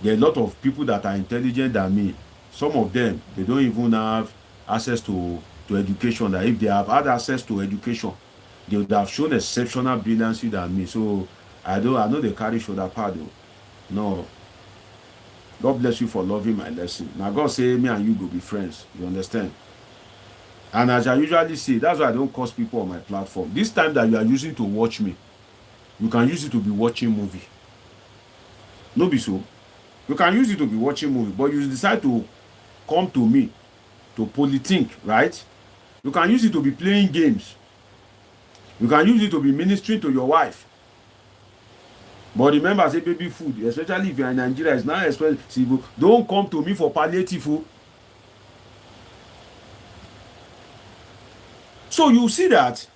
There are a lot of people that are intelligent than me. Some of them, they don't even have access to education. That if they have had access to education, they would have shown exceptional brilliance than me. So I know they carry shoulder pad. No. God bless you for loving my lesson. Now God say me and you go be friends. You understand? And as I usually say, that's why I don't curse people on my platform. This time that you are using to watch me, you can use it to be watching movie. No be so. You can use it to be watching movie, but you decide to come to me to politic, right? You can use it to be playing games. You can use it to be ministering to your wife. But remember, say baby food, especially if you are in Nigeria, is not expensive. Don't come to me for palliative food. So you see that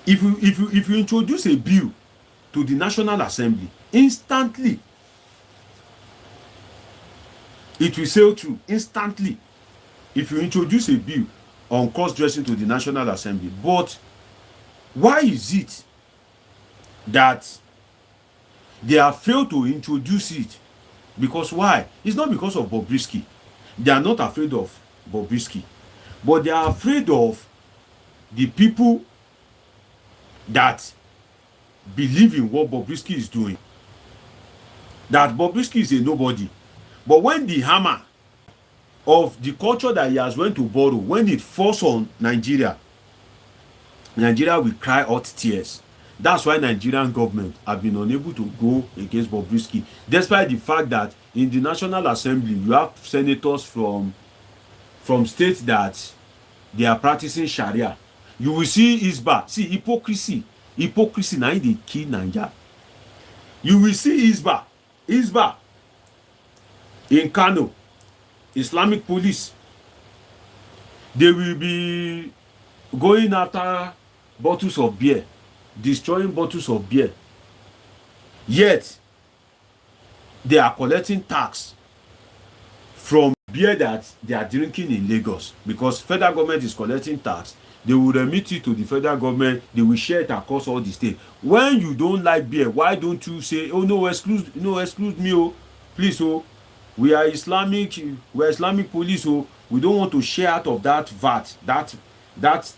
if you introduce a bill to the National Assembly, instantly it will sail through. Instantly, if you introduce a bill on cross-dressing to the National Assembly. But why is it that they have failed to introduce it? Because why? It's not because of Bobrisky. They are not afraid of Bobrisky, but they are afraid of the people that believe in what Bobrisky is doing. That Bobrisky is a nobody. But when the hammer of the culture that he has went to borrow, when it falls on Nigeria, Nigeria will cry out tears. That's why Nigerian government have been unable to go against Bobrisky, despite the fact that in the National Assembly you have senators from states that they are practicing Sharia. You will see Isba. See hypocrisy na dey kill Naija. You will see Isba in Kano, Islamic police. They will be going after bottles of beer, destroying bottles of beer. Yet they are collecting tax from beer that they are drinking in Lagos, because federal government is collecting tax. They will remit it to the federal government. They will share it across all the states. When you don't like beer, why don't you say, oh no, exclude me, oh, please, oh, we are Islamic police, oh, we don't want to share out of that VAT, that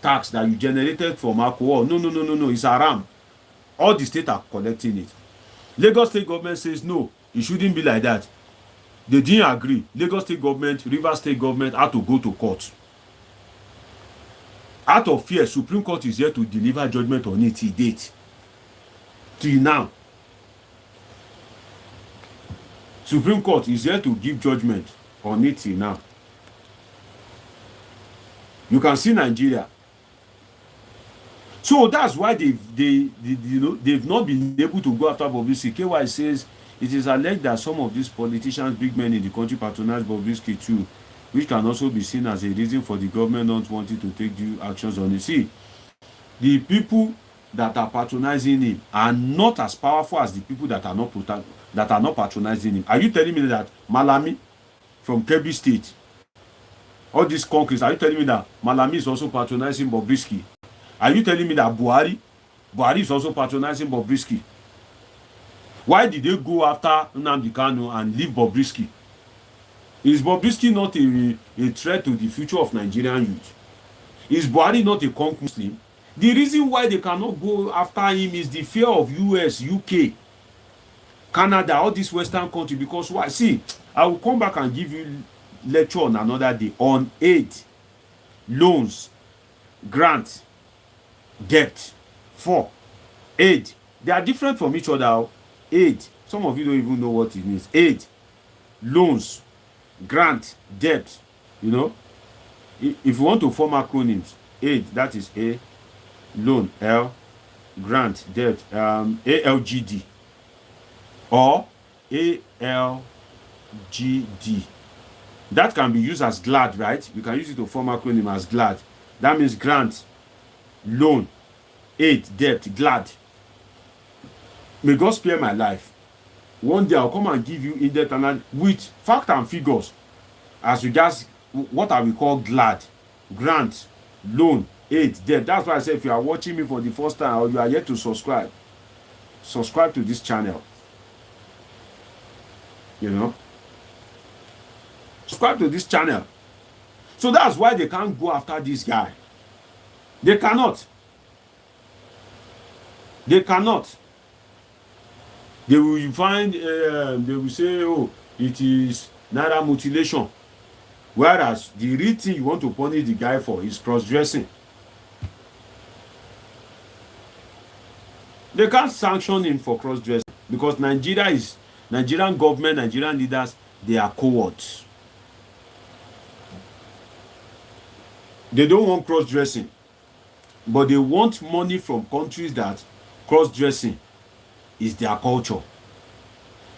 tax that you generated from alcohol. No, it's haram. All the states are collecting it. Lagos state government says no, it shouldn't be like that. They didn't agree. Lagos state government, Rivers state government had to go to court. Out of fear, Supreme Court is here to deliver judgment on it till date. Till now. Supreme Court is here to give judgment on it till now. You can see Nigeria. So that's why they've not been able to go after Bobrisky. KY says it is alleged that some of these politicians, big men in the country, patronize Bobrisky too, which can also be seen as a reason for the government not wanting to take due actions on it. See, the people that are patronizing him are not as powerful as the people that are not patronizing him. Are you telling me that Malami from Kebbi State, all these conquests, are you telling me that Malami is also patronizing Bobrisky? Are you telling me that Buhari is also patronizing Bobrisky? Why did they go after Nnamdi Kanu and leave Bobrisky? Is Bobrisky not a threat to the future of Nigerian youth? Is Buhari not a conquered Muslim? The reason why they cannot go after him is the fear of US, UK, Canada, all these Western countries. Because why? See, I will come back and give you lecture on another day on aid, loans, grants, debt. 4. Aid, They are different from each other. Aid, some of you don't even know what it means. Aid, loans, grant, debt. You know, if you want to form acronyms, aid, that is A, loan, L, grant, debt, ALGD, or ALGD. That can be used as GLAD, right? You can use it to form acronym as GLAD. That means grant, loan, aid, debt, GLAD. May God spare my life. One day I'll come and give you in-depth analysis with fact and figures as regards what I will call GLAD, grant, loan, aid, debt. That's why I say if you are watching me for the first time or you are yet to subscribe to this channel. You know, subscribe to this channel. So that's why they can't go after this guy. They cannot. They cannot. They will find, they will say, oh, it is Naira mutilation. Whereas the real thing you want to punish the guy for is cross-dressing. They can't sanction him for cross-dressing because Nigerian government, Nigerian leaders, they are cowards. They don't want cross-dressing, but they want money from countries that cross-dressing is their culture.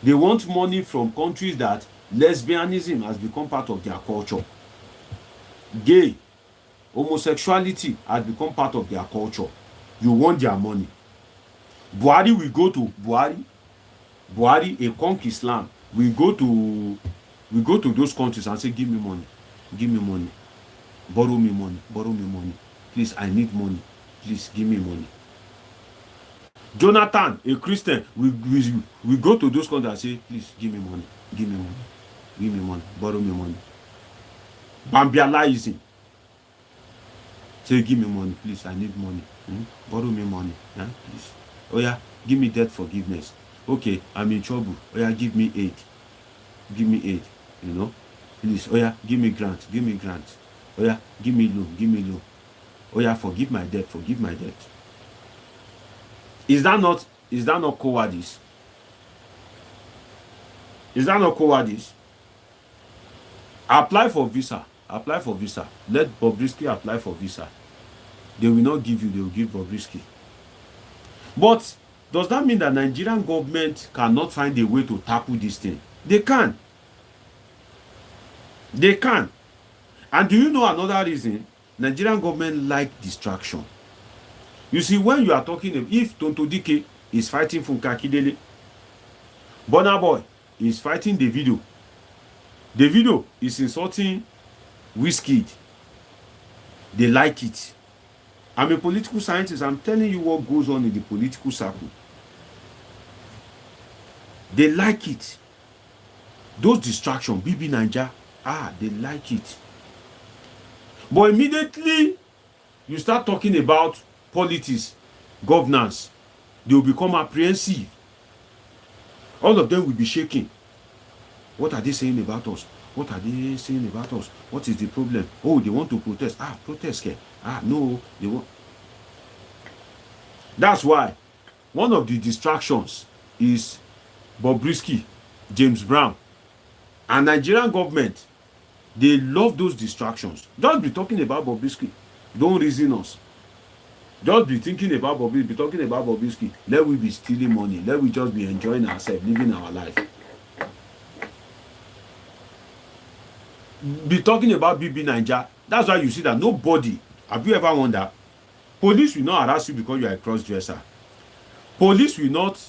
They want money from countries that lesbianism has become part of their culture. Gay, homosexuality has become part of their culture. You want their money. Buhari will go to Buhari, a conk Islam, we go to those countries and say, give me money, borrow me money, please, I need money, please give me money. Jonathan, a Christian, we go to those countries and say, please give me money, borrow me money. Bambialaism, say, give me money, please, I need money, borrow me money, please. Oh yeah, give me debt forgiveness. Okay, I'm in trouble. Oh yeah, give me aid, you know, please. Oh yeah, give me grant. Oh yeah, give me loan. Oh yeah, forgive my debt. Is that not cowardice? Is that not cowardice? Apply for visa. Let Bobrisky apply for visa. They will not give you, they will give Bobrisky. But does that mean that Nigerian government cannot find a way to tackle this thing? They can. And do you know another reason? Nigerian government like distraction. You see, when you are talking, if Tonto Dike is fighting Funke Akindele, Burna Boy is fighting Davido is insulting Wizkid, they like it. I'm a political scientist. I'm telling you what goes on in the political circle. They like it. Those distractions, BB Naija, they like it. But immediately you start talking about politics, governance, they will become apprehensive. All of them will be shaking. What are they saying about us? What is the problem? Oh, they want to protest. Protest. No, they won't. That's why one of the distractions is Bobrisky, James Brown, and Nigerian government. They love those distractions. Just be talking about Bobrisky. Don't reason us. Just be thinking about Bobrisky, be talking about Bobrisky. Let we be stealing money. Let we just be enjoying ourselves, living our life. Be talking about BB Naija. That's why you see that nobody, have you ever wondered, police will not harass you because you are a cross-dresser. Police will not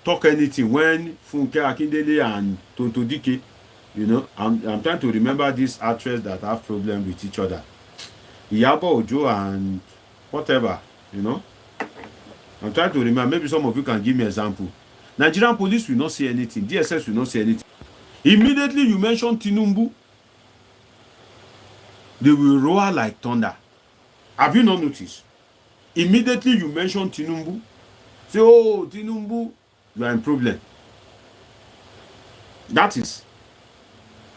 talk anything when Funke Akindele and Tonto Dike, you know, I'm trying to remember this actress that have problem with each other. Iyabo Ojo and whatever, you know. I'm trying to remember. Maybe some of you can give me an example. Nigerian police will not say anything. DSS will not say anything. Immediately you mention Tinubu, they will roar like thunder. Have you not noticed? Immediately you mention Tinubu, say, oh, Tinubu, you are in problem. That is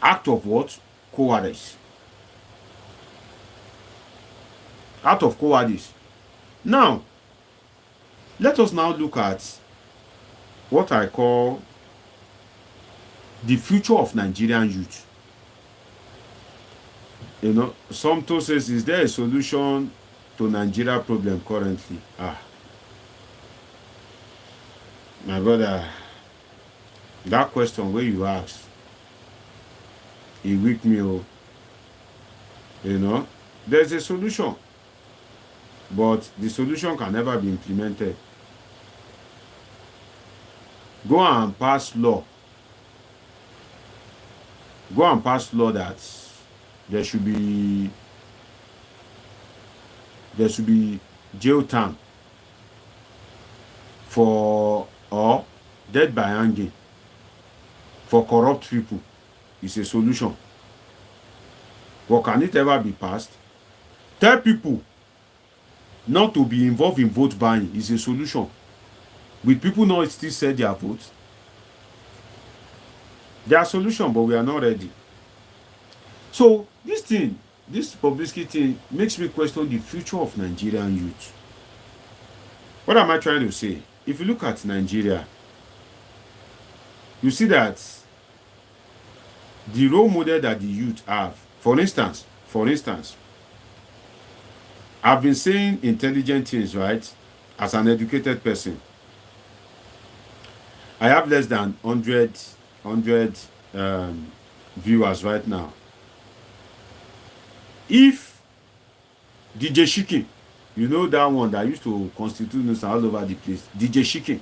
act of what? Cowardice. Act of cowardice. Now, Let us now look at what I call the future of Nigerian youth. You know, some to says, is there a solution to Nigeria problem currently? My brother, that question where you ask, it weak me. You know, there's a solution, but the solution can never be implemented. Go and pass law. Go and pass law that there should be jail time for or death by hanging for corrupt people. Is a solution. But can it ever be passed? Tell people not to be involved in vote buying is a solution. Will people not still sell their votes? There are solutions, but we are not ready. So this Bobrisky thing makes me question the future of Nigerian youth. What am I trying to say? If you look at Nigeria, you see that the role model that the youth have, for instance, I've been saying intelligent things, right? As an educated person, I have less than 100 viewers right now. If DJ Shikin, you know that one that used to constitute news all over the place, DJ Shikin,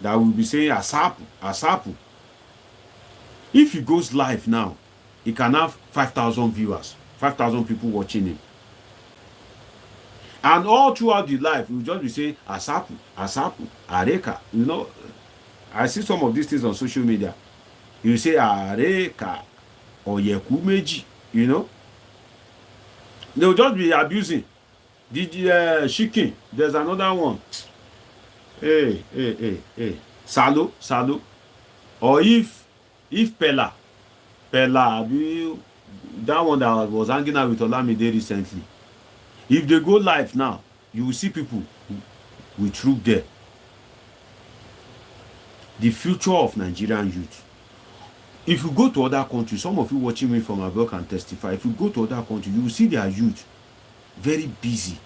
that will be saying Asapu. If he goes live now, he can have 5,000 viewers, 5,000 people watching him. And all throughout the life, he will just be saying Asapu, Areka. You know, I see some of these things on social media. You say Areka or Yekumeji, you know. They'll just be abusing. Shikin, there's another one. Hey. Salo. Or if Pella, that one that was hanging out with Olamide recently. If they go live now, you will see people with troop there. The future of Nigerian youth. If you go to other countries, some of you watching me from abroad can testify. If you go to other countries, you will see their youth very busy.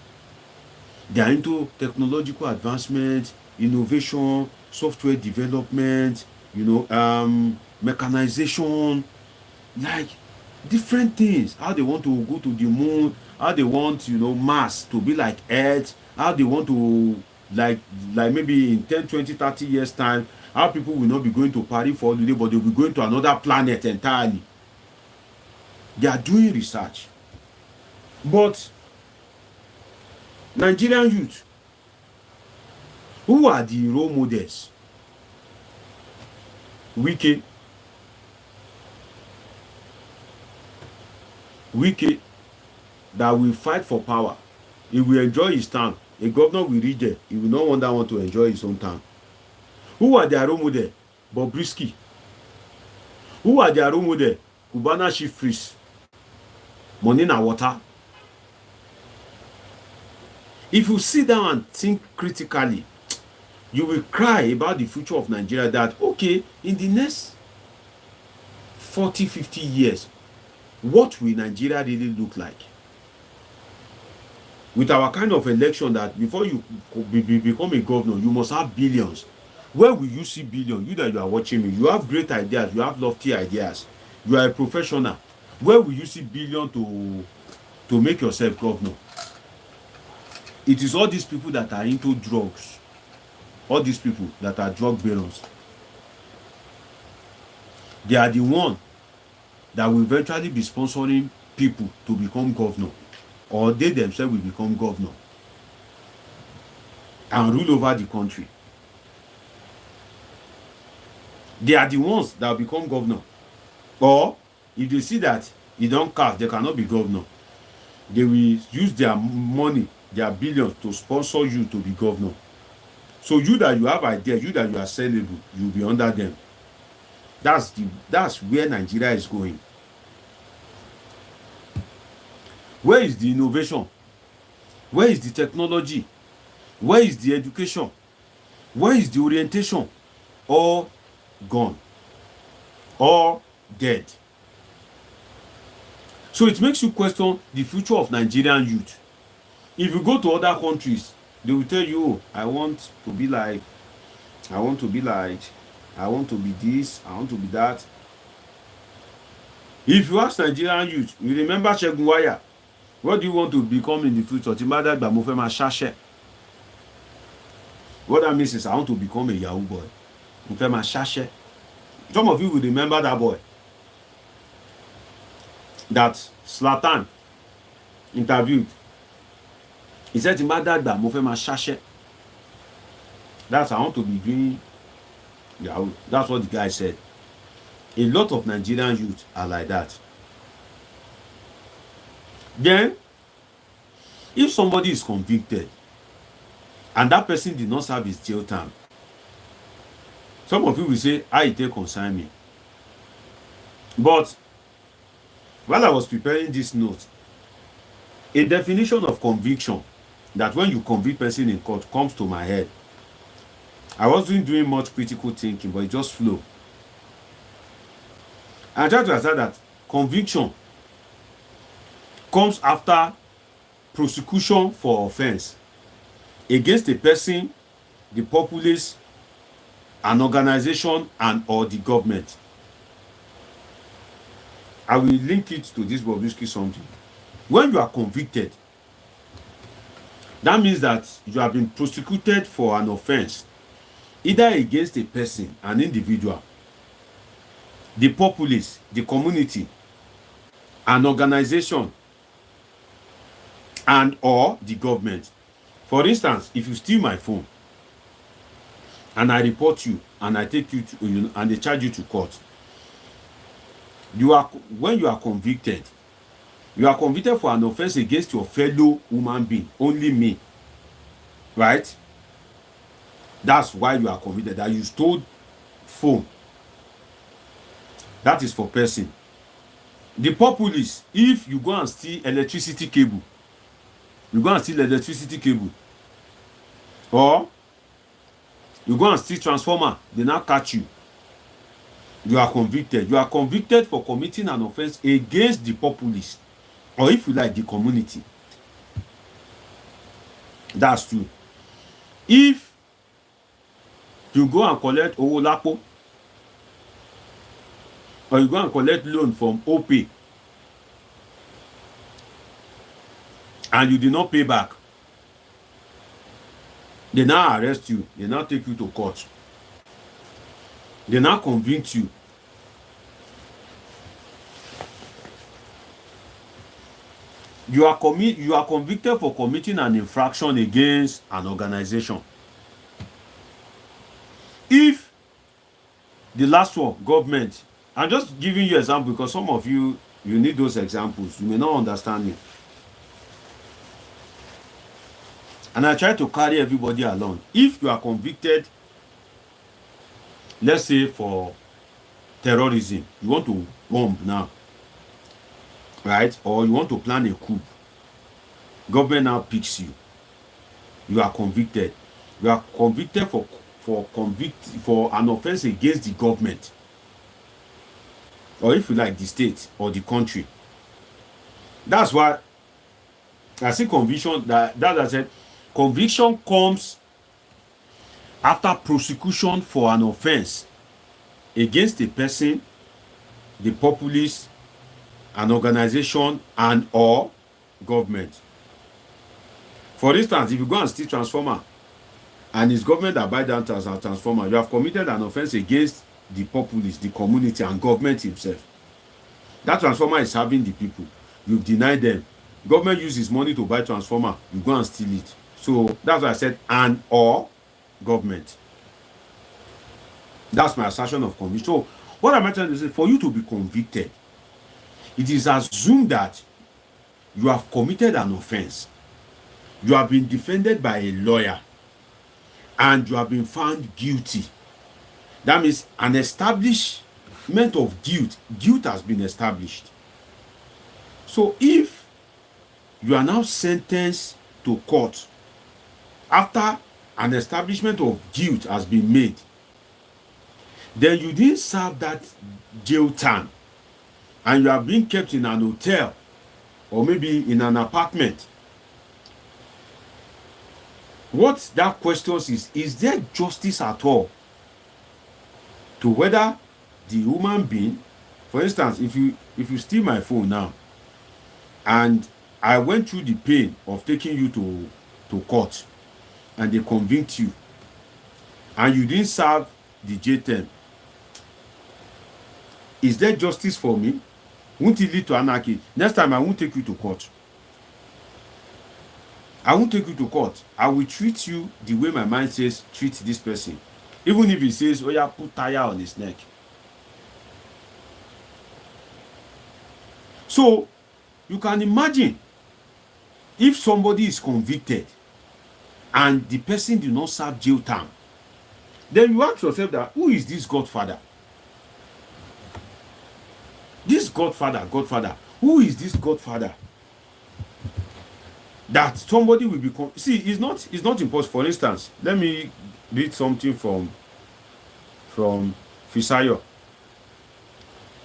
They are into technological advancement, innovation, software development, you know, mechanization, like different things. How they want to go to the moon, how they want, you know, Mars to be like Earth, how they want to, like maybe in 10, 20, 30 years time, how people will not be going to Paris for holiday, but they'll be going to another planet entirely. They are doing research. But Nigerian youth, who are the role models? Wike, that will fight for power. He will enjoy his time. A governor will reach there. He will not want to enjoy his own time. Who are their role model? Bobrisky. Who are their role model? Cubana chief priest. Money na water. If you sit down and think critically, you will cry about the future of Nigeria, that, okay, in the next 40, 50 years, what will Nigeria really look like? With our kind of election that before you become a governor, you must have billions. Where will you see billions? You that you are watching me, you have great ideas, you have lofty ideas, you are a professional. Where will you see billion to make yourself governor? It is all these people that are into drugs, all these people that are drug barons. They are the one that will eventually be sponsoring people to become governor, or they themselves will become governor and rule over the country. They are the ones that will become governor. Or if they see that you don't cast, they cannot be governor, they will use their money, their billions, to sponsor you to be governor. So you that you have ideas, you that you are sellable, you'll be under them. That's where Nigeria is going. Where is the innovation? Where is the technology? Where is the education? Where is the orientation? All gone, all dead. So it makes you question the future of Nigerian youth. If you go to other countries, they will tell you, oh, I want to be like, I want to be like, I want to be this, I want to be that. If you ask Nigerian youth, you remember Segun Waya, what do you want to become in the future? Timbada mo fẹ́ máa ṣáṣẹ́. What that means is I want to become a Yahoo boy. Mo fẹ́ máa ṣáṣẹ́. Some of you will remember that boy that Zlatan interviewed. He said, Timbada mo fẹ́ máa ṣáṣẹ́. That's I want to be doing Yahoo. That's what the guy said. A lot of Nigerian youth are like that. Then, if somebody is convicted and that person did not serve his jail term, some of you will say, I take concern me. But while I was preparing this note, a definition of conviction, that when you convict person in court, comes to my head. I wasn't doing much critical thinking, but it just flowed. I try to understand that conviction comes after prosecution for offense against a person, the populace, an organization, and or the government. I will link it to this Bobrisky something. When you are convicted, that means that you have been prosecuted for an offense, either against a person, an individual, the populace, the community, an organization, and or the government. For instance, if you steal my phone and I report you and I take you to and they charge you to court, when you are convicted for an offense against your fellow human being, only me, right? That's why you are convicted, that you stole phone. That is for person. The populace, if you go and steal electricity cable, or you go and steal transformer, they now catch you. You are convicted. You are convicted for committing an offense against the populace, or if you like, the community. That's true. If you go and collect Owo Lapo, or you go and collect loan from OP, and you did not pay back, they now arrest you, they now take you to court, they now convict you. You are convicted for committing an infraction against an organization. If the last one, government, I'm just giving you example because some of you need those examples. You may not understand me. And I try to carry everybody along. If you are convicted, let's say for terrorism, you want to bomb now, right? Or you want to plan a coup. Government now picks you. You are convicted. You are convicted for an offense against the government, or if you like, the state or the country. That's why I see conviction. That I said, conviction comes after prosecution for an offense against a person, the populace, an organization, and or government. For instance, if you go and steal transformer and it's government that buy down transformer, you have committed an offense against the populace, the community, and government himself. That transformer is serving the people. You've denied them. Government uses money to buy transformer. You go and steal it. So that's why I said and or government. That's my assertion of conviction. So what am I trying to say? For you to be convicted, it is assumed that you have committed an offense. You have been defended by a lawyer and you have been found guilty. That means an establishment of guilt. Guilt has been established. So if you are now sentenced to court after an establishment of guilt has been made, then you didn't serve that jail term, and you are being kept in an hotel or maybe in an apartment. What that questions is there justice at all to whether the human being, for instance, if you steal my phone now, and I went through the pain of taking you to court, and they convict you, and you didn't serve the jail term, is there justice for me? Won't it lead to anarchy? Next time I won't take you to court. I won't take you to court. I will treat you the way my mind says treat this person. Even if he says, oh yeah, put tire on his neck. So you can imagine if somebody is convicted and the person did not serve jail term, then you ask yourself that who is this Godfather? This Godfather, who is this Godfather? That somebody will become. See, it's not impossible. For instance, let me read something from ffici.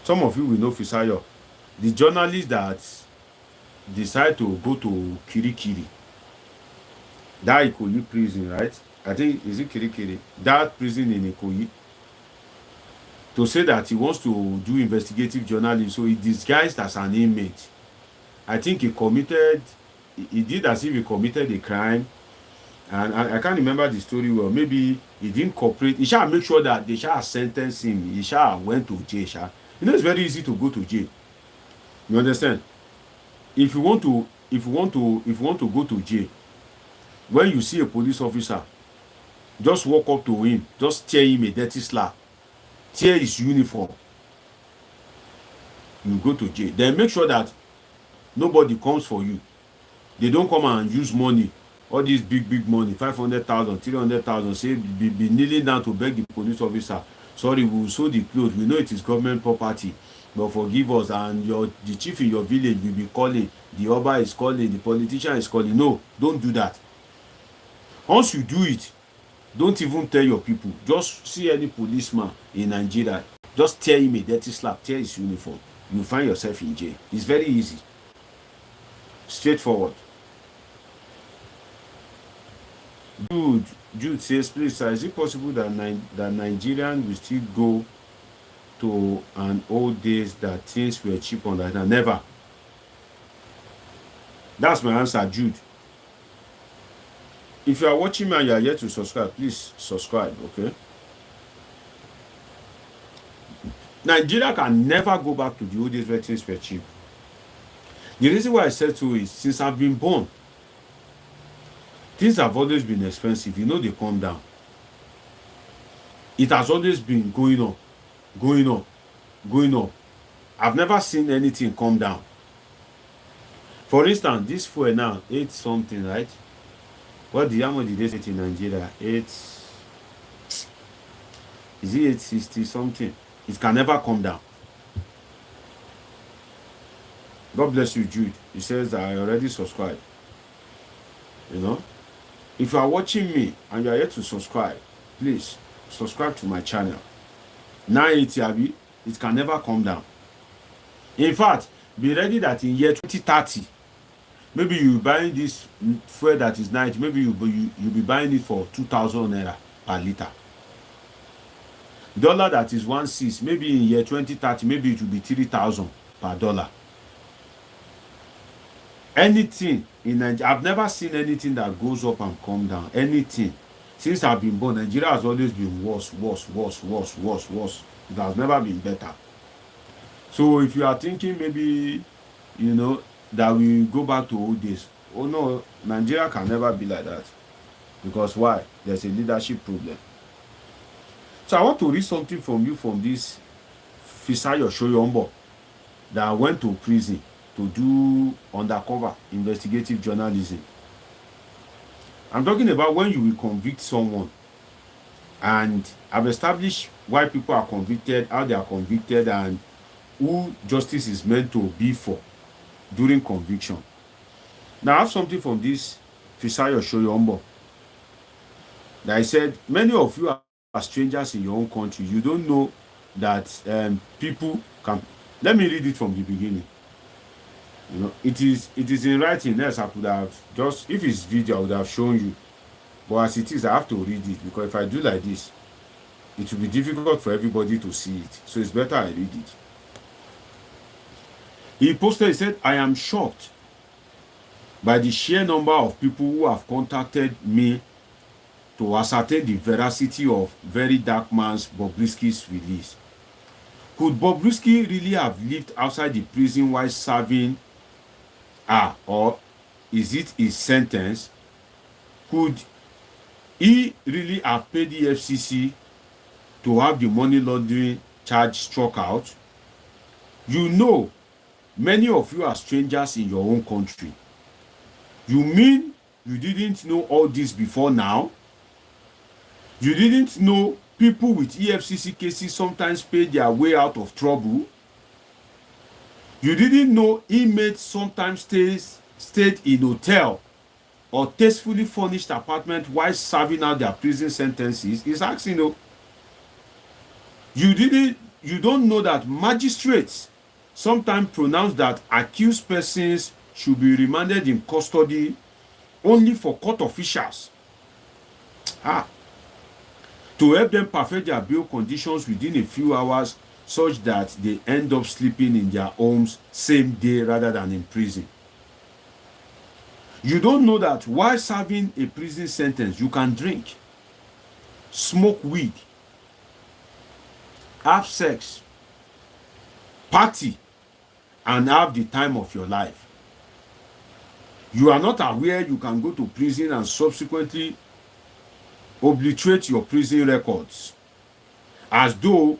Some of you will know ffici, the journalist that decide to go to Kirikiri, that Ikoyi prison, right? I think, is it Kirikiri? That prison in Ikoyi, to say that he wants to do investigative journalism, so he disguised as an inmate. I think he did as if he committed a crime, and I can't remember the story well. Maybe he didn't cooperate. He shall make sure that they shall sentence him. He shall went to jail. You know, it's very easy to go to jail. You understand? If you want to go to jail, when you see a police officer, just walk up to him, just tear him a dirty slap, tear his uniform. You go to jail. Then make sure that nobody comes for you. They don't come and use money, all this big money, 500,000, 300,000, say be kneeling down to beg the police officer, sorry, we will sew the clothes, we know it is government property, but forgive us, and the chief in your village will be calling, the Oba is calling, the politician is calling. No, don't do that. Once you do it, don't even tell your people. Just see any policeman in Nigeria, just tear him a dirty slap, tear his uniform. You find yourself in jail. It's very easy. Straightforward. Jude says, please, sir, is it possible that Nigerian will still go to an old days that things were cheap on that? Never. That's my answer, Jude. If you are watching me and you are yet to subscribe, please subscribe, okay? Nigeria can never go back to the old days where things were cheap. The reason why I said so is, since I've been born, things have always been expensive. You know, they come down. It has always been going up. I've never seen anything come down. For instance, this fuel now, 8 something, right? What the amount did they say in Nigeria? 8, is it 860 something? It can never come down. God bless you, Jude. He says that I already subscribed. You know, if you are watching me and you are yet to subscribe, please subscribe to my channel. 980 Abi, it can never come down. In fact, be ready that in year 2030, maybe you buying this fuel that is 90, maybe you'll be buying it for 2,000 naira per liter. Dollar that is 1.6, maybe in year 2030, maybe it will be 3,000 per dollar. Anything in Nigeria, I've never seen anything that goes up and come down. Anything. Since I've been born, Nigeria has always been worse. It has never been better. So if you are thinking maybe, you know, that we go back to old days, oh no, Nigeria can never be like that. Because why? There's a leadership problem. So I want to read something from you from this Fisayo Shoyombo that went to prison to do undercover investigative journalism. I'm talking about when you will convict someone, and I've established why people are convicted, how they are convicted, and who justice is meant to be for during conviction. Now I have something from this Fisayo Shoyombo. that I said many of you are strangers in your own country. You don't know that people can. Let me read it from the beginning. You know, it is in writing. Yes, I could have just, if it's video, I would have shown you. But as it is, I have to read it, because if I do like this, it will be difficult for everybody to see it. So it's better I read it. He posted, he said, I am shocked by the sheer number of people who have contacted me to ascertain the veracity of VeryDarkMan's Bobrisky's release. Could Bobrisky really have lived outside the prison while serving, or is it his sentence? Could he really have paid the EFCC to have the money laundering charge struck out? You know, many of you are strangers in your own country. You mean you didn't know all this before now? You didn't know people with EFCC cases sometimes pay their way out of trouble? You didn't know inmates sometimes stayed in hotel or tastefully furnished apartment while serving out their prison sentences? He's asking, you don't know that magistrates sometimes pronounce that accused persons should be remanded in custody only for court officials to help them perfect their bail conditions within a few hours, such that they end up sleeping in their homes same day rather than in prison. You don't know that while serving a prison sentence, you can drink, smoke weed, have sex, party, and have the time of your life. You are not aware you can go to prison and subsequently obliterate your prison records as though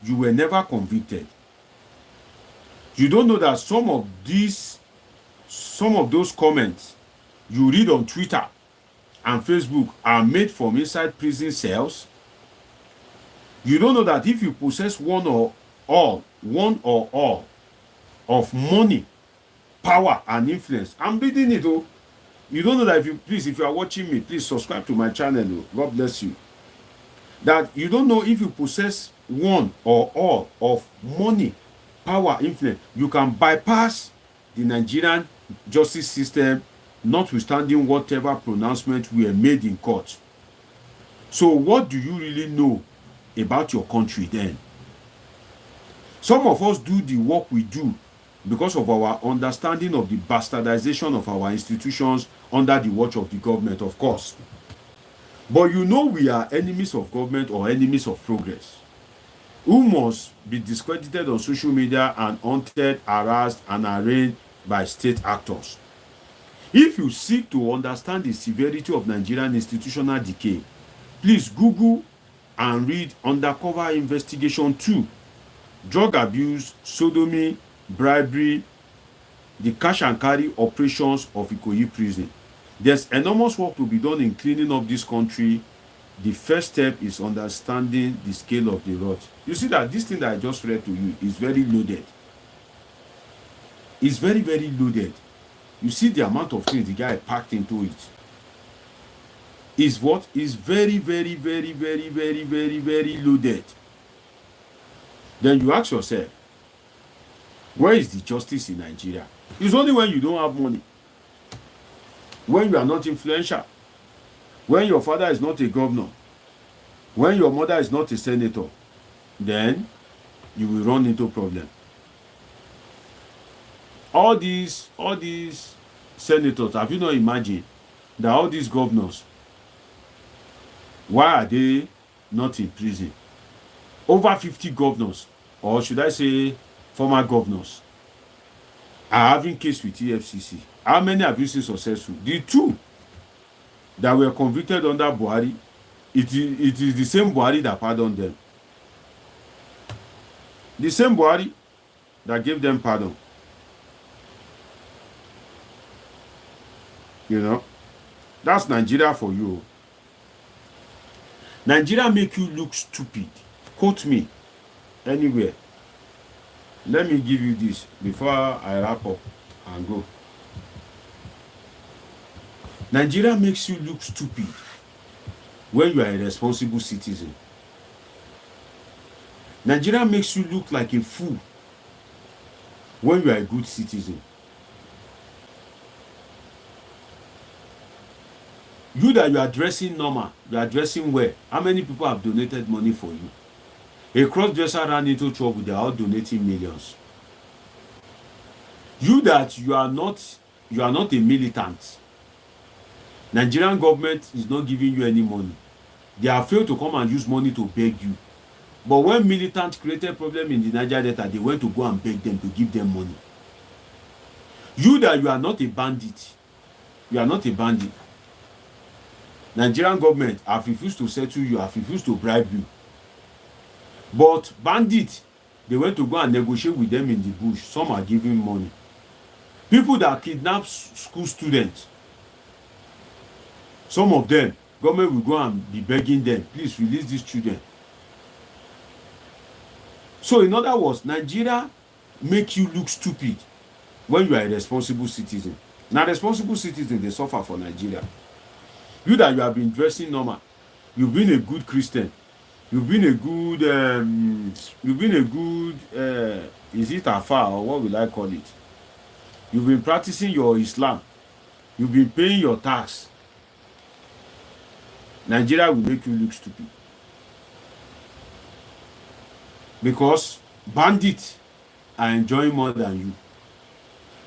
you were never convicted. You don't know that some of those comments you read on Twitter and Facebook are made from inside prison cells. You don't know that if you possess one or all of money, power, and influence, I'm reading it, you don't know that if you are watching me, please subscribe to my channel. God bless you. That you don't know if you possess one or all of money, power, influence, you can bypass the Nigerian justice system, notwithstanding whatever pronouncements were made in court. So what do you really know about your country then? Some of us do the work we do because of our understanding of the bastardization of our institutions under the watch of the government, of course. But you know we are enemies of government or enemies of progress, who must be discredited on social media and hunted, harassed, and arraigned by state actors. If you seek to understand the severity of Nigerian institutional decay, please Google and read Undercover Investigation 2, Drug Abuse, Sodomy, Bribery, the cash and carry operations of Ikoyi prison. There's enormous work to be done in cleaning up this country. The first step is understanding the scale of the rot. You see that this thing that I just read to you is very loaded. It's very, very loaded. You see the amount of things the guy packed into it. Is what is very, very, very, very, very, very, very loaded. Then you ask yourself, where is the justice in Nigeria? It's only when you don't have money, when you are not influential, when your father is not a governor, when your mother is not a senator, then you will run into problem. All these senators, have you not imagined that all these governors, why are they not in prison? Over 50 governors, or should I say former governors, are having case with EFCC. How many have you seen successful? The two that were convicted under Buhari, it is the same Buhari that pardoned them. The same Buhari that gave them pardon. You know, that's Nigeria for you. Nigeria make you look stupid. Quote me anywhere. Let me give you this before I wrap up and go. Nigeria makes you look stupid when you are a responsible citizen. Nigeria makes you look like a fool when you are a good citizen. You that you are dressing normal, you are dressing well. How many people have donated money for you? A cross-dresser ran into trouble, they are all donating millions. You that you are not a militant. Nigerian government is not giving you any money. They have failed to come and use money to beg you. But when militants created problem in the Niger Delta, they went to go and beg them to give them money. You that you are not a bandit. You are not a bandit. Nigerian government have refused to settle you, have refused to bribe you. But bandits, they went to go and negotiate with them in the bush. Some are giving money. People that kidnap school students, some of them, government will go and be begging them, please release these children. So in other words, Nigeria make you look stupid when you are a responsible citizen. Now responsible citizens, they suffer for Nigeria. You that you have been dressing normal, you've been a good Christian, you've been a good, is it Afa or what will I call it? You've been practicing your Islam, you've been paying your tax. Nigeria will make you look stupid. Because bandits are enjoying more than you.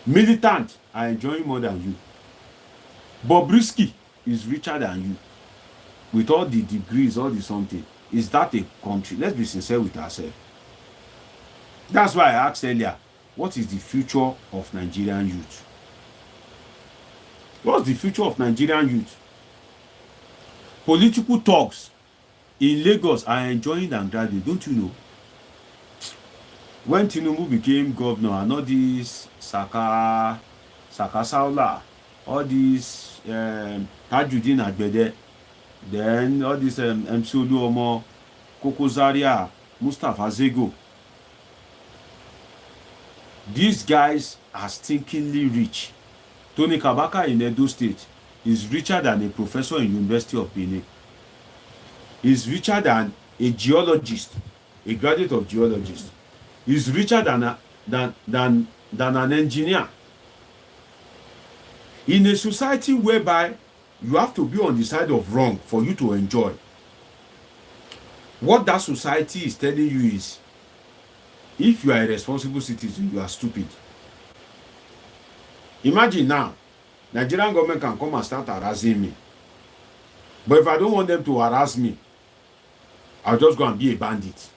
Militants are enjoying more than you. Bobrisky is richer than you. With all the degrees, all the something. Is that a country? Let's be sincere with ourselves. That's why I asked earlier, what is the future of Nigerian youth? What's the future of Nigerian youth? Political talks in Lagos are enjoying than graduate, don't you know? When Tinubu became governor and all these Saka Saula, all these Tajuddin Agbede, then all these MC Oluomo, Koko Zaria, Mustafa Zego, these guys are stinkingly rich. Tony Kabaka in Edo State is richer than a professor in University of Benin. He's richer than a geologist, a graduate of geologist. He's richer than an engineer. In a society whereby you have to be on the side of wrong for you to enjoy, what that society is telling you is, if you are a responsible citizen, you are stupid. Imagine now, Nigerian government can come and start harassing me. But if I don't want them to harass me, I'll just go and be a bandit.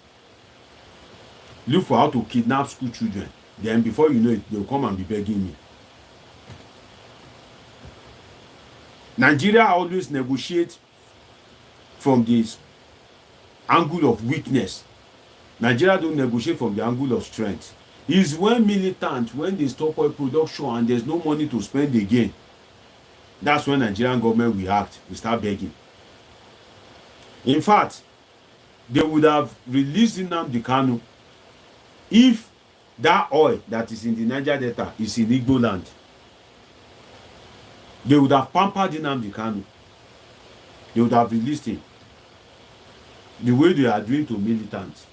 Look for how to kidnap school children. Then before you know it, they'll come and be begging me. Nigeria always negotiates from this angle of weakness. Nigeria don't negotiate from the angle of strength. It's when militant, when they stop oil production and there's no money to spend again, that's when Nigerian government will act, will start begging. In fact, they would have released Nnamdi Kanu if that oil that is in the Niger Delta is in Igbo land. They would have pampered Nnamdi Kanu. They would have released him. The way they are doing to militants.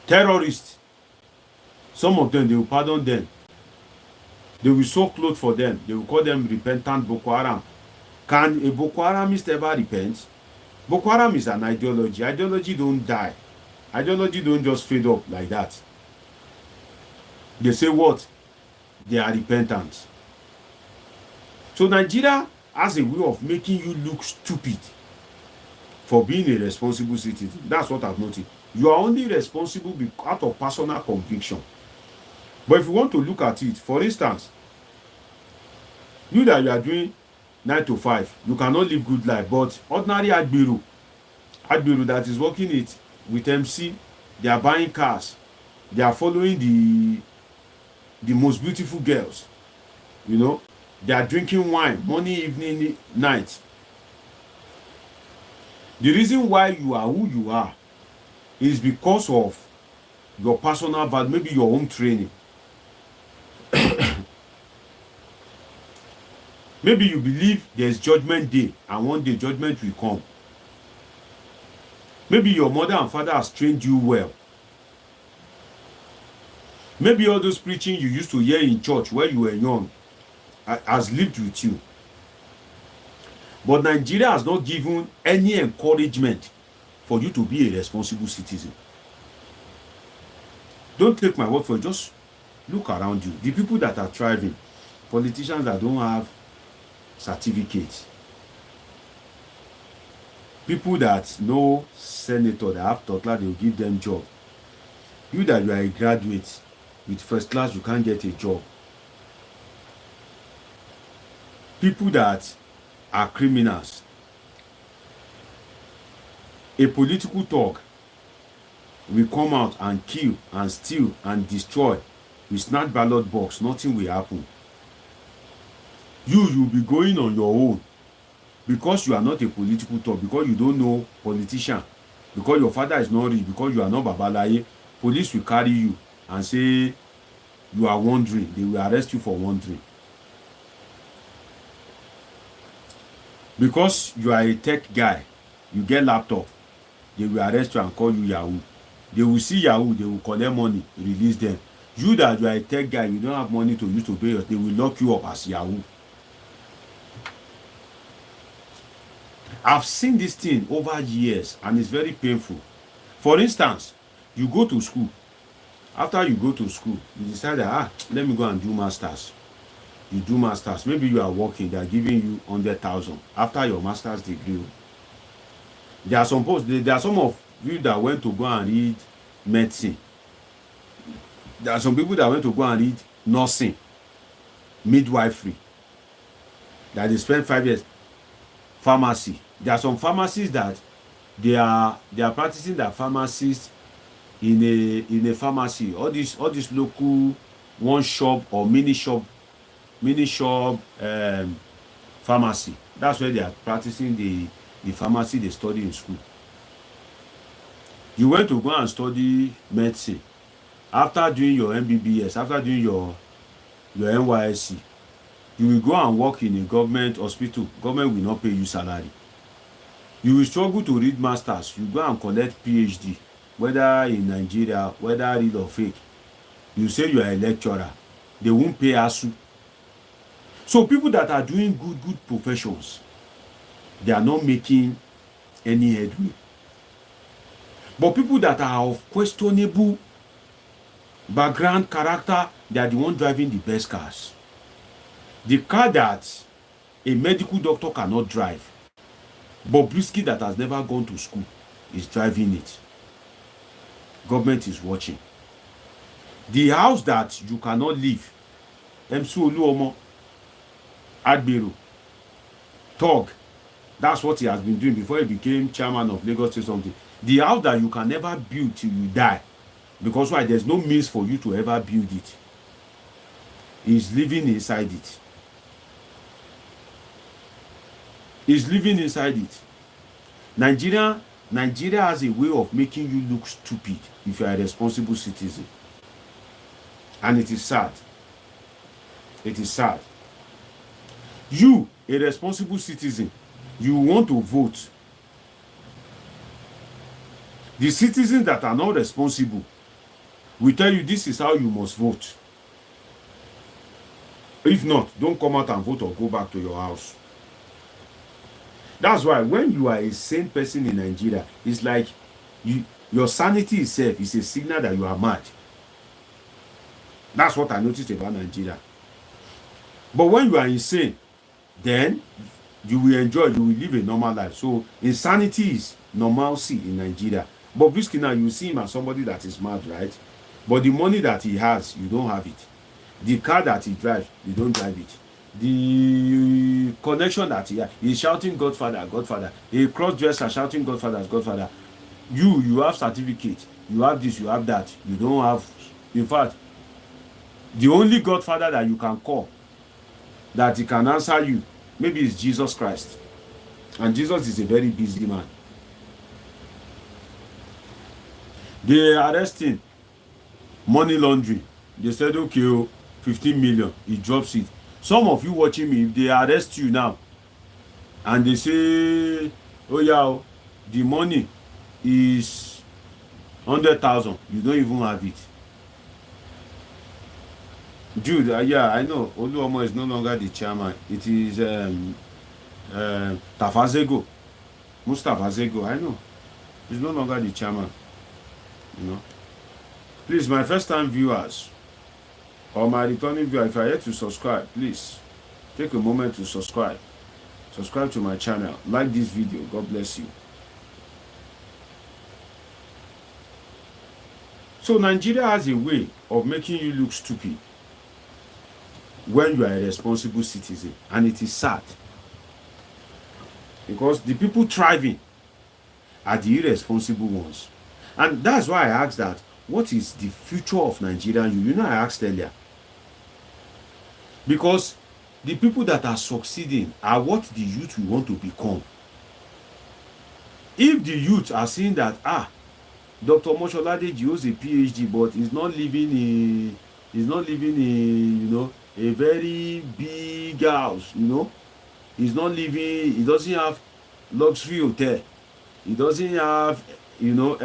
Terrorists, some of them, they will pardon them. They will sew clothes for them. They will call them repentant Boko Haram. Can a Boko Haramist ever repent? Boko Haram is an ideology. Ideology don't die. Ideology don't just fade up like that. They say what? They are repentant. So Nigeria has a way of making you look stupid for being a responsible citizen. That's what I've noticed. You are only responsible out of personal conviction. But if you want to look at it, for instance, you that you are doing 9 to 5, you cannot live good life. But ordinary Adbiru that is working it with MC, they are buying cars, they are following the most beautiful girls, you know, they are drinking wine morning, evening, night. The reason why you are who you are is because of your personal value, maybe your home training. Maybe you believe there's judgment day and one day judgment will come. Maybe your mother and father has trained you well. Maybe all those preaching you used to hear in church when you were young has lived with you. But Nigeria has not given any encouragement for you to be a responsible citizen. Don't take my word for it. Just look around you. The people that are thriving, politicians that don't have certificates, people that know senator that have thought like they will give them job. You that you are a graduate with first class, you can't get a job. People that are criminals. A political talk will come out and kill and steal and destroy. We snatch ballot box, nothing will happen. You'll be going on your own because you are not a political talk, because you don't know politician, because your father is not rich, because you are not babalaye. Police will carry you and say you are wandering. They will arrest you for wandering. Because you are a tech guy, you get laptop, they will arrest you and call you Yahoo. They will see Yahoo, they will collect money, release them. You that you are a tech guy, you don't have money to use to pay us, they will lock you up as Yahoo. I've seen this thing over years and it's very painful. For instance, you go to school. After you go to school, you decide that, let me go and do masters. You do masters. Maybe you are working, they are giving you 100,000 after your master's degree. There are some of you that went to go and read medicine. There are some people that went to go and read nursing, midwifery, that they spend 5 years. Pharmacy. There are some pharmacies that they are practicing their pharmacists in a pharmacy. All these local one shop or mini shop pharmacy. That's where they are practicing the pharmacy they study in school. You went to go and study medicine. After doing your MBBS, after doing your NYSC, you will go and work in a government hospital. Government will not pay you salary. You will struggle to read masters. You go and collect PhD, whether in Nigeria, whether real or fake. You say you are a lecturer. They won't pay ASU. So people that are doing good professions, they are not making any headway. But people that are of questionable background, character, they are the ones driving the best cars. The car that a medical doctor cannot drive, Bobrisky that has never gone to school is driving it. Government is watching. The house that you cannot live, MC Oluomo, Admiral, Tog, that's what he has been doing before he became chairman of Lagos State something. The house that you can never build till you die, because why? There's no means for you to ever build it. He's living inside it. He's living inside it. Nigeria has a way of making you look stupid if you are a responsible citizen. And it is sad. It is sad. You, a responsible citizen, you want to vote. The citizens that are not responsible will tell you this is how you must vote. If not, don't come out and vote or go back to your house. That's why when you are a sane person in Nigeria, it's like your sanity itself is a signal that you are mad. That's what I noticed about Nigeria. But when you are insane, then you will enjoy, you will live a normal life. So insanity is normalcy in Nigeria. But Bobrisky now, you see him as somebody that is mad, right? But the money that he has, you don't have it. The car that he drives, you don't drive it. The connection that he has, he's shouting Godfather, Godfather. A cross-dresser shouting Godfather, Godfather. You have certificate. You have this, you have that. You don't have. In fact, the only Godfather that you can call, that he can answer you, maybe it's Jesus Christ. And Jesus is a very busy man. They arrest him. Money laundering. They said, okay, 15 million. He drops it. Some of you watching me, if they arrest you now and they say, oh yeah, the money is 100,000, you don't even have it. Dude, yeah, I know. Oluomo is no longer the chairman. It is Tafazego. Mustafa Zego, I know. He's no longer the chairman. You know. Please, my first time viewers or my returning viewer, if you are yet to subscribe, please take a moment to subscribe. Subscribe to my channel. Like this video. God bless you. So Nigeria has a way of making you look stupid when you are a responsible citizen, and it is sad because the people thriving are the irresponsible ones. And that's why I asked that, what is the future of Nigerian youth? You know, I asked earlier. Because the people that are succeeding are what the youth will want to become. If the youth are seeing that, Dr. Mosholadeji owns a PhD, but he's not living in, you know, a very big house, you know. He doesn't have luxury hotel. He doesn't have, you know,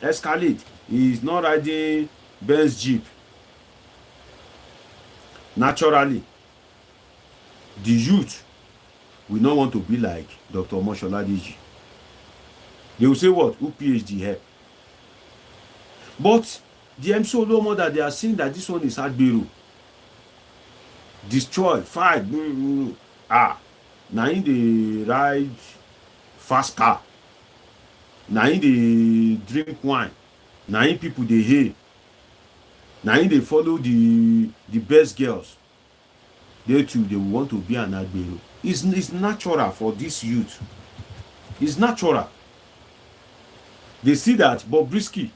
Escalade. He's not riding Benz Jeep. Naturally, the youth will not want to be like Dr. Mosholadeji. They will say, what? Who PhD help? But the MC Oluomo that they are saying that this one is Admiral. Destroy, fight, now in the ride fast car, now in the drink wine, now in people they hate, now in they follow the best girls. They too, they want to be an Admiral. It's natural for this youth. It's natural. They see that Bobrisky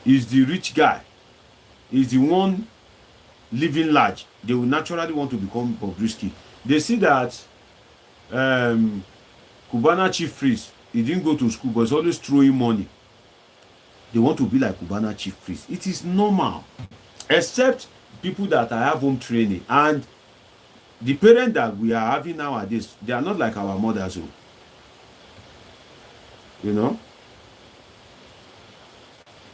is the rich guy, is the one living large. They will naturally want to become Bobrisky. They see that Cubana chief priest, he didn't go to school, but he's always throwing money. They want to be like Cubana chief priest. It is normal, except people that have home training. And the parents that we are having nowadays, they are not like our mothers. You know?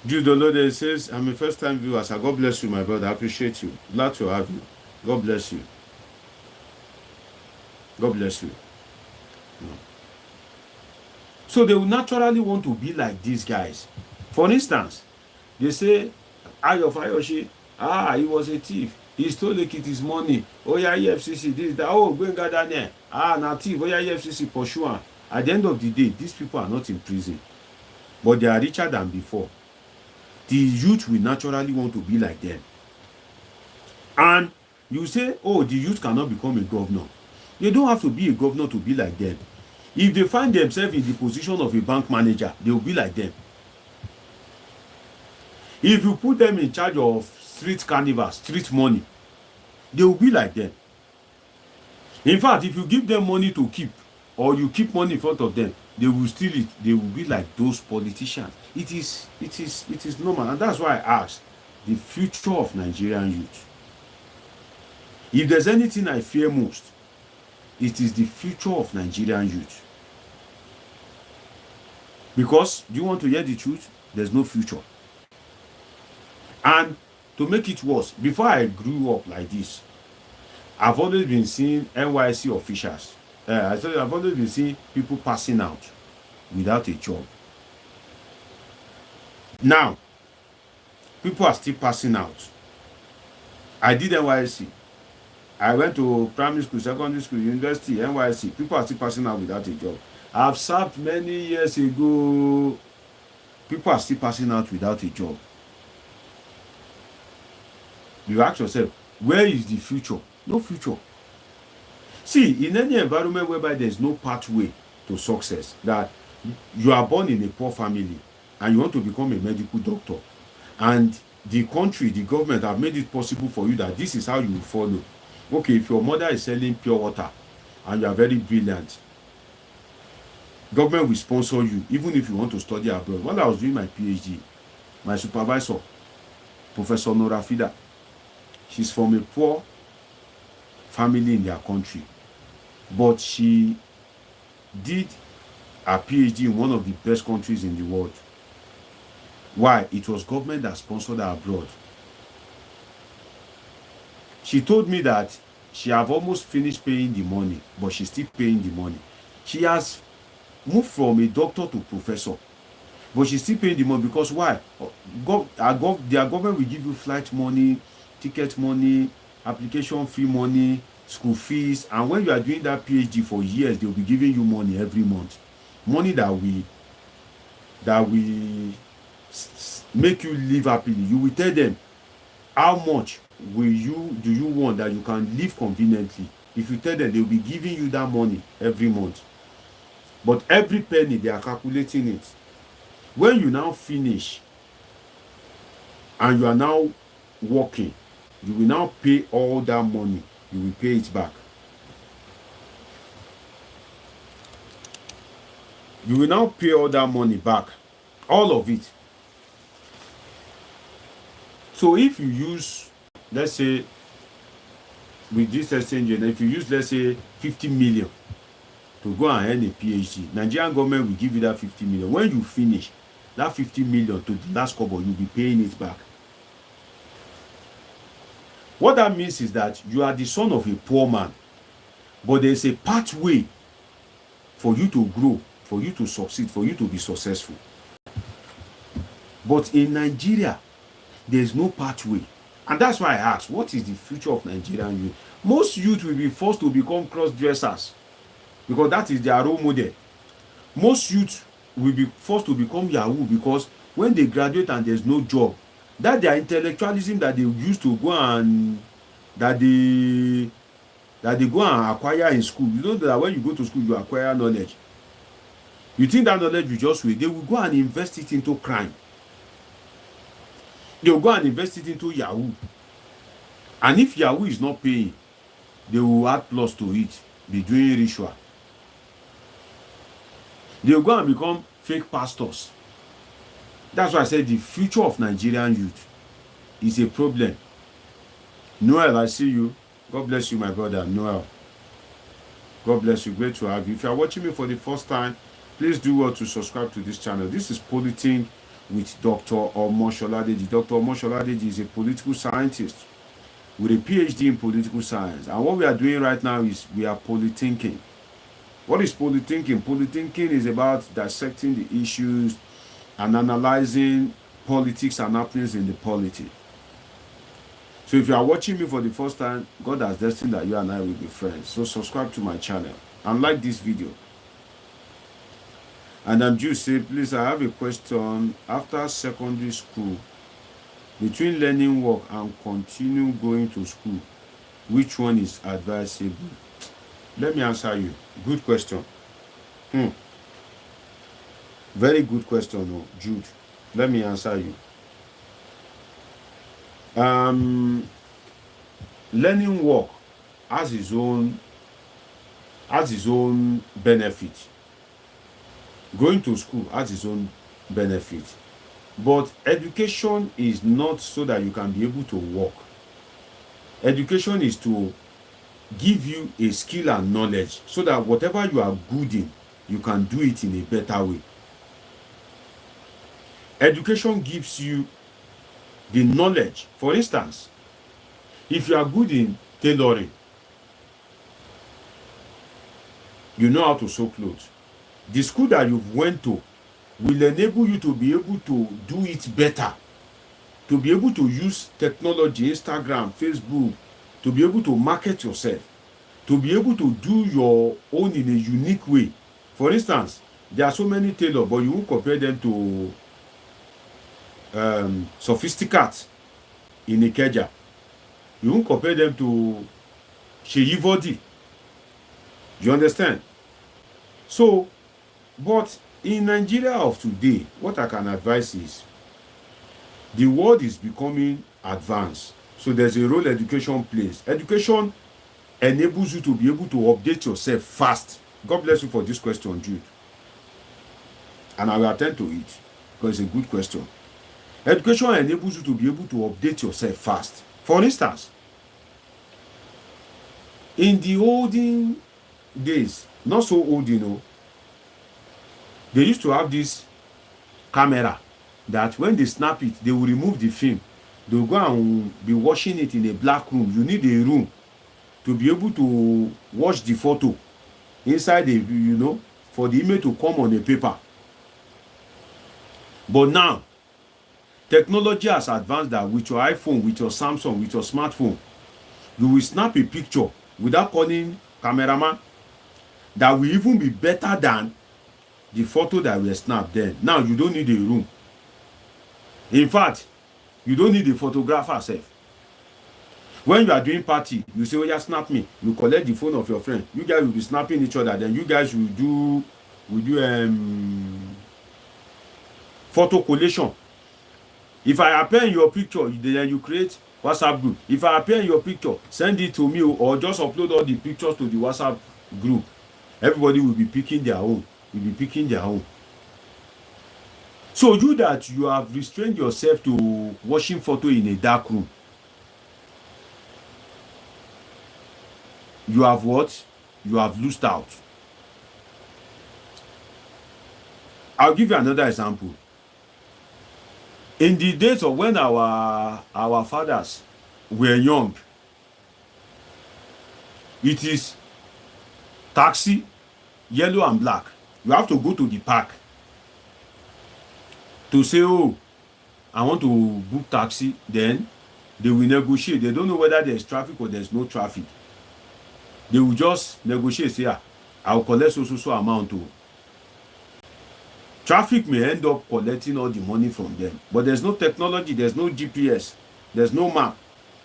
Jude Olode says, I'm a first time viewer. So God bless you, my brother. I appreciate you. Glad to have you. God bless you. God bless you. So they will naturally want to be like these guys. For instance, they say, Ayo Fayoshi, he was a thief. He stole his money. Oh yeah, EFCC, this, that. Oh, go and get down there. Now thief. Oh yeah, EFCC, for sure. At the end of the day, these people are not in prison. But they are richer than before. The youth will naturally want to be like them. And you say, oh, the youth cannot become a governor. They don't have to be a governor to be like them. If they find themselves in the position of a bank manager, they will be like them. If you put them in charge of street carnival, street money, they will be like them. In fact, if you give them money to keep, or you keep money in front of them, they will steal it. They will be like those politicians. It is normal. And that's why I asked the future of Nigerian youth. If there's anything I fear most, it is the future of Nigerian youth. Because, do you want to hear the truth? There's no future. And to make it worse, before I grew up like this, I've always been seeing NYSC officials. I've always been seeing people passing out without a job. Now, people are still passing out. I did NYSC. I went to primary school, secondary school, university, NYSC. People are still passing out without a job. I've served many years ago. People are still passing out without a job. You ask yourself, where is the future? No future. See, in any environment whereby there is no pathway to success, that you are born in a poor family and you want to become a medical doctor, and the country, the government have made it possible for you that this is how you will follow. Okay, if your mother is selling pure water and you are very brilliant, government will sponsor you even if you want to study abroad. When I was doing my PhD, my supervisor, Professor Nora Fida, she's from a poor family in their country. But she did a PhD in one of the best countries in the world. Why? It was government that sponsored her abroad. She told me that she have almost finished paying the money, but she's still paying the money. She has moved from a doctor to professor, but she's still paying the money because why? Their government will give you flight money, ticket money, application fee money, school fees, and when you are doing that PhD for years, they'll be giving you money every month. Money that will make you live happily. You will tell them how much do you want that you can live conveniently. If you tell them, they'll be giving you that money every month. But every penny, they are calculating it. When you now finish and you are now working, you will now pay all that money. You will pay it back. You will now pay all that money back. All of it. So if you use, let's say, with this exchange, if you use, let's say, 50 million to go and earn a PhD, Nigerian government will give you that 50 million. When you finish, that 50 million to the last kobo, you'll be paying it back. What that means is that you are the son of a poor man, but there's a pathway for you to grow, for you to succeed, for you to be successful. But in Nigeria, there's no pathway. And that's why I ask, what is the future of Nigerian youth? Most youth will be forced to become cross-dressers because that is their role model. Most youth will be forced to become Yahoo because when they graduate and there's no job, that their intellectualism that they used to go and that they go and acquire in school. You know that when you go to school, you acquire knowledge. You think that knowledge will just wait. They will go and invest it into crime. They will go and invest it into Yahoo. And if Yahoo is not paying, they will add plus to it, be doing ritual. They will go and become fake pastors. That's why I said the future of Nigerian youth is a problem. Noel, I see you. God bless you, my brother. Noel. God bless you. Great to have you. If you are watching me for the first time, please do well to subscribe to this channel. This is Politing with Dr. Omosholadeji. Dr. Omosholadeji is a political scientist with a PhD in political science. And what we are doing right now is we are politinking. What is politinking? Politinking is about dissecting the issues and analyzing politics and happenings in the polity. So if you are watching me for the first time, God has destined that you and I will be friends. So subscribe to my channel and like this video. And I'm just saying, please, I have a question. After secondary school, between learning work and continue going to school, which one is advisable? Let me answer you. Good question. Very good question, Jude. Let me answer you. Learning work has its own benefit. Going to school has its own benefit. But education is not so that you can be able to work. Education is to give you a skill and knowledge so that whatever you are good in, you can do it in a better way. Education gives you the knowledge. For instance, if you are good in tailoring, you know how to sew clothes. The school that you've went to will enable you to be able to do it better, to be able to use technology, Instagram, Facebook, to be able to market yourself, to be able to do your own in a unique way. For instance, there are so many tailors, but you won't compare them to Sophisticates in Ikeja. You won't compare them to Sheyi Vodi. You understand? So, but in Nigeria of today, what I can advise is the world is becoming advanced. So there's a role education plays. Education enables you to be able to update yourself fast. God bless you for this question, Jude. And I will attend to it because it's a good question. Education enables you to be able to update yourself fast. For instance, In the olden days, not so old, you know, they used to have this camera that when they snap it, they will remove the film. They will go and be watching it in a black room. You need a room to be able to watch the photo inside the, you know, for the image to come on a paper. But now, technology has advanced that with your iPhone, with your Samsung, with your smartphone, you will snap a picture without calling cameraman that will even be better than the photo that we snapped then. Now you don't need a room. In fact, you don't need a photographer sef. When you are doing party, you say, oh yeah, snap me. You collect the phone of your friend. You guys will be snapping each other. Then you guys will do photo collation. If I appear in your picture, then you create WhatsApp group. If I appear in your picture, send it to me or just upload all the pictures to the WhatsApp group. Everybody will be picking their own. Will be picking their own. So you that you have restrained yourself to watching photo in a dark room, you have what? You have lost out. I'll give you another example. In the days of when our fathers were young, it is taxi, yellow and black. You have to go to the park to say, oh, I want to book taxi. Then they will negotiate. They don't know whether there's traffic or there's no traffic. They will just negotiate, say, I'll collect so amount to. Traffic may end up collecting all the money from them, but there's no technology, there's no GPS, there's no map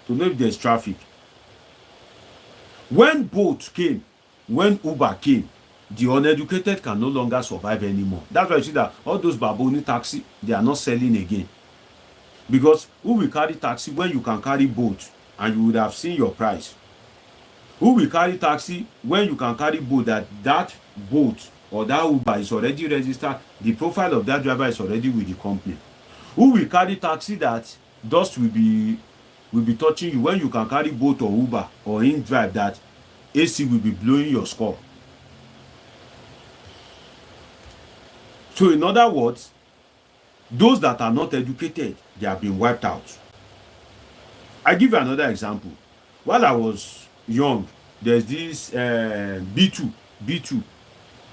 to know if there's traffic. When Bolt came, when Uber came, the uneducated can no longer survive anymore. That's why you see that all those Baboni taxi, they are not selling again. Because who will carry taxi when you can carry boat and you would have seen your price? Who will carry taxi when you can carry boat that boat or that Uber is already registered, the profile of that driver is already with the company? Who will carry taxi that dust will be touching you when you can carry boat or Uber or in drive that AC will be blowing your skull? So in other words, those that are not educated, they have been wiped out. I give you another example. While I was young, there's this B2,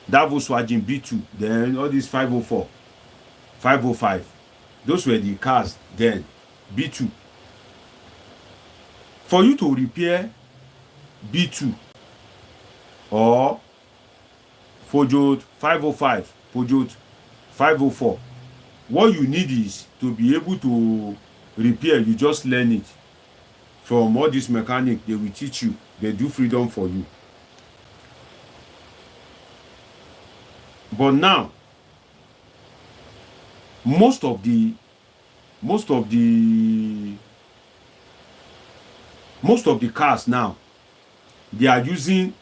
that Volkswagen B2, then all these 504, 505. Those were the cars then, B2. For you to repair B2 or Peugeot 505, Peugeot 504, what you need is to be able to repair. You just learn it from all these mechanics. They will teach you. They do freedom for you. But now, most of the cars now, they are using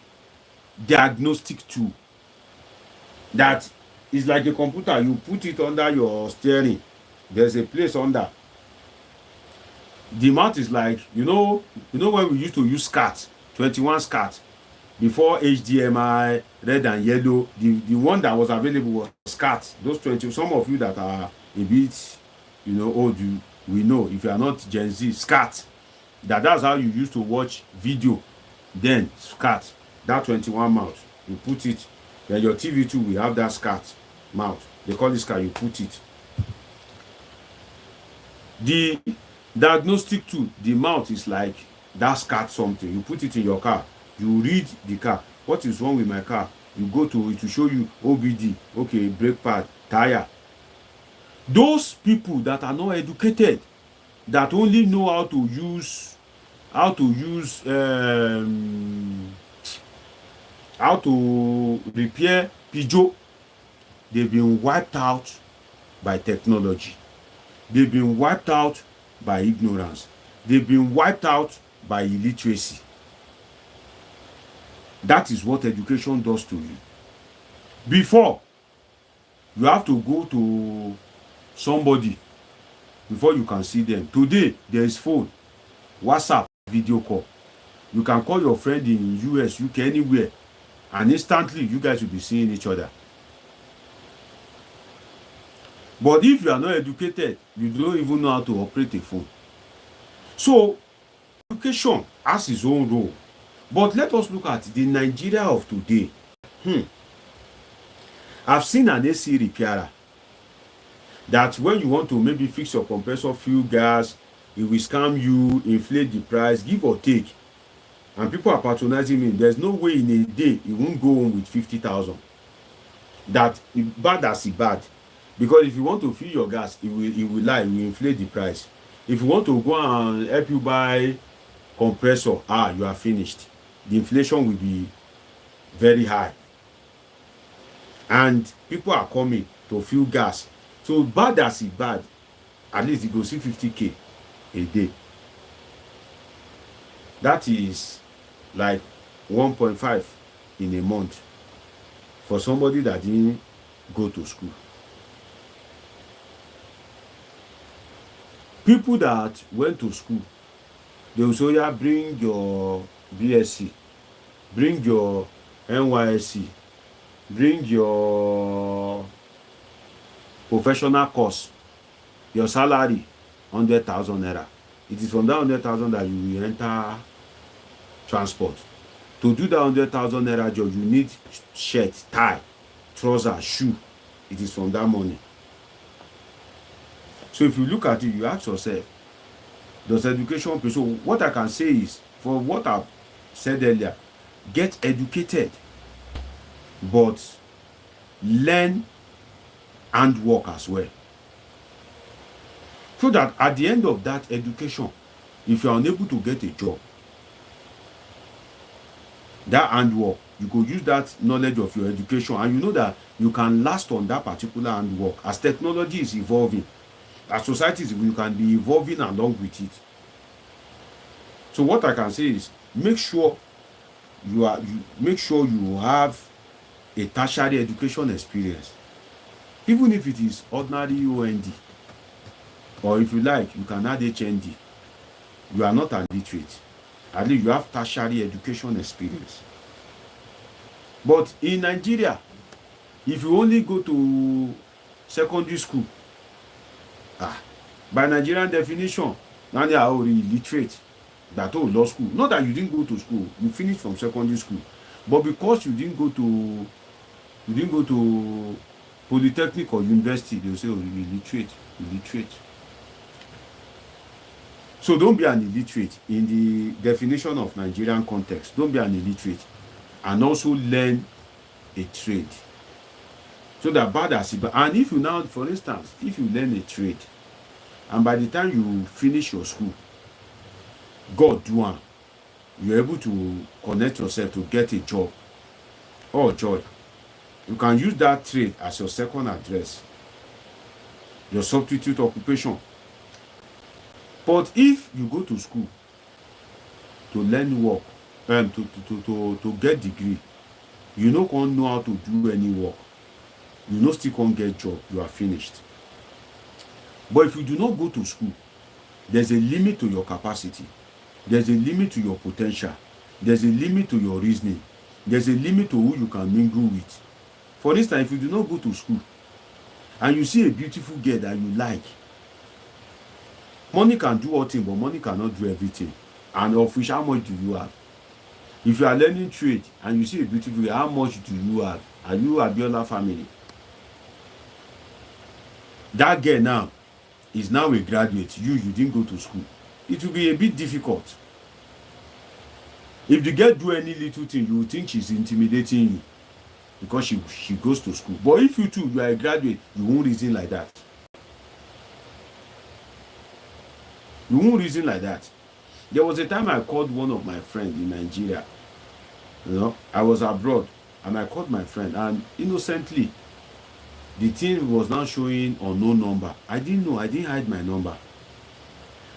diagnostic tool that is like a computer. You put it under your steering. There's a place under. The mouth is like, you know when we used to use SCAT, 21 SCAT, before HDMI, red and yellow, the one that was available was SCAT. Those 20, some of you that are a bit, old, we know. If you are not Gen Z, SCAT. That's how you used to watch video. Then SCAT, that 21 mouth, you put it. Then your TV too will have that SCAT mouth. They call this car, you put it. The diagnostic tool, the mouth is like that SCAT something. You put it in your car. You read the car. What is wrong with my car? You go to it to show you OBD. Okay, brake pad, tire. Those people that are not educated, that only know how to use repair Peugeot, they've been wiped out by technology. They've been wiped out by ignorance. They've been wiped out by illiteracy. That is what education does to you. Before, you have to go to somebody before you can see them. Today, there is phone, WhatsApp, video call. You can call your friend in US, UK, anywhere, and instantly you guys will be seeing each other. But if you are not educated, you don't even know how to operate a phone. So education has its own role. But let us look at the Nigeria of today. I've seen an AC repairer that when you want to maybe fix your compressor fuel gas, it will scam you, inflate the price, give or take. And people are patronizing me. There's no way in a day it won't go home with 50,000. That bad as it bad. Because if you want to fill your gas, it will lie, it will inflate the price. If you want to go and help you buy compressor, you are finished. The inflation will be very high. And people are coming to fill gas. So bad as it bad, at least you go see 50K a day. That is like 1.5 in a month for somebody that didn't go to school. People that went to school, they will say, yeah, bring your BSc, bring your NYSC, bring your professional course, your salary, 100,000 naira. It is from that 100,000 that you will enter transport. To do that 100,000 naira job, you need shirt, tie, trouser, shoe. It is from that money. So if you look at it, you ask yourself, does education pay? So what I can say is, for what I've said earlier, get educated, but learn handwork as well. So that at the end of that education, if you are unable to get a job, that handwork, you could use that knowledge of your education, and you know that you can last on that particular handwork. As technology is evolving, as society is, you can be evolving along with it. So what I can say is, make sure you have a tertiary education experience, even if it is ordinary OND, or if you like, you can add HND. You are not illiterate. At least you have tertiary education experience. But in Nigeria, if you only go to secondary school, by Nigerian definition, now they are already illiterate. That law school. Not that you didn't go to school, you finished from secondary school, but because you didn't go to polytechnic or university, they will say, illiterate. So don't be an illiterate in the definition of Nigerian context. Don't be an illiterate, and also learn a trade. So that bad as it, and if you now, for instance, if you learn a trade, and by the time you finish your school, God do one, you're able to connect yourself to get a job. Oh joy. You can use that trade as your second address, your substitute occupation. But if you go to school to learn work, to get degree, you no can't know how to do any work, you no still can't get job, you are finished. But if you do not go to school, there's a limit to your capacity. There's a limit to your potential. There's a limit to your reasoning. There's a limit to who you can mingle with. For instance, if you do not go to school and you see a beautiful girl that you like, money can do all things, but money cannot do everything. And of which, how much do you have? If you are learning trade and you see a beautiful girl, how much do you have? Are you Abiola family? That girl now is now a graduate. You didn't go to school. It will be a bit difficult. If the girl do any little thing, you will think she's intimidating you because she goes to school. But if you are a graduate, you won't reason like that. You won't reason like that. There was a time I called one of my friends in Nigeria. I was abroad and I called my friend, and innocently, the thing was now showing unknown number. I didn't know. I didn't hide my number.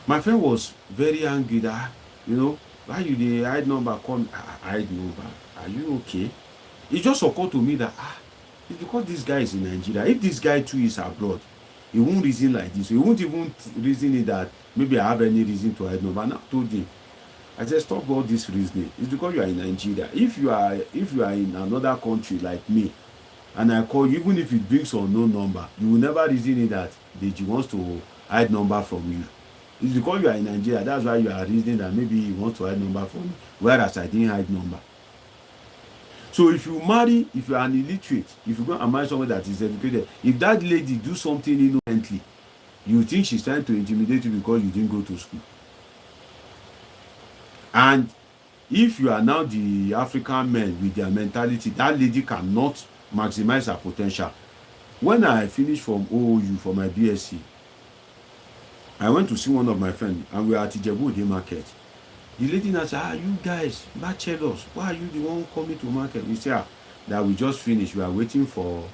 My friend was very angry that, why you dey hide number, come hide number. Are you okay? It just occurred to me that it's because this guy is in Nigeria. If this guy too is abroad, he won't reason like this. He won't even reason it that maybe I have any reason to hide number. Now I told him, I said, stop all this reasoning. It's because you are in Nigeria. If you are in another country like me, and I call you, even if it brings unknown number, you will never reason it that Deji wants to hide number from you. It's because you are in Nigeria. That's why you are reasoning that maybe he wants to hide number from me, whereas I didn't hide number. So if you marry, if you are an illiterate, if you go and marry someone that is educated, if that lady do something innocently, you think she's trying to intimidate you because you didn't go to school. And if you are now the African men with their mentality, that lady cannot maximize her potential. When I finished from OOU for my BSc, I went to see one of my friends, and we were at Ijebu market. The lady now said, you guys, bachelors, why are you the one coming to market? We said, that we just finished. We are waiting for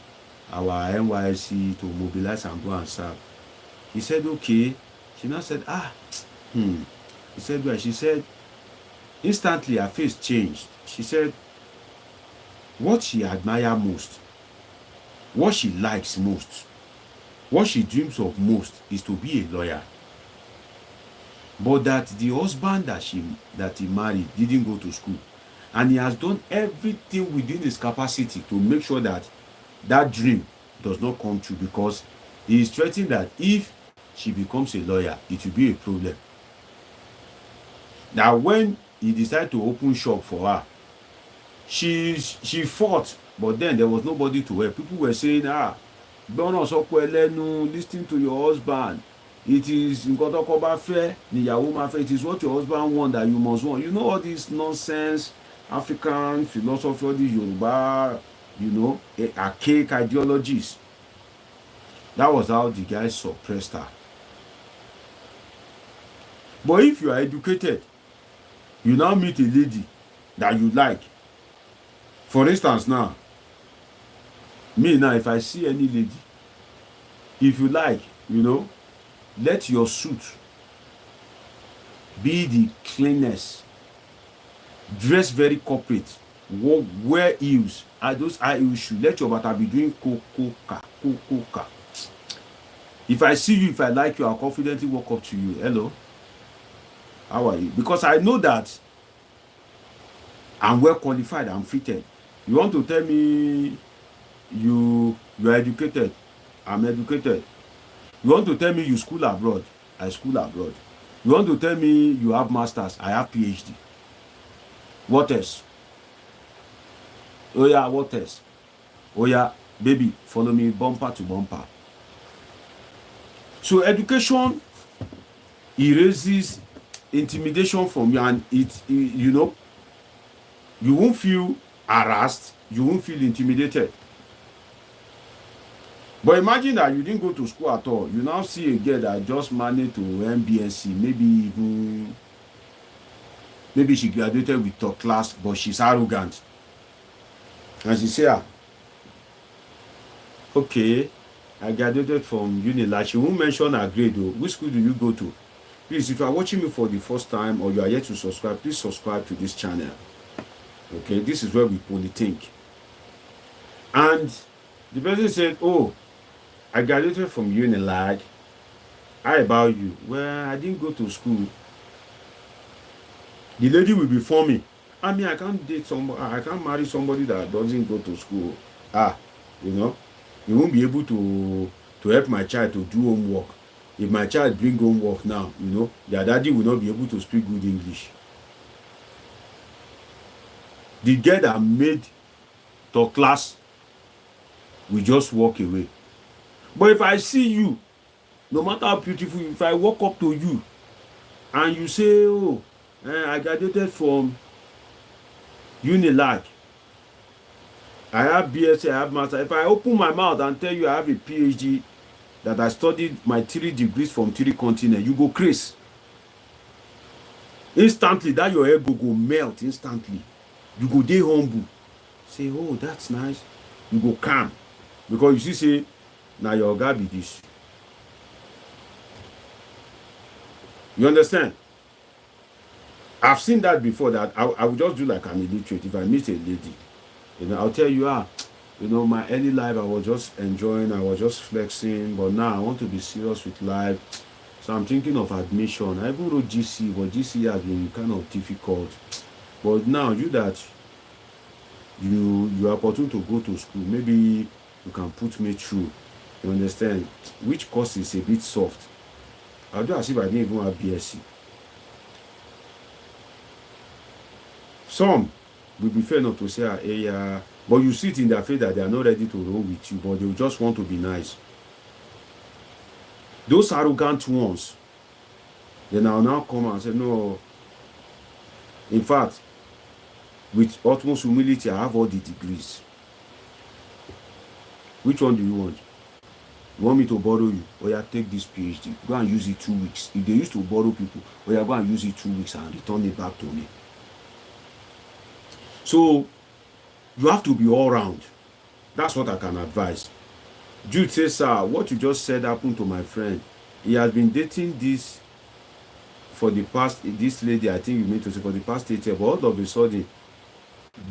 our NYSC to mobilize and go and serve. He said, okay. She now said, He said, well, she said, instantly her face changed. She said, what she admires most, what she likes most, what she dreams of most is to be a lawyer. But that the husband that he married didn't go to school, and he has done everything within his capacity to make sure that that dream does not come true, because he is threatening that if she becomes a lawyer, it will be a problem. Now when he decided to open shop for her, she fought, but then there was nobody to help. People were saying, listen to your husband. It is it is what your husband wants that you must want. You know all this nonsense, African philosophy, all these Yoruba, archaic ideologies. That was how the guy suppressed her. But if you are educated, you now meet a lady that you like. For instance, now, me now, if I see any lady, if you like, let your suit be the cleanest, dress very corporate, wear heels, those high heel shoes, let your bata be doing coca. If I see you, if I like you, I'll confidently walk up to you. Hello, how are you? Because I know that I'm well qualified, I'm fitted. You want to tell me you are educated? I'm educated. You want to tell me you school abroad? I school abroad. You want to tell me you have masters? I have PhD. What else? Oh yeah, what else? Oh yeah, baby, follow me bumper to bumper. So education erases intimidation from you, and you won't feel harassed, you won't feel intimidated. But imagine that you didn't go to school at all. You now see a girl that just managed to MBSc, maybe she graduated with top class, but she's arrogant. And she say, okay, I graduated from Unilag. She won't mention her grade though. Which school do you go to? Please, if you are watching me for the first time or you are yet to subscribe, please subscribe to this channel. Okay, this is where we polythink. And the person said, I graduated from Unilag. How about you? Well, I didn't go to school. The lady will be forming. I mean, I can't date somebody, I can't marry somebody that doesn't go to school. You won't be able to help my child to do homework. If my child bring homework now, their daddy will not be able to speak good English. The girl that made top class will just walk away. But if I see you, no matter how beautiful, if I walk up to you and you say, I graduated from Unilag, I have BSc, I have master. If I open my mouth and tell you I have a PhD, that I studied my 3 degrees from 3 continents, you go crazy. Instantly, that your ego go melt instantly. You go dey humble. Say, that's nice. You go calm. Because you see, say, now your oga be this. You understand? I've seen that before, that I would just do like an illiterate. If I meet a lady, I'll tell you, my early life, I was just enjoying, I was just flexing, but now I want to be serious with life. So I'm thinking of admission. I even wrote GC, but GC has been kind of difficult. But now you are opportune to go to school, maybe you can put me through. You understand? Which course is a bit soft. I'll do as if I didn't even have BSc. Some will be fair enough to say, hey, but you see it in their face that they are not ready to roll with you, but they just want to be nice. Those arrogant ones, they now come and say, no, in fact, with utmost humility, I have all the degrees. Which one do you want? You want me to borrow you? Or you take this PhD, go and use it 2 weeks. If they used to borrow people, or you go and use it 2 weeks and return it back to me. So you have to be all round. That's what I can advise. Jude says, sir, what you just said happened to my friend. He has been dating this lady, I think you mean to say, for the past 8 years, but all of a sudden,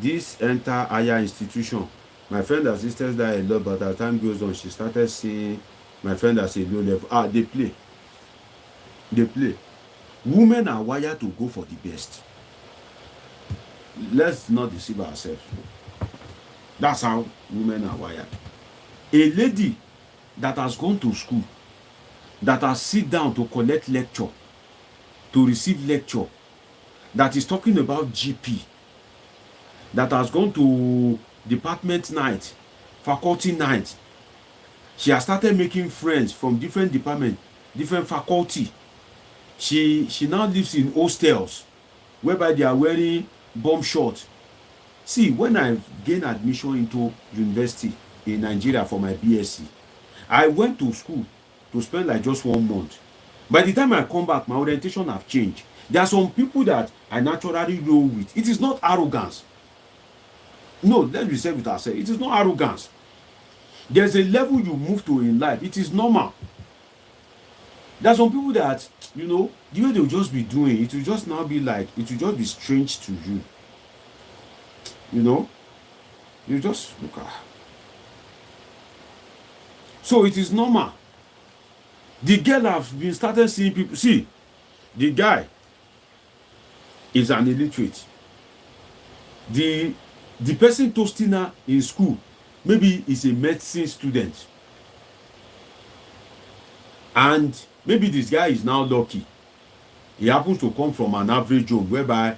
this enter higher institution. My friend has sisters that a lot, but as time goes on, she started seeing my friend as a low level. They play. Women are wired to go for the best. Let's not deceive ourselves. That's how women are wired. A lady that has gone to school, that has sit down to collect lecture, to receive lecture, that is talking about GP, that has gone to department night, faculty night. She has started making friends from different departments, different faculty. She now lives in hostels whereby they are wearing bomb shorts. See, when I gained admission into university in Nigeria for my BSc, I went to school to spend like just 1 month. By the time I come back, my orientation have changed. There are some people that I naturally roll with. It is not arrogance. No, let's be safe with ourselves. It is not arrogance. There's a level you move to in life. It is normal. There are some people that, the way they'll just be doing, it will just now be like, it will just be strange to you. You just look at. So it is normal. The girl has been started seeing people. See, the guy is an illiterate. The person toasting her in school, maybe is a medicine student. And maybe this guy is now lucky. He happens to come from an average home whereby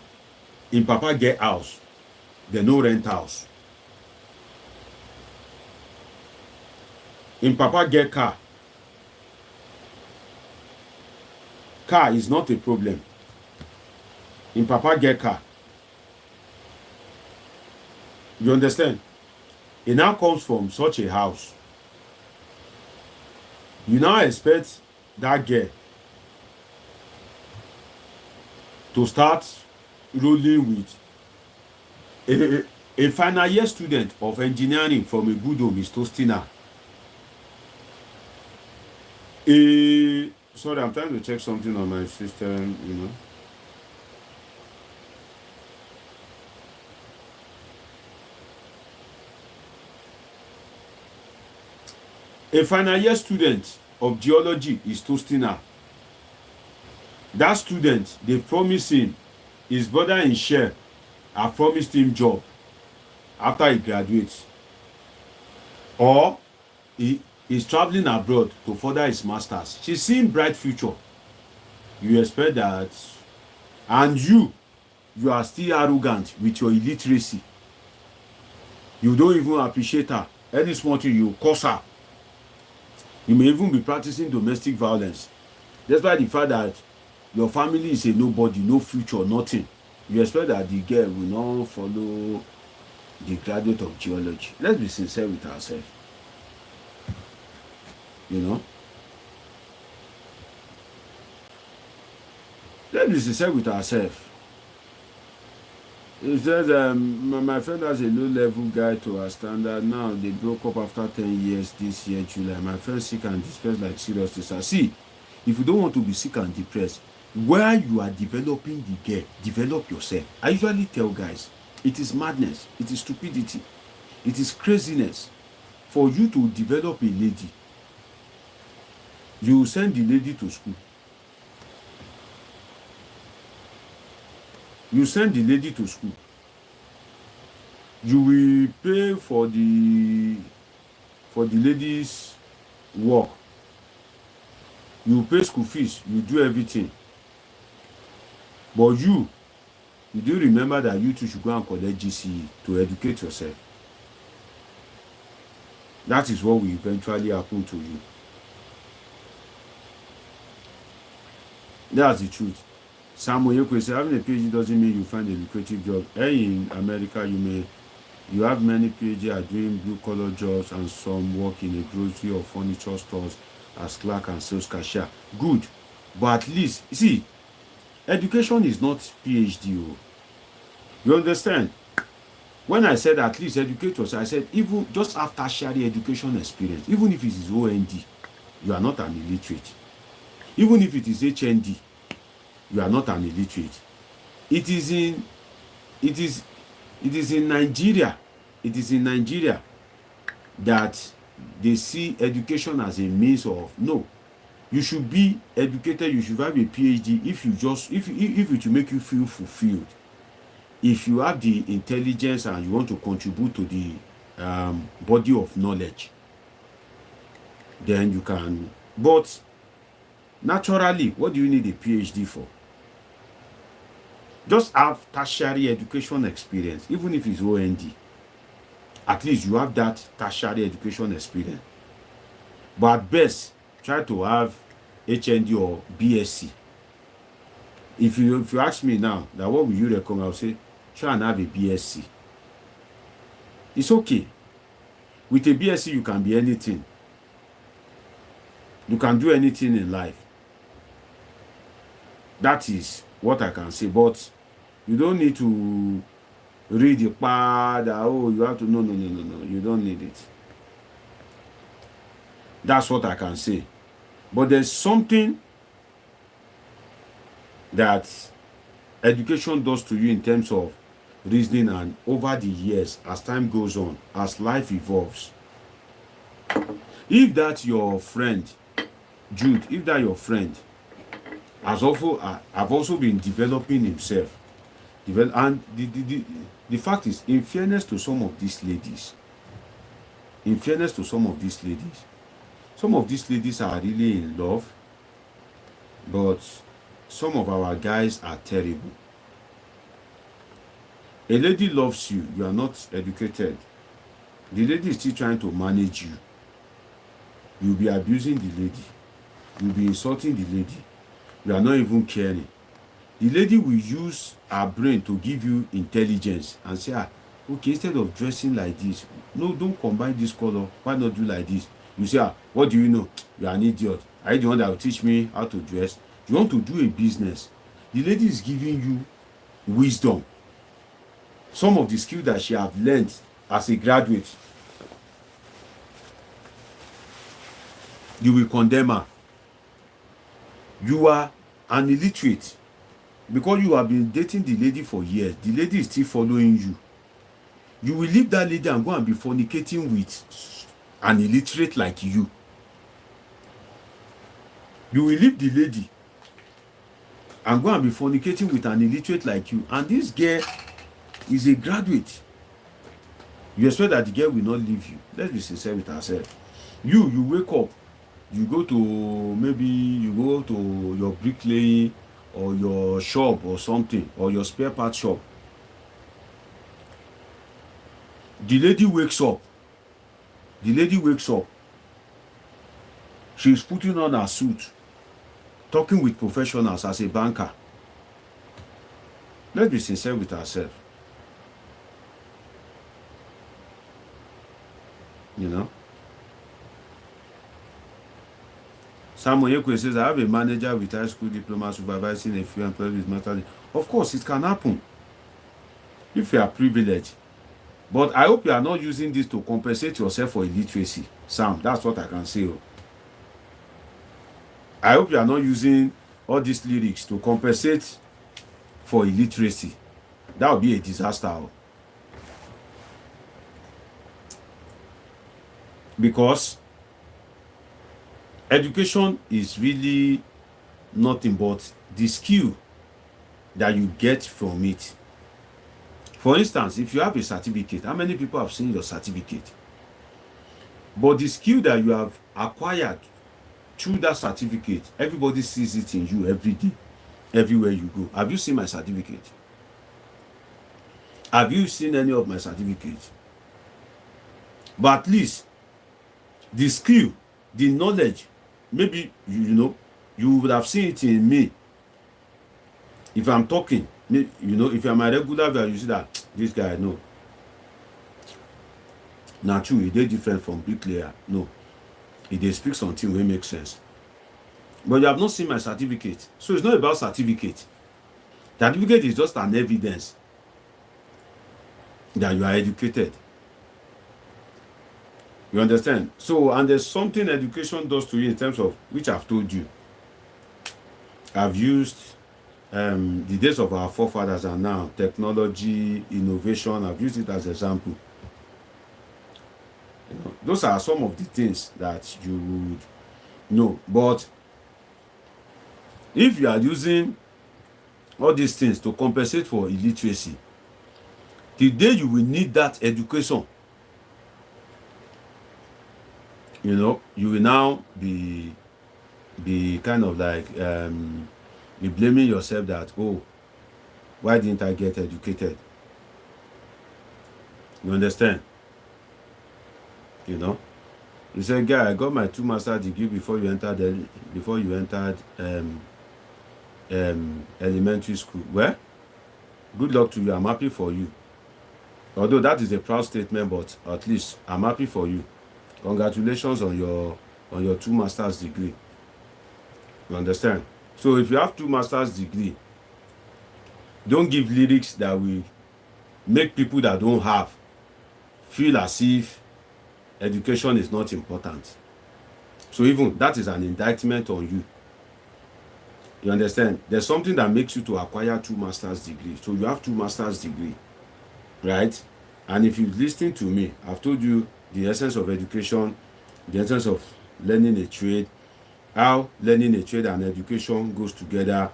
in papa get house, they no rent house. In papa get car. Car is not a problem. In papa get car. You understand? It now comes from such a house. You now expect that girl to start rolling with a final year student of engineering from a good home is toasting her. Sorry, I'm trying to check something on my system, A final year student of geology is toasting her. That student, they promised him, his brother in share have promised him job after he graduates. Or he is traveling abroad to further his masters. She's seeing bright future. You expect that, and you are still arrogant with your illiteracy. You don't even appreciate her. Any small thing, you curse her. You may even be practicing domestic violence. Despite the fact that your family is a nobody, no future, nothing. You expect that the girl will not follow the graduate of geology. Let's be sincere with ourselves. Let's be sincere with ourselves. It says, my friend has a low-level guy to her standard. Now they broke up after 10 years this year, July. My friend sick and depressed, like seriously. Sir. See, if you don't want to be sick and depressed, where you are developing the girl, develop yourself. I usually tell guys, it is madness, it is stupidity, it is craziness for you to develop a lady. You send the lady to school. You send the lady to school. You will pay for the lady's work. You pay school fees. You do everything. But you do remember that you too should go and collect GCE to educate yourself. That is what will eventually happen to you. That's the truth. Samuel Yoko said having a PhD doesn't mean you find a lucrative job. In America, you have many PhD are doing blue collar jobs and some work in a grocery or furniture stores as clerk and sales cashier. Good. But at least, see, education is not PhD. You understand? When I said at least educate yourself, I said even just after tertiary education experience, even if it is OND, you are not an illiterate. Even if it is HND, you are not an illiterate. It is in Nigeria. It is in Nigeria that they see education as a means of no. You should be educated. You should have a PhD if it will make you feel fulfilled. If you have the intelligence and you want to contribute to the body of knowledge, then you can. But naturally, what do you need a PhD for? Just have tertiary education experience, even if it's OND. At least you have that tertiary education experience. But at best, try to have HND or BSc. If you ask me now, that what will you recommend? I'll say, try and have a BSc. It's okay. With a BSc, you can be anything. You can do anything in life. That is what I can say. But you don't need to read the part that, oh, you have to, no. You don't need it. That's what I can say. But there's something that education does to you in terms of reasoning, and over the years, as time goes on, as life evolves. If that your friend, Jude, if that your friend have also been developing himself, and the fact is, in fairness to some of these ladies, some of these ladies are really in love, but some of our guys are terrible. A lady loves you, you are not educated. The lady is still trying to manage you. You'll be abusing the lady. You'll be insulting the lady. You are not even caring. The lady will use her brain to give you intelligence and say, okay, instead of dressing like this, no, don't combine this color. Why not do like this? You say, what do you know? You are an idiot. Are you the one that will teach me how to dress? You want to do a business. The lady is giving you wisdom. Some of the skills that she have learned as a graduate. You will condemn her. You are an illiterate. Because you have been dating the lady for years, the lady is still following you. You will leave that lady and go and be fornicating with an illiterate like you. You will leave the lady and go and be fornicating with an illiterate like you. And this girl is a graduate. You expect that the girl will not leave you. Let's be sincere with ourselves. You wake up, you go to your bricklaying or your shop or something, or your spare part shop. The lady wakes up. She's putting on her suit, talking with professionals as a banker. Let's be sincere with ourselves. You know? Samuel Yekwe says, I have a manager with high school diploma supervising a few employees with master's. Of course, it can happen if you are privileged. But I hope you are not using this to compensate yourself for illiteracy. Sam, that's what I can say. I hope you are not using all these lyrics to compensate for illiteracy. That would be a disaster. Because education is really nothing but the skill that you get from it. For instance, if you have a certificate, how many people have seen your certificate? But the skill that you have acquired through that certificate, everybody sees it in you every day, everywhere you go. Have you seen my certificate? Have you seen any of my certificates? But at least the skill, the knowledge, maybe you would have seen it in me. If I'm talking, if you're my regular viewer, you see that this guy, no. Now true, he did different from bricklayer. No. He dey speak something wey make sense. But you have not seen my certificate. So it's not about certificate. Certificate is just an evidence that you are educated. You understand? So, and there's something education does to you in terms of, which I've told you. I've used the days of our forefathers and now, technology, innovation, I've used it as an example. Those are some of the things that you would know. But if you are using all these things to compensate for illiteracy, the day you will need that education, you will now be kind of like be blaming yourself that, oh, why didn't I get educated? You understand? You said, guy, I got my 2 master's degree before you entered elementary school. Well, good luck to you. I'm happy for you. Although that is a proud statement, but at least I'm happy for you. Congratulations on your 2 master's degree. You understand? So if you have 2 master's degree, don't give lyrics that will make people that don't have feel as if education is not important. So even that is an indictment on you. You understand? There's something that makes you to acquire 2 master's degrees. So you have 2 master's degree, right? And if you listen to me, I've told you the essence of education, the essence of learning a trade, how learning a trade and education goes together,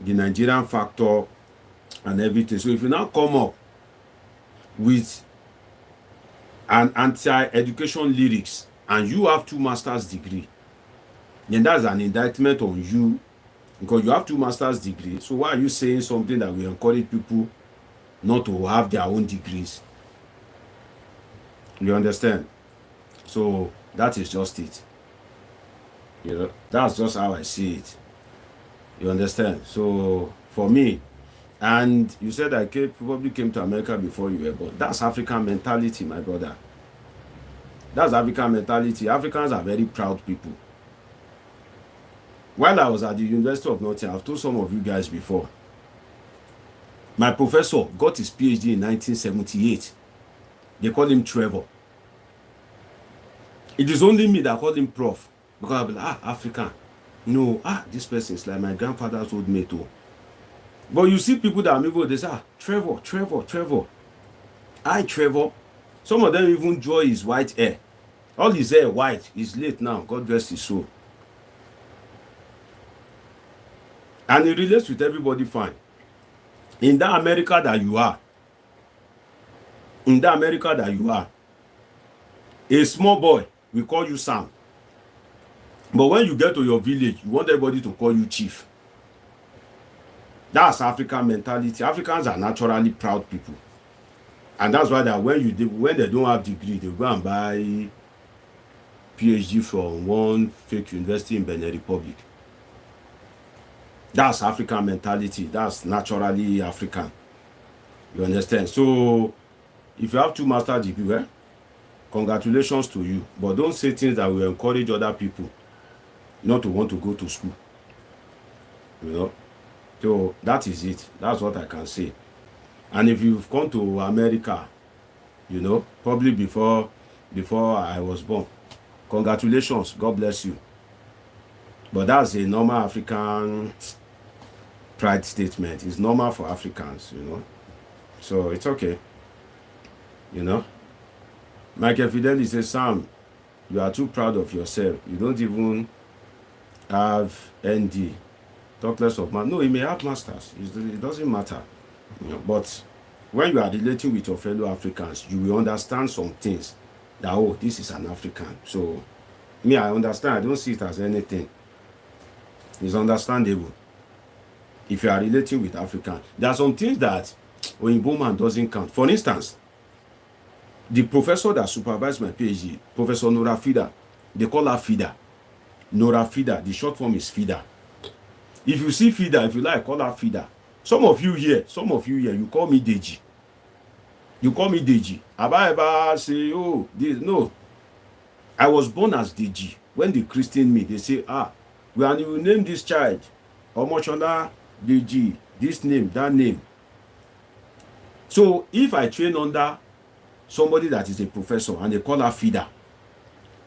the Nigerian factor and everything. So if you now come up with an anti-education lyrics and you have 2 master's degree, then that's an indictment on you, because you have 2 master's degree. So why are you saying something that will encourage people not to have their own degrees? You understand? So that is just it. That's just how I see it. You understand? So for me, and you said I probably came to America before you were born. That's African mentality, my brother. That's African mentality. Africans are very proud people. While I was at the University of Nottingham, I've told some of you guys before, my professor got his PhD in 1978. They call him Trevor. It is only me that call him Prof. Because I'll be like, African. No, this person is like my grandfather's old mate. Oh. But you see people that are maybe they say, Trevor. Hi, Trevor. Some of them even draw his white hair. All his hair white. He's late now. God rest his soul. And he relates with everybody fine. In that America that you are, a small boy will call you Sam. But when you get to your village, you want everybody to call you Chief. That's African mentality. Africans are naturally proud people. And that's why that when they don't have degree, they go and buy PhD from one fake university in Benin Republic. That's African mentality. That's naturally African. You understand? So if you have 2 master's degrees, congratulations to you. But don't say things that will encourage other people not to want to go to school. So that is it. That's what I can say. And if you've come to America, probably before I was born, congratulations. God bless you. But that's a normal African pride statement. It's normal for Africans, So it's okay. Michael Fidelli says, Sam, you are too proud of yourself. You don't even have ND. Talk less of man. No, he may have masters. It doesn't matter. But when you are relating with your fellow Africans, you will understand some things that, oh, this is an African. So, me, I understand. I don't see it as anything. It's understandable. If you are relating with Africans, there are some things that Oyinbo man doesn't count. For instance, the professor that supervised my PhD, Professor Nora Fida, they call her Fida. Nora Fida, the short form is Fida. If you see Fida, if you like, call her Fida. Some of you here, you call me Deji. You call me Deji. Have I ever say, oh, this? No. I was born as Deji. When they christen me, they say, when you name this child, Omochola Deji, this name, that name. So if I train under somebody that is a professor and they call her Fida,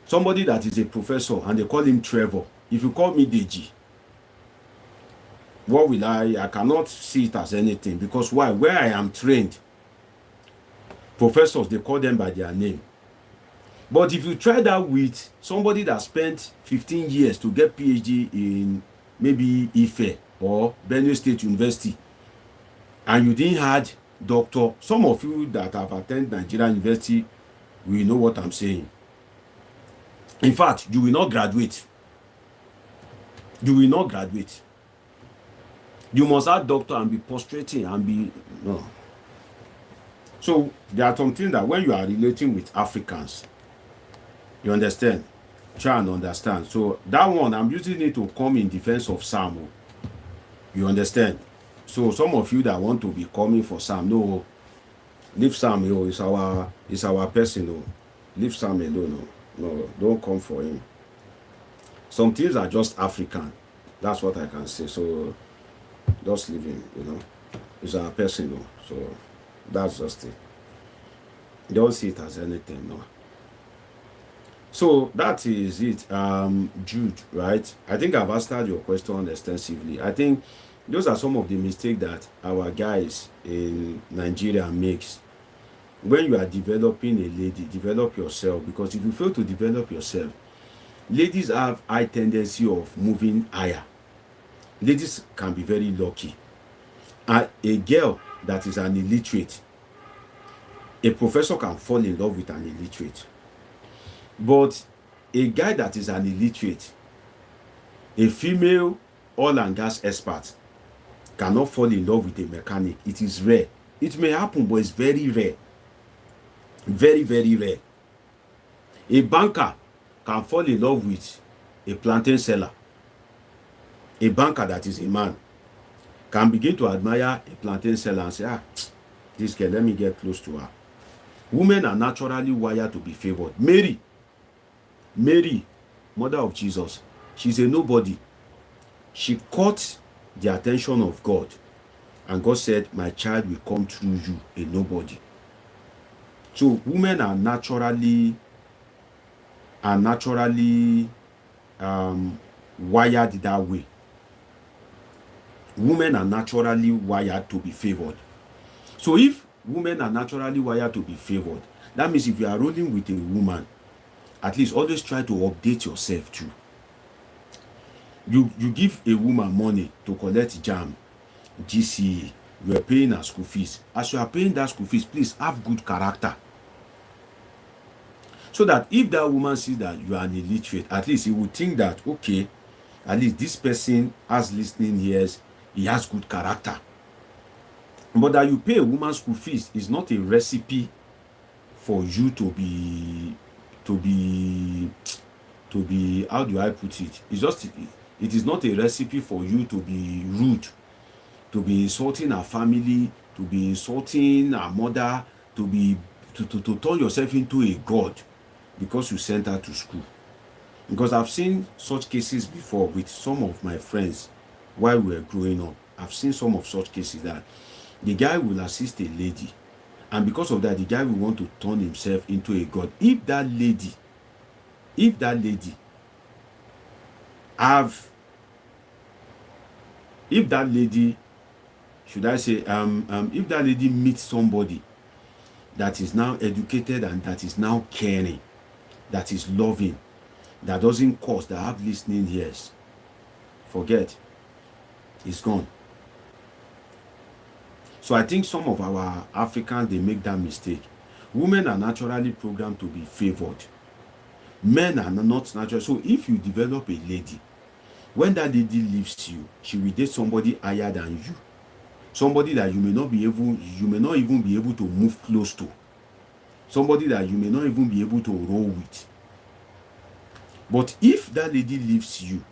somebody that is a professor and they call him Trevor, if you call me Deji, what will I cannot see it as anything, because why? Where I am trained, professors, they call them by their name. But if you try that with somebody that spent 15 years to get PhD in maybe Ife or Benue State University, and you didn't have doctor, some of you that have attended Nigerian University will know what I'm saying. In fact, you will not graduate. You will not graduate. You must have doctor and be prostrating and be no. So there are some things that when you are relating with Africans, you understand, try and understand. So that one, I'm using it to come in defense of Sam. You understand? So some of you that want to be coming for Sam, no, leave Sam. It's our person. No, leave Sam alone. No, don't come for him. Some things are just African. That's what I can say. So just leave him. It's our person. No. So that's just it. Don't see it as anything. No. So that is it. Jude, right? I think I've answered your question extensively. I think those are some of the mistakes that our guys in Nigeria makes. When you are developing a lady, develop yourself, because if you fail to develop yourself, ladies have high tendency of moving higher. Ladies can be very lucky. A girl that is an illiterate, a professor can fall in love with an illiterate. But a guy that is an illiterate, a female oil and gas expert, cannot fall in love with a mechanic. It is rare. It may happen, but it's very rare. Very, very rare. A banker can fall in love with a plantain seller. A banker that is a man can begin to admire a plantain seller and say, this girl, let me get close to her. Women are naturally wired to be favored. Mary, mother of Jesus, she's a nobody. She caught the attention of God, and God said, my child will come through you, a nobody. So women are naturally wired that way. Women are naturally wired to be favored. So if women are naturally wired to be favored, that means if you are rolling with a woman, at least always try to update yourself too. You give a woman money to collect JAMB, GCE, you are paying her school fees. As you are paying that school fees, please have good character. So that if that woman sees that you are an illiterate, at least he would think that, okay, at least this person has listening ears, he has good character. But that you pay a woman's school fees is not a recipe for you to be how do I put it? It is not a recipe for you to be rude, to be insulting her family, to be insulting her mother, to turn yourself into a god because you sent her to school. Because I've seen such cases before with some of my friends while we were growing up. I've seen some of such cases that the guy will assist a lady, and because of that, the guy will want to turn himself into a god. If that lady, should I say, if that lady meets somebody that is now educated and that is now caring, that is loving, that doesn't cause, that have listening ears, forget. It's gone. So I think some of our Africans, they make that mistake. Women are naturally programmed to be favored. Men are not natural. So if you develop a lady, when that lady leaves you, she will date somebody higher than you. Somebody that you may not even be able to move close to. Somebody that you may not even be able to roll with. But if that lady leaves you,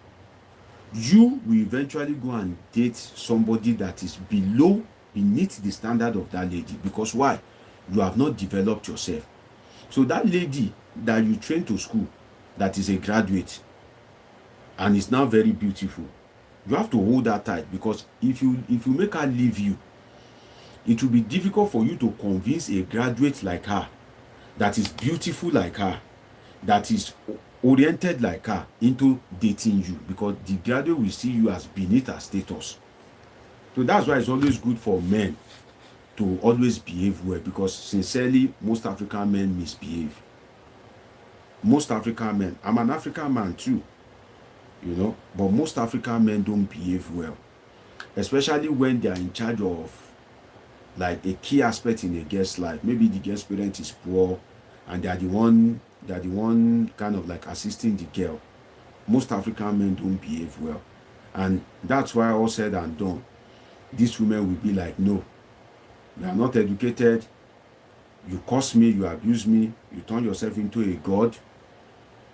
you will eventually go and date somebody that is beneath the standard of that lady. Because why? You have not developed yourself. So that lady that you train to school, that is a graduate and is now very beautiful, you have to hold that tight, because if you make her leave you, it will be difficult for you to convince a graduate like her, that is beautiful like her, that is oriented like her, into dating you, because the graduate will see you as beneath her status. So that's why it's always good for men to always behave well, because sincerely, most African men misbehave. Most African men, I'm an African man too, but most African men don't behave well, especially when they are in charge of like a key aspect in a girl's life. Maybe the girl's parent is poor and they are the one kind of like assisting the girl. Most African men don't behave well, and that's why, all said and done, these women will be like, no, you are not educated, you curse me, you abuse me, you turn yourself into a god,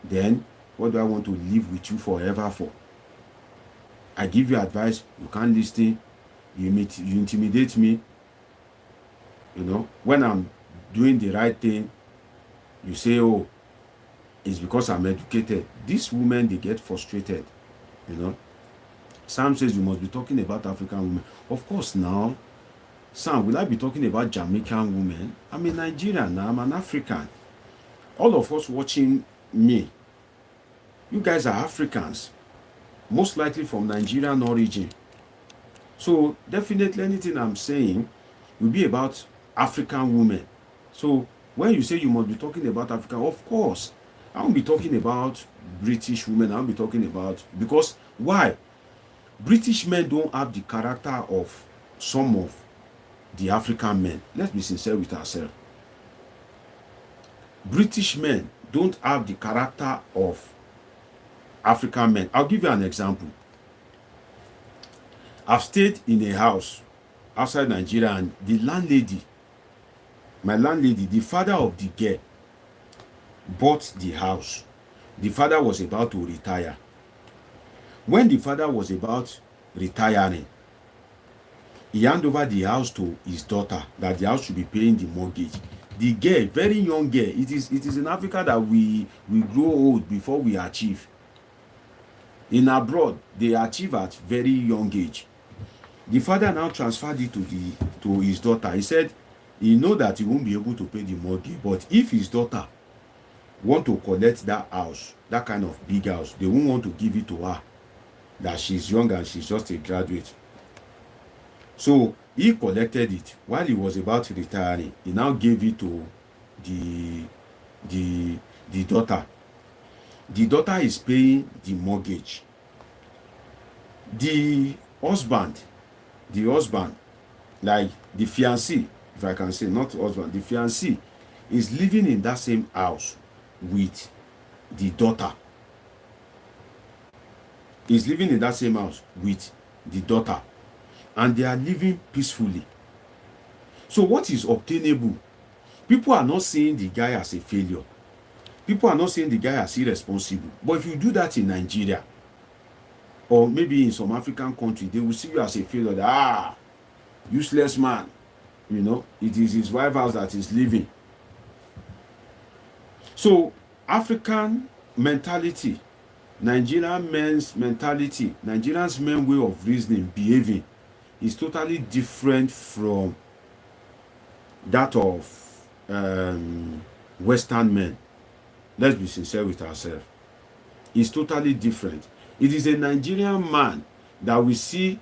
then what do I want to live with you forever for? I give you advice, you can't listen, you intimidate me. When I'm doing the right thing, you say, oh, it's because I'm educated. These women, they get frustrated. Sam says you must be talking about African women. Of course now. Sam, will I be talking about Jamaican women? I'm a Nigerian now, I'm an African. All of us watching me, you guys are Africans, most likely from Nigerian origin. So definitely anything I'm saying will be about African women. So when you say you must be talking about African, of course, I won't be talking about British women. I'll be talking about, because why? British men don't have the character of some of the African men. Let's be sincere with ourselves. British men don't have the character of African men. I'll give you an example. I've stayed in a house outside Nigeria, and the landlady, the father of the girl, bought the house. The father was about to retire. When the father was about retiring, he handed over the house to his daughter, that the house should be paying the mortgage. The girl, very young girl, it is in Africa that we grow old before we achieve. In abroad, they achieve at very young age. The father now transferred it to his daughter. He said he know that he won't be able to pay the mortgage, but if his daughter want to collect that house, that kind of big house, they won't want to give it to her, that she's young and she's just a graduate. So he collected it. While he was about retiring, he now gave it to the daughter. The daughter is paying the mortgage. The husband, like the fiancé, if I can say, not husband, the fiancé is living in that same house with the daughter. Is living in that same house with the daughter, and they are living peacefully. So what is obtainable? People are not seeing the guy as a failure. People are not saying the guy as irresponsible. But if you do that in Nigeria, or maybe in some African country, they will see you as a failure. Useless man. It is his wife's house that is living. So African mentality, Nigerian men's mentality, Nigerians' men way of reasoning, behaving, is totally different from that of Western men. Let's be sincere with ourselves. It's totally different. It is a Nigerian man that we see,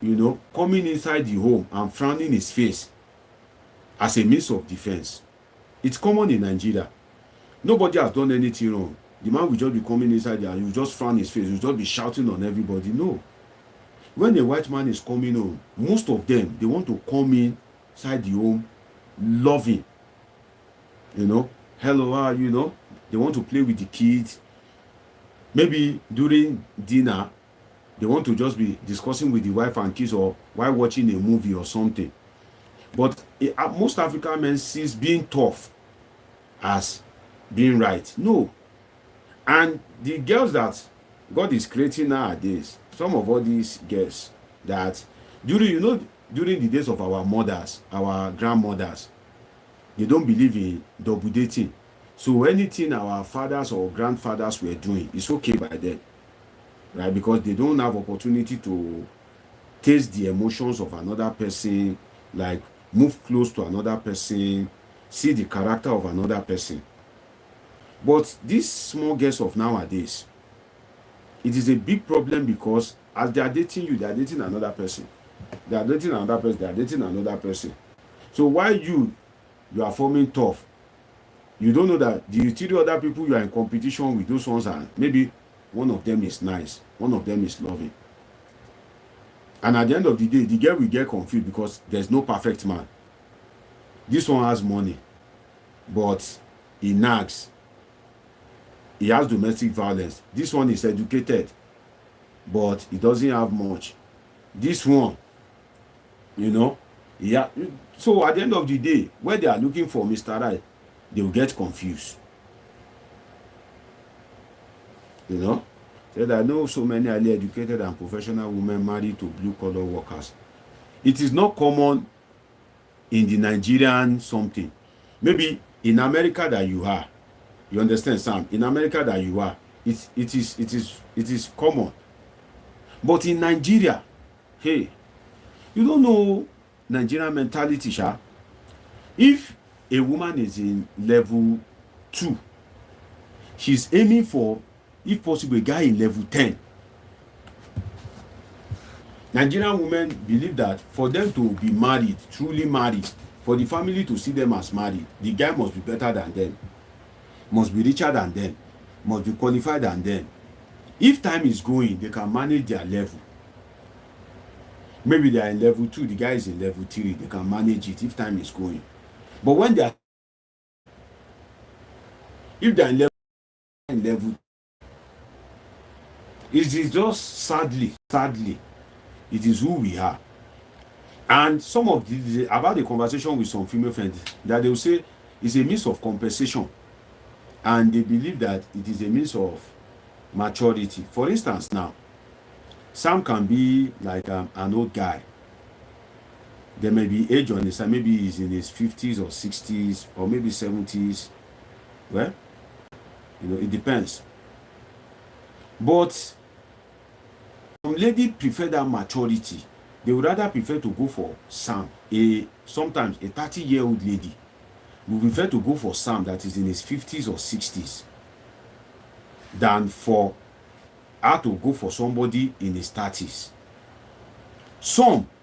coming inside the home and frowning his face as a means of defense. It's common in Nigeria. Nobody has done anything wrong. The man will just be coming inside there and you just frown his face. You just be shouting on everybody. No. when a white man is coming home, most of them, they want to come inside the home loving, hello, how are you, they want to play with the kids. Maybe during dinner, they want to just be discussing with the wife and kids, or while watching a movie or something. But most African men sees being tough as being right. No. And the girls that God is creating nowadays, some of all these girls that during the days of our mothers, our grandmothers, they don't believe in double dating. So anything our fathers or grandfathers were doing is okay by them, right? Because they don't have opportunity to taste the emotions of another person, like move close to another person, see the character of another person. But these small girls of nowadays, it is a big problem, because as they are dating you, they are dating another person. They are dating another person, they are dating another person. So while you are forming tough, you don't know that the 3 other people you are in competition with, those ones are, maybe one of them is nice, one of them is loving. And at the end of the day, the girl will get confused because there's no perfect man. This one has money, but he nags. He has domestic violence. This one is educated, but he doesn't have much. This one, yeah. So at the end of the day, when they are looking for Mr. Right, they will get confused. Said, I know so many highly educated and professional women married to blue-collar workers. It is not common in the Nigerian something. Maybe in America that you are. You understand, Sam? In America that you are, it is common. But in Nigeria, hey, you don't know Nigerian mentality, sha. If a woman is in level 2, she's aiming for, if possible, a guy in level 10. Nigerian women believe that for them to be married, truly married, for the family to see them as married, the guy must be better than them, must be richer than them, must be qualified than them. If time is going, they can manage their level. Maybe they are in level 2, the guy is in level 3, they can manage it if time is going. But when they are, if they are in level, it is just sadly, it is who we are. And some of about the conversation with some female friends, that they will say it's a means of compensation, and they believe that it is a means of maturity. For instance, now, Sam can be like an old guy. There may be age on his side, maybe he's in his 50s or 60s or maybe 70s. Well, it depends. But some lady prefer that maturity. They would rather prefer to go for Sam, sometimes a 30-year-old lady would prefer to go for Sam that is in his 50s or 60s than for her to go for somebody in his 30s.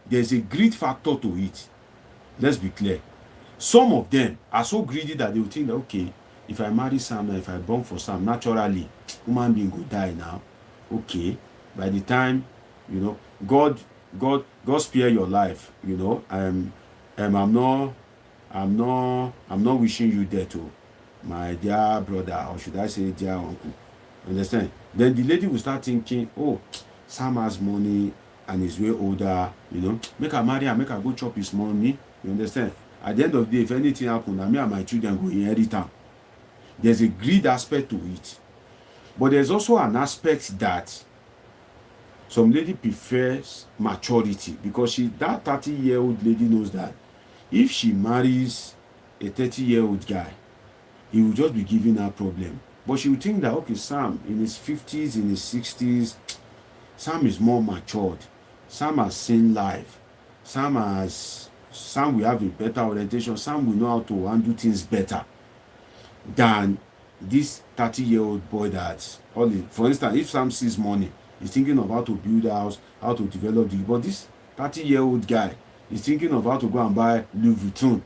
There's a greed factor to it. Let's be clear. Some of them are so greedy that they will think that, okay, if I marry Sam and if I born for Sam, naturally, human being will die now. Okay, by the time, God spare your life. I'm not wishing you death, my dear brother, or should I say dear uncle. Understand? Then the lady will start thinking, oh, Sam has money and is way older, make her marry and make her go chop his money. You understand? At the end of the day, if anything happens, me and my children go inherit them. There's a greed aspect to it. But there's also an aspect that some lady prefers maturity, because that 30-year-old lady knows that if she marries a 30-year-old guy, he will just be giving her problem. But she will think that, okay, Sam in his 50s, in his 60s, Sam is more matured. Sam has seen life. Sam will have a better orientation. Sam will know how to handle things better than this 30-year-old boy that, for instance, if Sam sees money, he's thinking of how to build a house, how to develop but this 30-year-old guy is thinking of how to go and buy Louis Vuitton.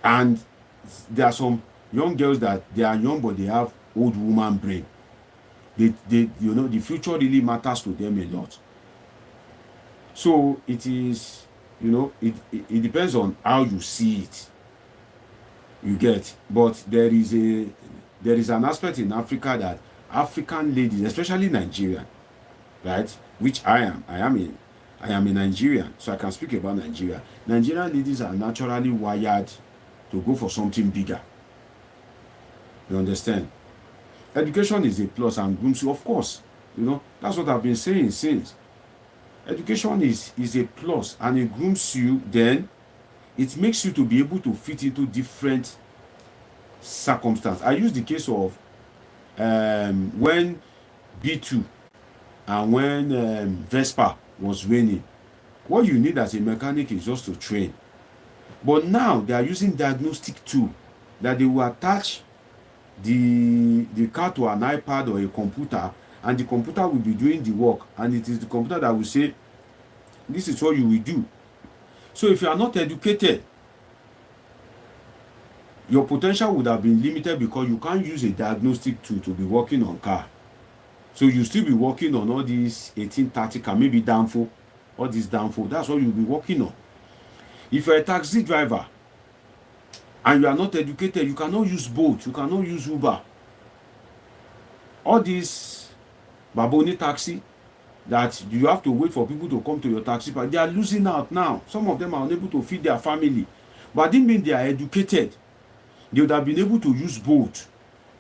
And there are some young girls that they are young, but they have old woman brain. The future really matters to them a lot. So it is, it depends on how you see it. You get, but there is an aspect in Africa that African ladies, especially Nigerian, right? Which I am a Nigerian, so I can speak about Nigeria. Nigerian ladies are naturally wired to go for something bigger. You understand? Education is a plus and grooms you, of course. That's what I've been saying since. Education is a plus and it grooms you, then it makes you to be able to fit into different circumstances. I use the case of when B2 and when Vespa was raining. What you need as a mechanic is just to train. But now they are using diagnostic tool that they will attach the car to an iPad or a computer, and the computer will be doing the work, and it is the computer that will say, this is what you will do. So if you are not educated, your potential would have been limited because you can't use a diagnostic tool to be working on car. So you still be working on all these 1830 car, maybe downfall, all this downfall. That's what you'll be working on. If you're a taxi driver and you are not educated, you cannot use Bolt, you cannot use Uber. All these Baboni taxi that you have to wait for people to come to your taxi park, they are losing out now. Some of them are unable to feed their family. But it didn't mean they are educated. They would have been able to use Bolt,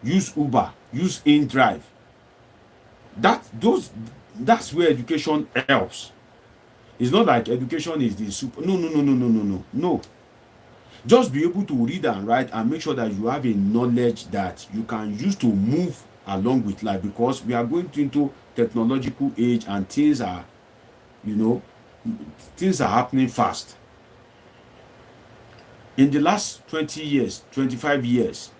use Uber, use InDrive. That's where education helps. It's not like education is the super. No. Just be able to read and write and make sure that you have a knowledge that you can use to move along with life, because we are going into technological age and things are happening fast. In the last 20 years, 25 years,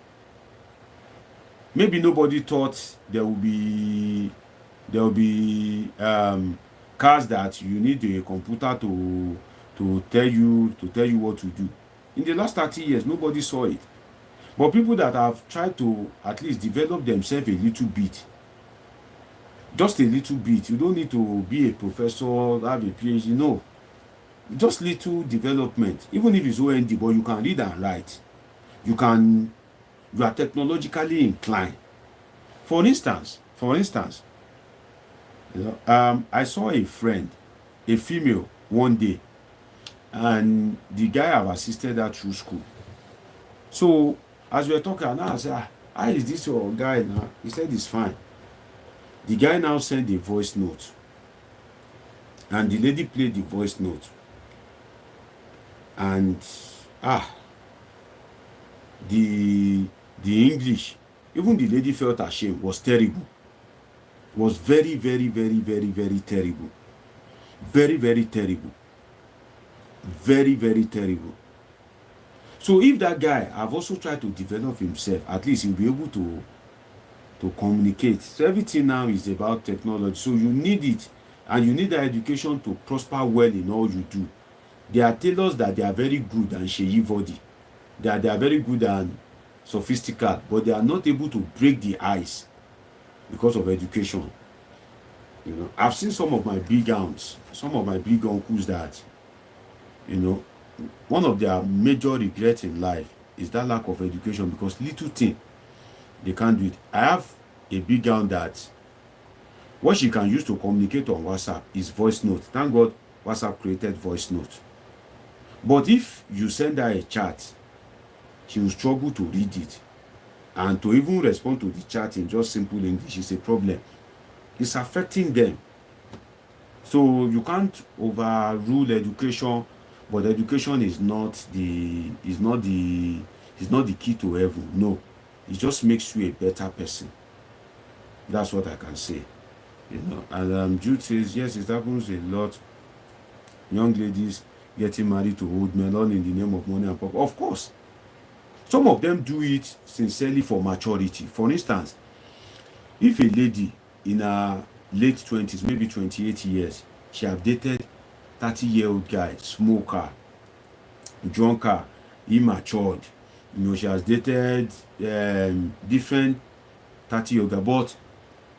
maybe nobody thought there will be cars that you need a computer to tell you what to do. In the last 30 years, nobody saw it. But people that have tried to at least develop themselves a little bit, just a little bit, you don't need to be a professor, have a PhD, no. Just little development, even if it's OND, but you can read and write. You are technologically inclined. For instance, I saw a friend, a female, one day, and the guy have assisted her through school. So as we were talking, I said, how is this your guy now? He said it's fine. The guy now sent a voice note, and the lady played the voice note, and the English, even the lady felt ashamed, was terrible. Was very, very, very, very, very terrible. Very, very terrible. Very, very terrible. So if that guy have also tried to develop himself, at least he'll be able to communicate. So everything now is about technology. So you need it, and you need the education to prosper well in all you do. There are tailors that they are very good and sheyi body. They are very good and sophisticated, but they are not able to break the ice because of education. I've seen some of my big aunts, some of my big uncles that, one of their major regrets in life is that lack of education, because little thing they can't do it. I have a big aunt that what she can use to communicate on WhatsApp is voice note. Thank God WhatsApp created voice note. But if you send her a chat, she will struggle to read it, and to even respond to the chat in just simple English is a problem. It's affecting them. So you can't overrule education, but education is not the key to heaven. No, it just makes you a better person. That's what I can say. And Jude says, yes, it happens a lot. Young ladies getting married to old men, all in the name of money and power. Of course, some of them do it sincerely for maturity. For instance, if a lady in her late 20s, maybe 28 years, she have dated 30-year-old guy, smoker, drunker, immatured. She has dated different 30-year-old guy, but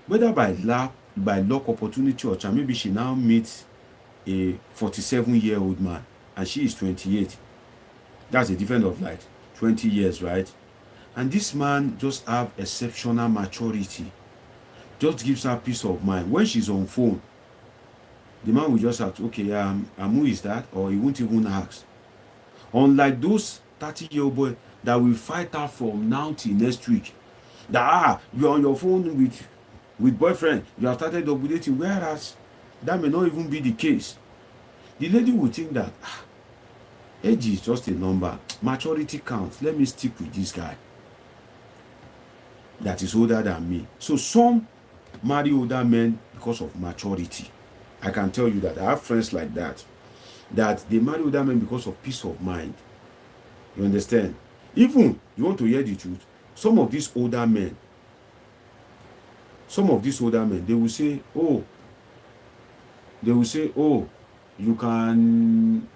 whether by luck, opportunity, or chance, maybe she now meets a 47-year-old man and she is 28. That's a difference of like 20 years, right? And this man just have exceptional maturity, just gives her peace of mind. When she's on phone, the man will just ask, okay, who is that? Or he won't even ask. Unlike those 30-year-old boy that will fight her from now till next week, that you're on your phone with boyfriend, you have started ovulating, whereas that may not even be the case. The lady will think that age is just a number, maturity counts, let me stick with this guy that is older than me. So some marry older men because of maturity. I can tell you that I have friends like that they marry older men because of peace of mind. You understand? Even, you want to hear the truth, some of these older men, they will say, oh, you can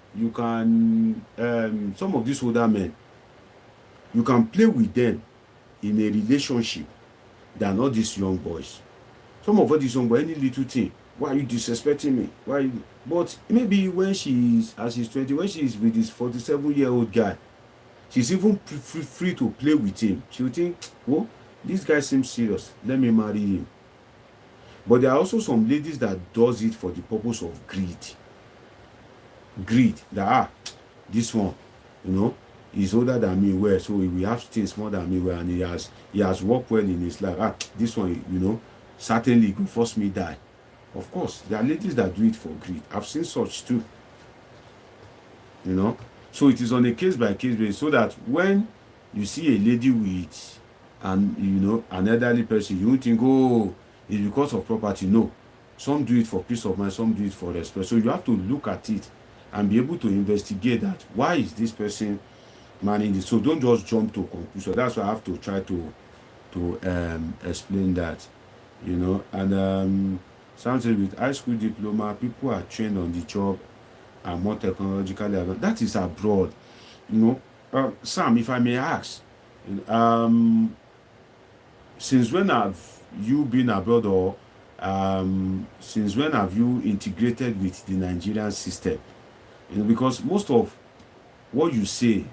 some of these older men, you can play with them in a relationship than all these young boys. Some of all these young boys, any little thing, why are you disrespecting me? Why are you? But maybe when she's 20, when she's with this 47-year-old guy, she's even free to play with him. She'll think, oh, this guy seems serious, let me marry him. But there are also some ladies that does it for the purpose of greed. That this one, he's older than me, well, so he will have things more than me, well, and he has worked well in his life. This one, certainly could force me die. Of course, there are ladies that do it for greed. I've seen such too. So it is on a case-by-case basis, so that when you see a lady with an elderly person, you won't think, oh, it's because of property. No. Some do it for peace of mind, some do it for respect. So you have to look at it and be able to investigate that. Why is this person managing this? So don't just jump to conclusion. That's why I have to try to explain that. And something with high school diploma, people are trained on the job and more technologically advanced. That is abroad. Sam, if I may ask, since when have you been abroad, or since when have you integrated with the Nigerian system? Because most of what you say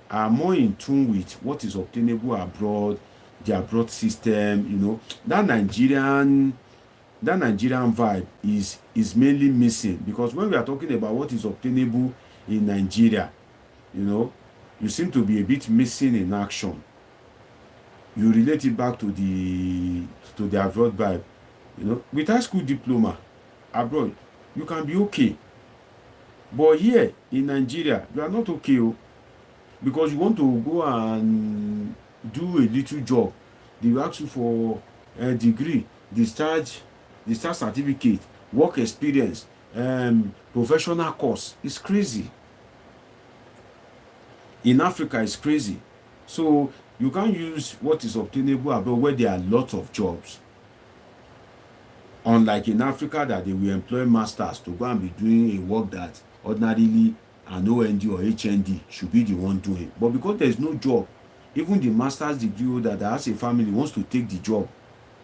are more in tune with what is obtainable abroad, the abroad system. That Nigerian vibe is mainly missing, because when we are talking about what is obtainable in Nigeria, you seem to be a bit missing in action. You relate it back to the abroad vibe. With high school diploma abroad, you can be okay. But here in Nigeria, you are not okay, because you want to go and do a little job. They will ask you for a degree, discharge certificate, work experience, professional course. It's crazy. In Africa, it's crazy. So you can't use what is obtainable abroad where there are lots of jobs. Unlike in Africa, that they will employ masters to go and be doing a work that ordinarily an OND or HND should be the one doing. But because there is no job, even the master's degree holder that has a family wants to take the job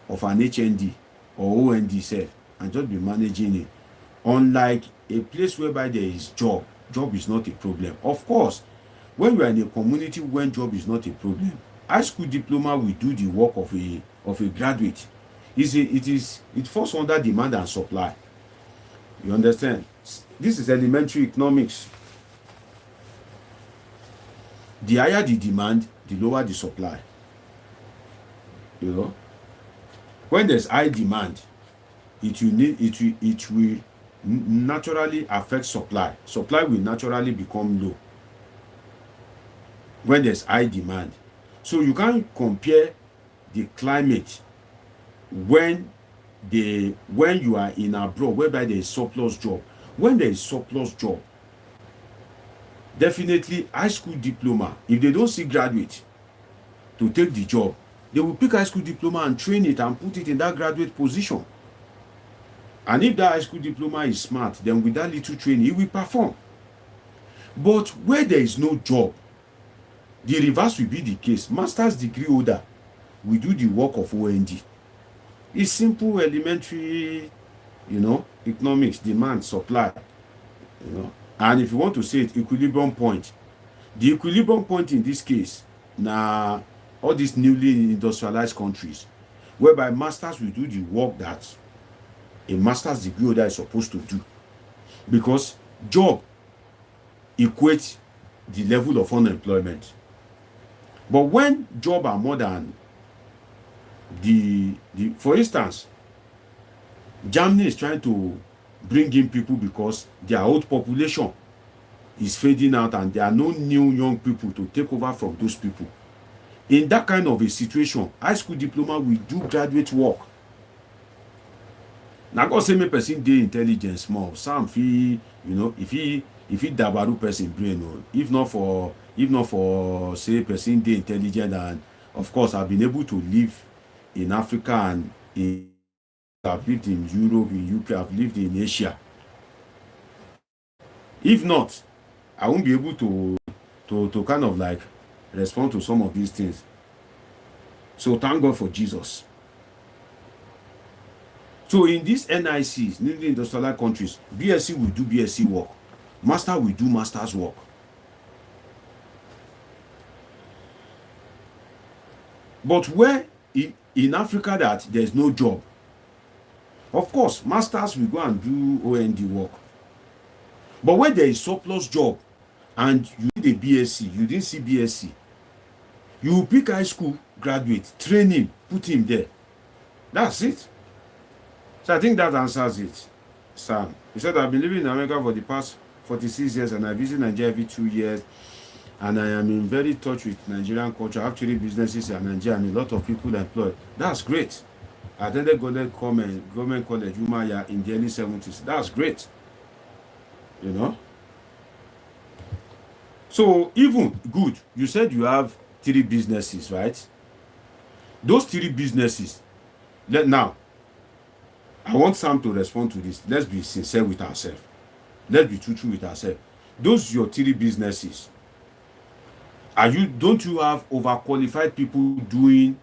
of an HND or OND self and just be managing it. Unlike a place whereby there is job is not a problem. Of course, when you are in a community when job is not a problem, high school diploma will do the work of a graduate. It falls under demand and supply. You understand? This is elementary economics. The higher the demand, the lower the supply. When there's high demand, it will naturally affect supply. Supply will naturally become low when there's high demand. So you can't compare the climate when you are in abroad whereby there is surplus job. When there is surplus job, definitely high school diploma, if they don't see graduate to take the job, they will pick high school diploma and train it and put it in that graduate position. And if that high school diploma is smart, then with that little training, he will perform. But where there is no job, the reverse will be the case. Master's degree holder will do the work of OND. It's simple, elementary, economics, demand, supply. And if you want to say it, equilibrium point. The equilibrium point in this case, now all these newly industrialized countries, whereby masters will do the work that a master's degree holder is supposed to do. Because job equates the level of unemployment. But when job are more than for instance, Germany is trying to bring in people because their old population is fading out and there are no new young people to take over from those people. In that kind of a situation, high school diploma will do graduate work. Now God say me person dey intelligence small. Some fee, if he dabaru person brain, or if not for say person dey intelligent, and of course I've been able to live in Africa and I've lived in Europe, in UK, I've lived in Asia. If not, I won't be able to kind of like respond to some of these things. So thank God for Jesus. So in these NICs, newly industrialized countries, BSc will do BSc work, master will do master's work. But where in Africa that there's no job, of course, masters will go and do OND work. But when there is surplus job and you did a BSc, you didn't see BSc, you will pick high school graduate, train him, put him there. That's it. So I think that answers it, Sam. He said, I've been living in America for the past 46 years and I visit Nigeria every 2 years. And I am in very touch with Nigerian culture. Actually, businesses in Nigeria and a lot of people employed. That's great. I attended government college, Umaya, in the early 70s. That's great. So even good, you said you have 3 businesses, right? Those 3 businesses, now, I want Sam to respond to this. Let's be sincere with ourselves. Let's be truthful with ourselves. Those your 3 businesses. Don't you have overqualified people doing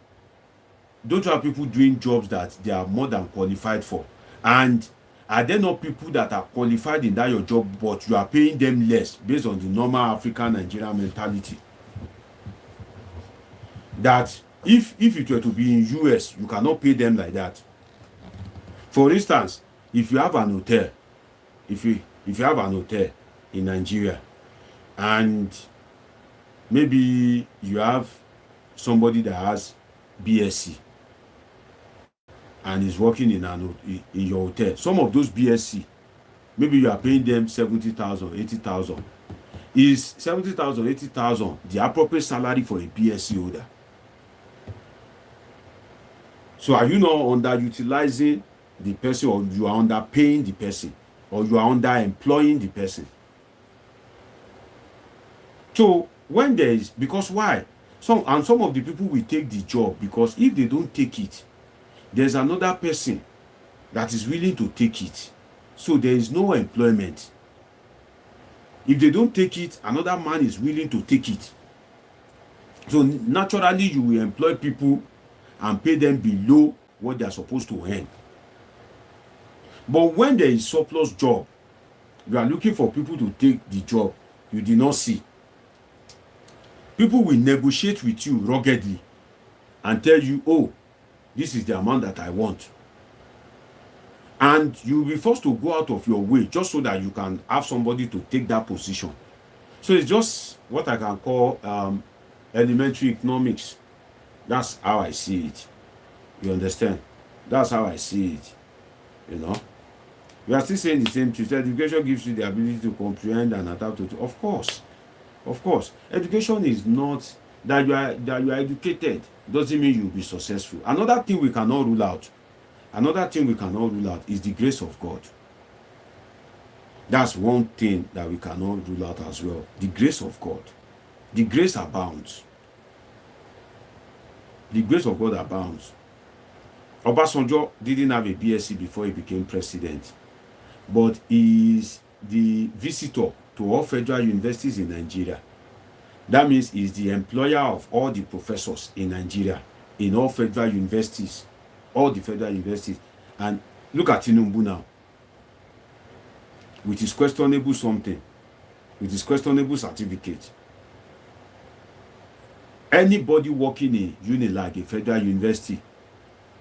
jobs that they are more than qualified for? And are there not people that are qualified in that your job, but you are paying them less based on the normal African Nigerian mentality? That if it were to be in US, you cannot pay them like that. For instance, if you have an hotel, if you have an hotel in Nigeria, and maybe you have somebody that has BSc and is working in your hotel, some of those BSc, maybe you are paying them 70,000, 80,000. Is 70,000, 80,000 the appropriate salary for a BSc holder? So are you not underutilizing the person, or you are underpaying the person, or you are underemploying the person? So when there is, because why? Some of the people will take the job because if they don't take it, there's another person that is willing to take it. So there is no employment. If they don't take it, another man is willing to take it. So naturally, you will employ people and pay them below what they are supposed to earn. But when there is surplus job, you are looking for people to take the job you did not see. People will negotiate with you ruggedly and tell you, oh, this is the amount that I want. And you will be forced to go out of your way just so that you can have somebody to take that position. So it's just what I can call elementary economics. That's how I see it. You understand? That's how I see it. We are still saying the same truth. Education gives you the ability to comprehend and adapt to. Of course. Education is not that you are educated doesn't mean you'll be successful. Another thing we cannot rule out is the grace of God. That's one thing that we cannot rule out as well. The grace of God. The grace abounds. The grace of God abounds. Obasanjo didn't have a BSc before he became president, but he is the visitor to all federal universities in Nigeria. That means he's the employer of all the professors in Nigeria, in all federal universities, all the federal universities. And look at Tinubu now, with his questionable something. with his questionable certificate. Anybody working in Unilag, a federal university,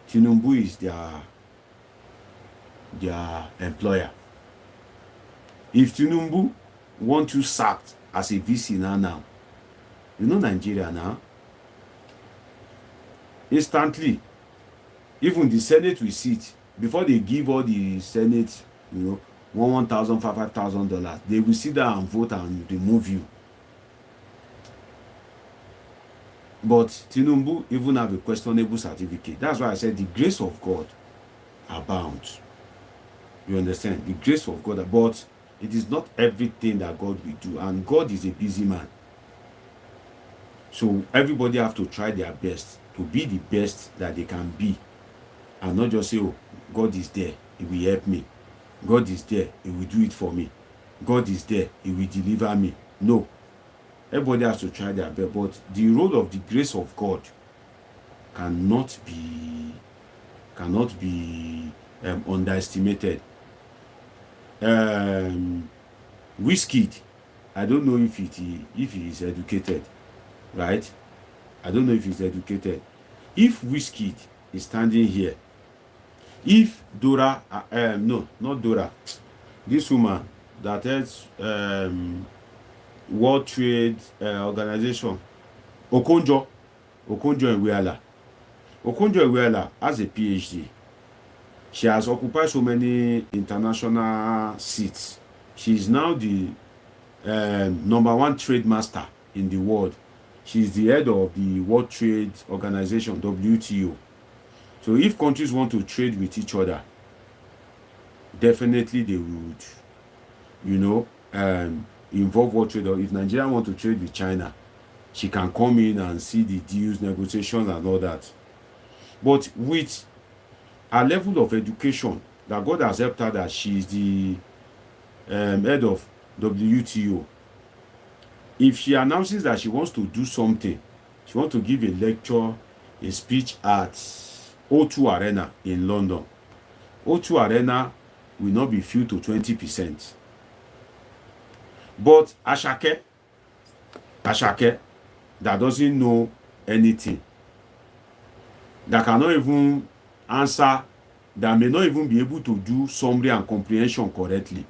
Tinubu is their employer. If Tinubu want you sacked as a VC now, you know Nigeria now, instantly, even the Senate will sit, before they give all the Senate, $1,000, $5,000, they will sit down and vote and remove you. But Tinubu even have a questionable certificate. That's why I said the grace of God abounds. You understand? The grace of God, but it is not everything that God will do, and God is a busy man. So everybody have to try their best to be the best that they can be, and not just say, oh, God is there, he will help me. God is there, he will do it for me. God is there, he will deliver me. No. Everybody has to try their best, but the role of the grace of God cannot be underestimated. Wizkid, I don't know if he is educated, right? I don't know if he's educated. If Wizkid is standing here, if Dora, no, not Dora, this woman that has World Trade Organization, Okonjo Iweala has a PhD. She has occupied so many international seats. She is now the #1 trade master in the world. She is the head of the World Trade Organization, WTO. So if countries want to trade with each other, definitely they would, involve World Trade. Or if Nigeria want to trade with China, she can come in and see the deals, negotiations, and all that. But with her level of education, that God has helped her, that she is the head of WTO. If she announces that she wants to do something, she wants to give a lecture, a speech at O2 Arena in London, O2 Arena will not be filled to 20%. But Ashake, that doesn't know anything, that cannot even answer, that may not even be able to do summary and comprehension correctly,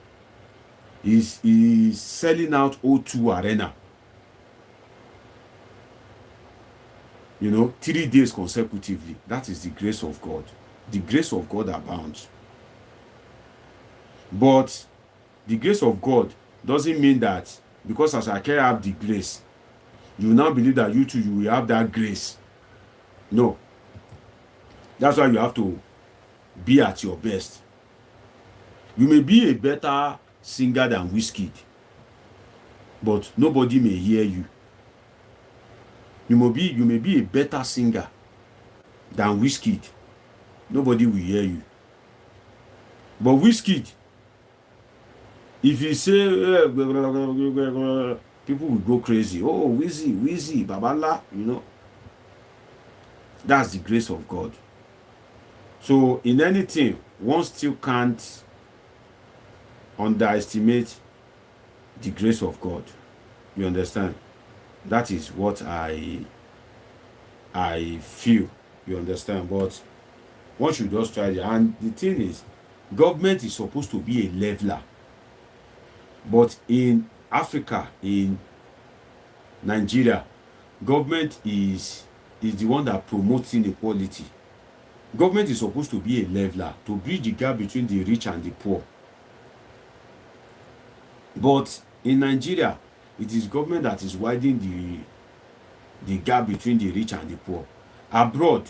is selling out O2 Arena, 3 days consecutively. That is the grace of God. The grace of God abounds. But the grace of God doesn't mean that because as I can have the grace, you now believe that you too, you will have that grace. No. That's why you have to be at your best. You may be a better singer than Wizkid, but nobody may hear you. You may be a better singer than Wizkid. Nobody will hear you. But Wizkid, if you say, people will go crazy. Oh, Wizzy, Babala, That's the grace of God. So in anything, one still can't underestimate the grace of God. You understand? That is what I feel. You understand? But one should just try it. And the thing is, government is supposed to be a leveler. But in Africa, in Nigeria, government is the one that promotes inequality. Government is supposed to be a leveler, to bridge the gap between the rich and the poor. But in Nigeria, it is government that is widening the gap between the rich and the poor. Abroad,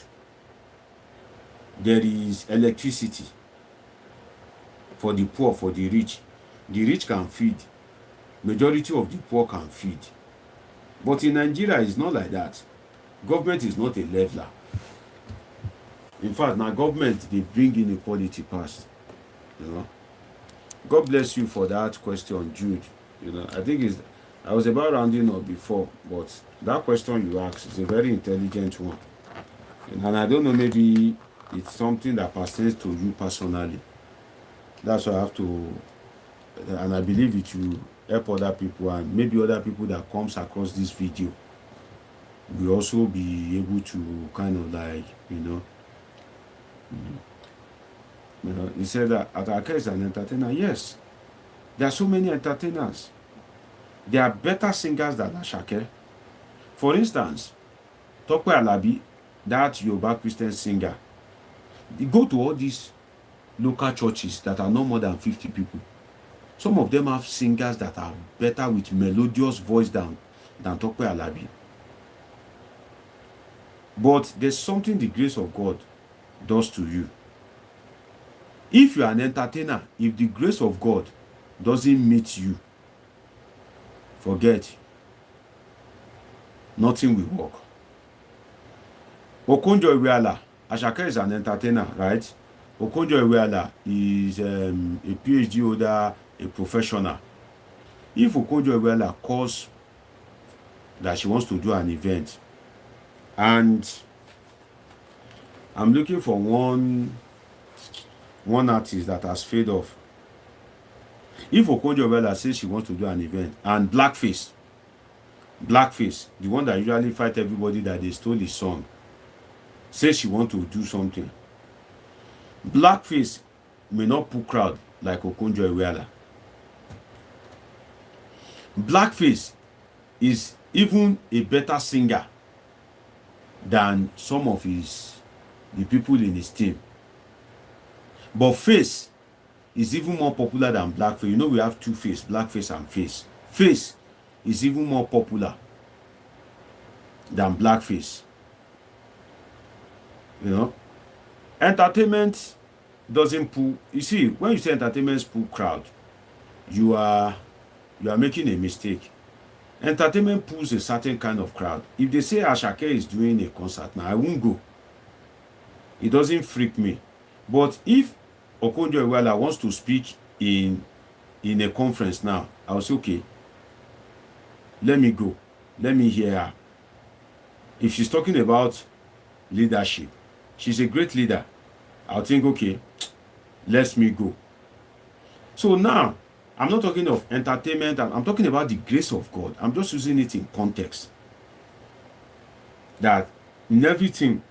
there is electricity for the poor, for the rich. The rich can feed. Majority of the poor can feed. But in Nigeria, it's not like that. Government is not a leveler. In fact, now government, they bring inequality past. God bless you for that question, Jude. I think I was about rounding up before, but that question you asked is a very intelligent one. And I don't know, maybe it's something that pertains to you personally. That's why I have to, and I believe help other people, and maybe other people that comes across this video will also be able to kind of like, he said that Atake is an entertainer. Yes, there are so many entertainers. There are better singers than Ashake. For instance, Tope Alabi, that Yoruba Christian singer, you go to all these local churches that are no more than 50 people. Some of them have singers that are better with melodious voice than Tope Alabi. But there's something the grace of God does to you. If you are an entertainer, if the grace of God doesn't meet you, forget, nothing will work. Okonjo Iweala, Ashake is an entertainer, right? Okonjo Iweala is a PhD holder, a professional. If Okonjo Iweala calls that she wants to do an event, and I'm looking for one artist that has faded off. If Okonjo Iweala says she wants to do an event, and Blackface, the one that usually fight everybody that they stole his song, says she wants to do something, Blackface may not pull crowd like Okonjo Iweala. Blackface is even a better singer than some of the people in his team. But Face is even more popular than Blackface. You know, we have two Face, Blackface and Face. Face is even more popular than Blackface. Entertainment doesn't pull. You see, when you say entertainment pull crowd, you are making a mistake. Entertainment pulls a certain kind of crowd. If they say Ashake is doing a concert now, I won't go. It doesn't freak me. But if Okonjo Iweala wants to speak in a conference now, I'll say, okay, let me go. Let me hear her. If she's talking about leadership, she's a great leader, I'll think, okay, let me go. So now, I'm not talking of entertainment, I'm talking about the grace of God. I'm just using it in context. That in everything,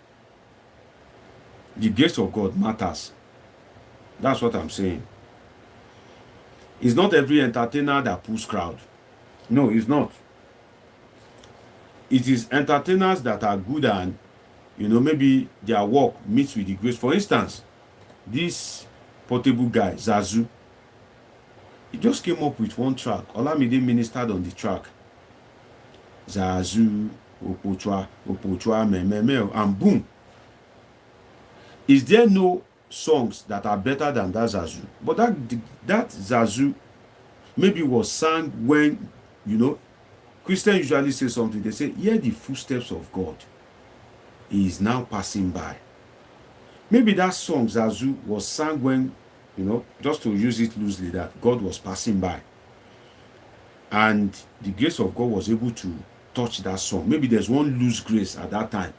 the grace of God matters. That's what I'm saying. It's not every entertainer that pulls crowd. No, it's not. It is entertainers that are good and, maybe their work meets with the grace. For instance, this Portable guy, Zazu, he just came up with one track. Olamide ministered on the track. Zazu, Opochwa, Mememe, and boom. Is there no songs that are better than that Zazu? But that Zazu maybe was sung when, Christians usually say something. They say, hear the footsteps of God. He is now passing by. Maybe that song, Zazu, was sung when, just to use it loosely, that God was passing by. And the grace of God was able to touch that song. Maybe there's one loose grace at that time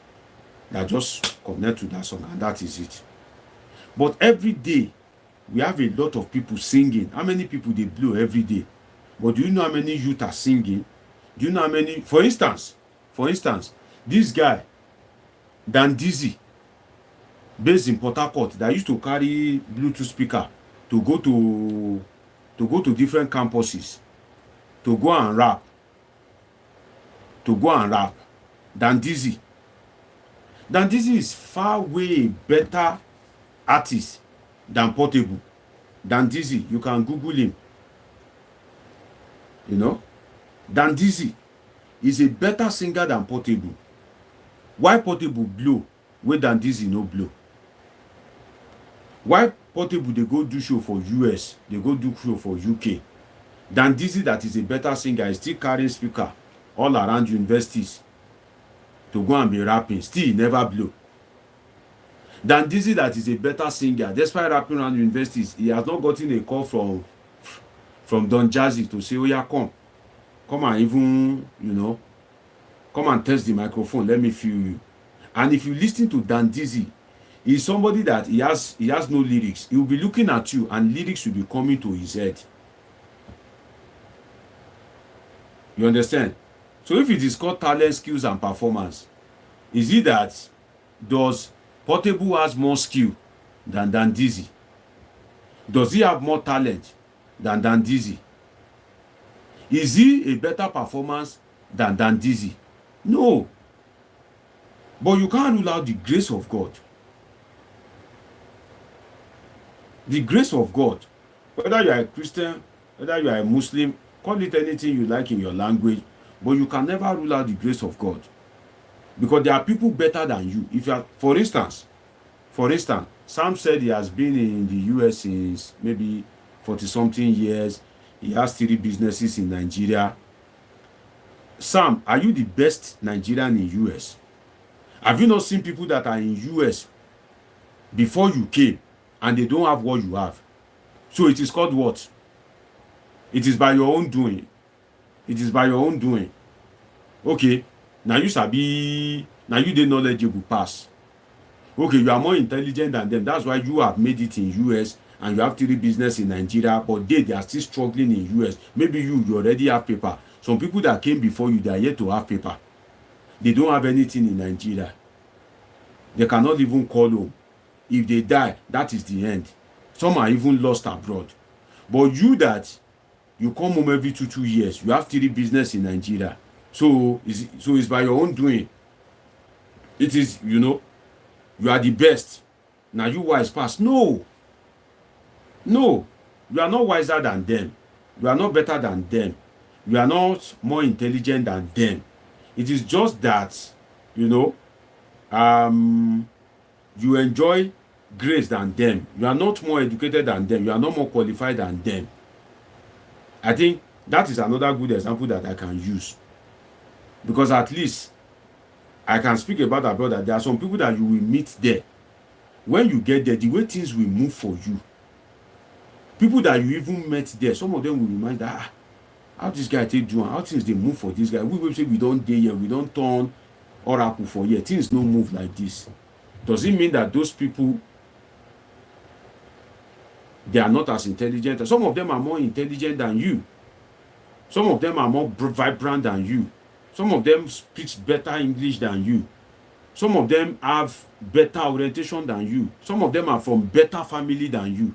that just connect to that song, and that is it. But every day, we have a lot of people singing. How many people they blow every day? But do you know how many youth are singing? Do you know how many? For instance, this guy, Dan Dizzy, based in Port Harcourt, that used to carry Bluetooth speaker to go to different campuses to go and rap. Dan Dizzy is far way better artist than Portable. Dan Dizzy, you can Google him. Dan Dizzy is a better singer than Portable. Why Portable blow where Dan Dizzy no blow? Why Portable they go do show for US, they go do show for UK? Dan Dizzy, that is a better singer, is still carrying speaker all around universities to go and be rapping. Still, he never blow. Dan Dizzy, that is a better singer, despite rapping around universities, he has not gotten a call from Don Jazzy to say, oh yeah, come and even, come and test the microphone, let me feel you. And if you listen to Dan Dizzy, he's somebody that he has no lyrics. He will be looking at you and lyrics will be coming to his head. You understand? So if it is called talent, skills, and performance, is it that does Portable has more skill than Dizzy? Does he have more talent than Dizzy? Is he a better performance than Dizzy? No. But you can't rule out the grace of God. The grace of God. Whether you are a Christian, whether you are a Muslim, call it anything you like in your language, but you can never rule out the grace of God. Because there are people better than you. If you are, for instance, Sam said he has been in the US since maybe 40-something years. He has 3 businesses in Nigeria. Sam, are you the best Nigerian in US? Have you not seen people that are in US before you came and they don't have what you have? So it is called what? It is by your own doing. It is by your own doing. Okay, now you sabi, now you dey knowledgeable pass. Okay, you are more intelligent than them. That's why you have made it in US and you have 3 business in Nigeria, but they are still struggling in US. Maybe you already have paper. Some people that came before you, they are yet to have paper. They don't have anything in Nigeria. They cannot even call home. If they die, that is the end. Some are even lost abroad. But you that you come home every 2 years, you have 3 business in Nigeria. So it's by your own doing. It is, you are the best. Now you wise pass. No, you are not wiser than them. You are not better than them. You are not more intelligent than them. It is just that, you enjoy grace than them. You are not more educated than them. You are not more qualified than them. I think that is another good example that I can use. Because at least I can speak about that brother. There are some people that you will meet there. When you get there, the way things will move for you. People that you even met there, some of them will remind that, how this guy take do, how things they move for this guy. We will say we don't day here, we don't turn oracle for here. Things don't move like this. Does it mean that those people, they are not as intelligent? Some of them are more intelligent than you. Some of them are more vibrant than you. Some of them speak better English than you. Some of them have better orientation than you. Some of them are from better family than you.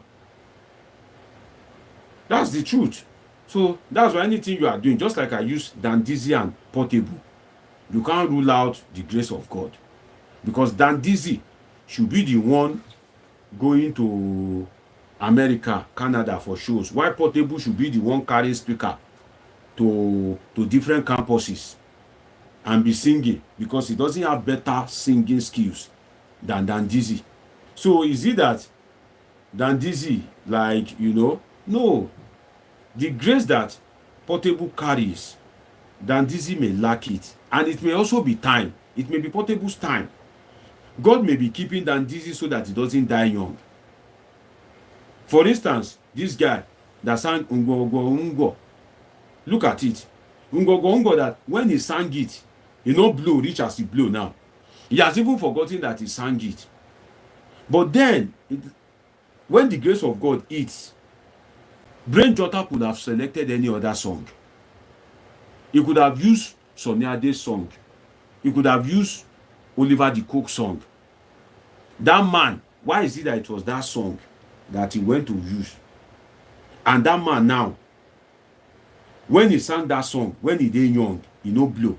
That's the truth. So that's why anything you are doing, just like I use Dizzy and Portable, you can't rule out the grace of God. Because Dizzy should be the one going to America, Canada for shows. While Portable should be the one carrying speaker to different campuses and be singing, because he doesn't have better singing skills than Dizzy. So is it that Dizzy, like, no. The grace that Portable carries, Dizzy may lack it. And it may also be time. It may be Portable's time. God may be keeping Dizzy so that he doesn't die young. For instance, this guy that sang Ungo. Look at it. Ungo, that when he sang it, he no blow reach as he blow now. He has even forgotten that he sang it. But then, when the grace of God hits, Brain Jotter could have selected any other song. He could have used Sonny Ade's song. He could have used Oliver the Cook song. That man, why is it that it was that song that he went to use? And that man now, when he sang that song, when he dey young, he no blow.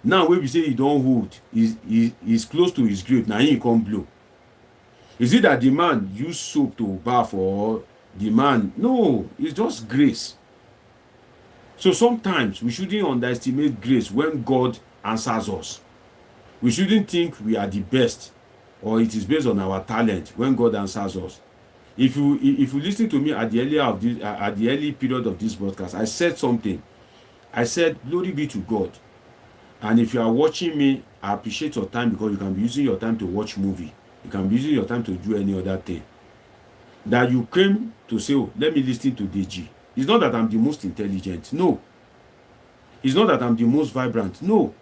Now when we say he don't hold, he's close to his grave, now he can't blow. Is it that the man used soap to bath, or the man? No, it's just grace. So sometimes we shouldn't underestimate grace when God answers us. We shouldn't think we are the best, or it is based on our talent when God answers us. If you listen to me at the early period of this broadcast, I said something. I said, glory be to God. And if you are watching me, I appreciate your time, because you can be using your time to watch movie. You can be using your time to do any other thing. That you came to say, oh, let me listen to DG. It's not that I'm the most intelligent. No. It's not that I'm the most vibrant. No.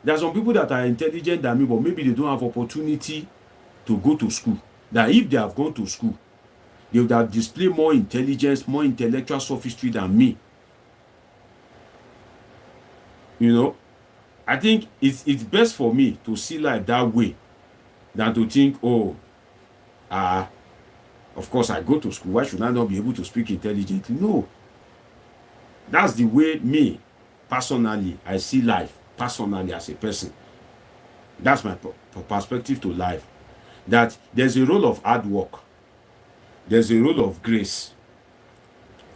There are some people that are intelligent than me, but maybe they don't have opportunity to go to school. That if they have gone to school, they would have displayed more intelligence, more intellectual sophistry than me. You know, I think it's best for me to see life that way than to think, oh, of course I go to school, why should I not be able to speak intelligently? No. That's the way me, personally, I see life, personally as a person. That's my perspective to life. That there's a role of hard work. There's a role of grace.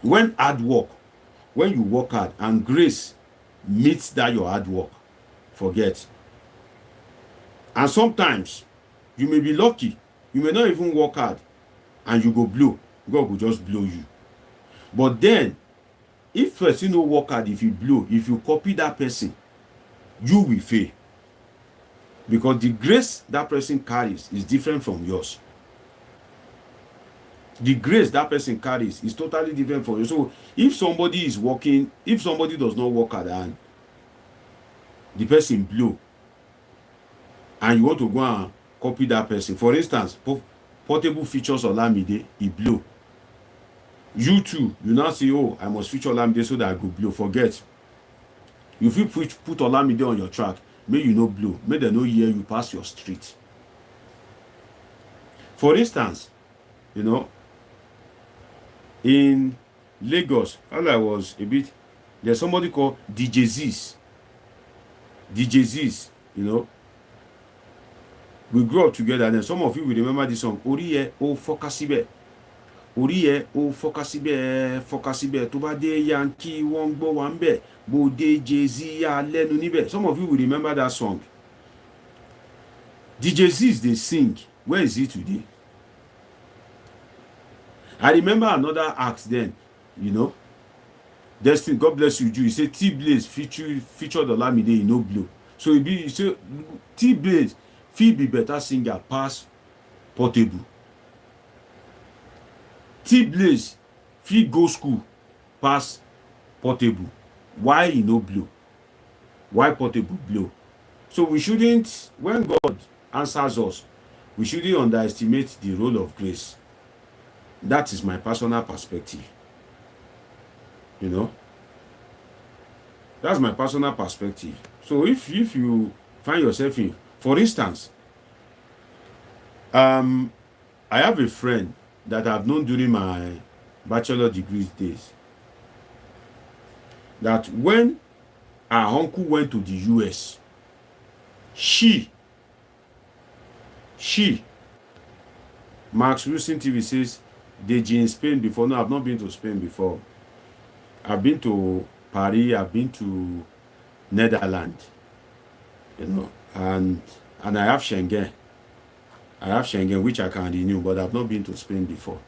When hard work, when you work hard and grace meets that your hard work, forget. And sometimes you may be lucky, you may not even work hard and you go blow. God will just blow you. But then, if person no work hard, if you blow, if you copy that person, you will fail. Because the grace that person carries is different from yours. The grace that person carries is totally different from you. So if somebody is working, if somebody does not work hard and the person blow, and you want to go and copy that person, for instance, Portable features Olamide, he blow. You too, you now say, oh, I must feature Olamide so that I go blow. Forget. You feel put Olamide on your track, may you no blow, may they no hear you pass your street. For instance, you know, in Lagos, all I was a bit, there's somebody called DJ Ziz. DJ Ziz, you know. We grew up together, and then some of you will remember this song, Oriye o Fokasibe. Oriye o Fokasibe, Fokasibe, tó bá dé Yankee, wọ́n gbọ́ wa ńbẹ̀, bó dé Jay-Z lẹ́nu níbẹ̀. Some of you will remember that song. DJ Ziz, they sing. Where is he today? I remember another act then, you know. Destiny, God bless you, Jew. He said T-Blaze featured Olamide in no blow. So he said T-Blaze fit be better singer pass Portable. T-Blaze fit go school pass Portable. Why he no blow? Why Portable blow? So we shouldn't, when God answers us, we shouldn't underestimate the role of grace. That is my personal perspective. You know, that's my personal perspective. So if you find yourself in, for instance, I have a friend that I've known during my bachelor degree days, that when her uncle went to the US, she Max Wilson TV says, Deji in Spain before. No, I've not been to Spain before. I've been to Paris, I've been to Netherlands, you know, and I have Schengen. I have Schengen, which I can renew, but I've not been to Spain before.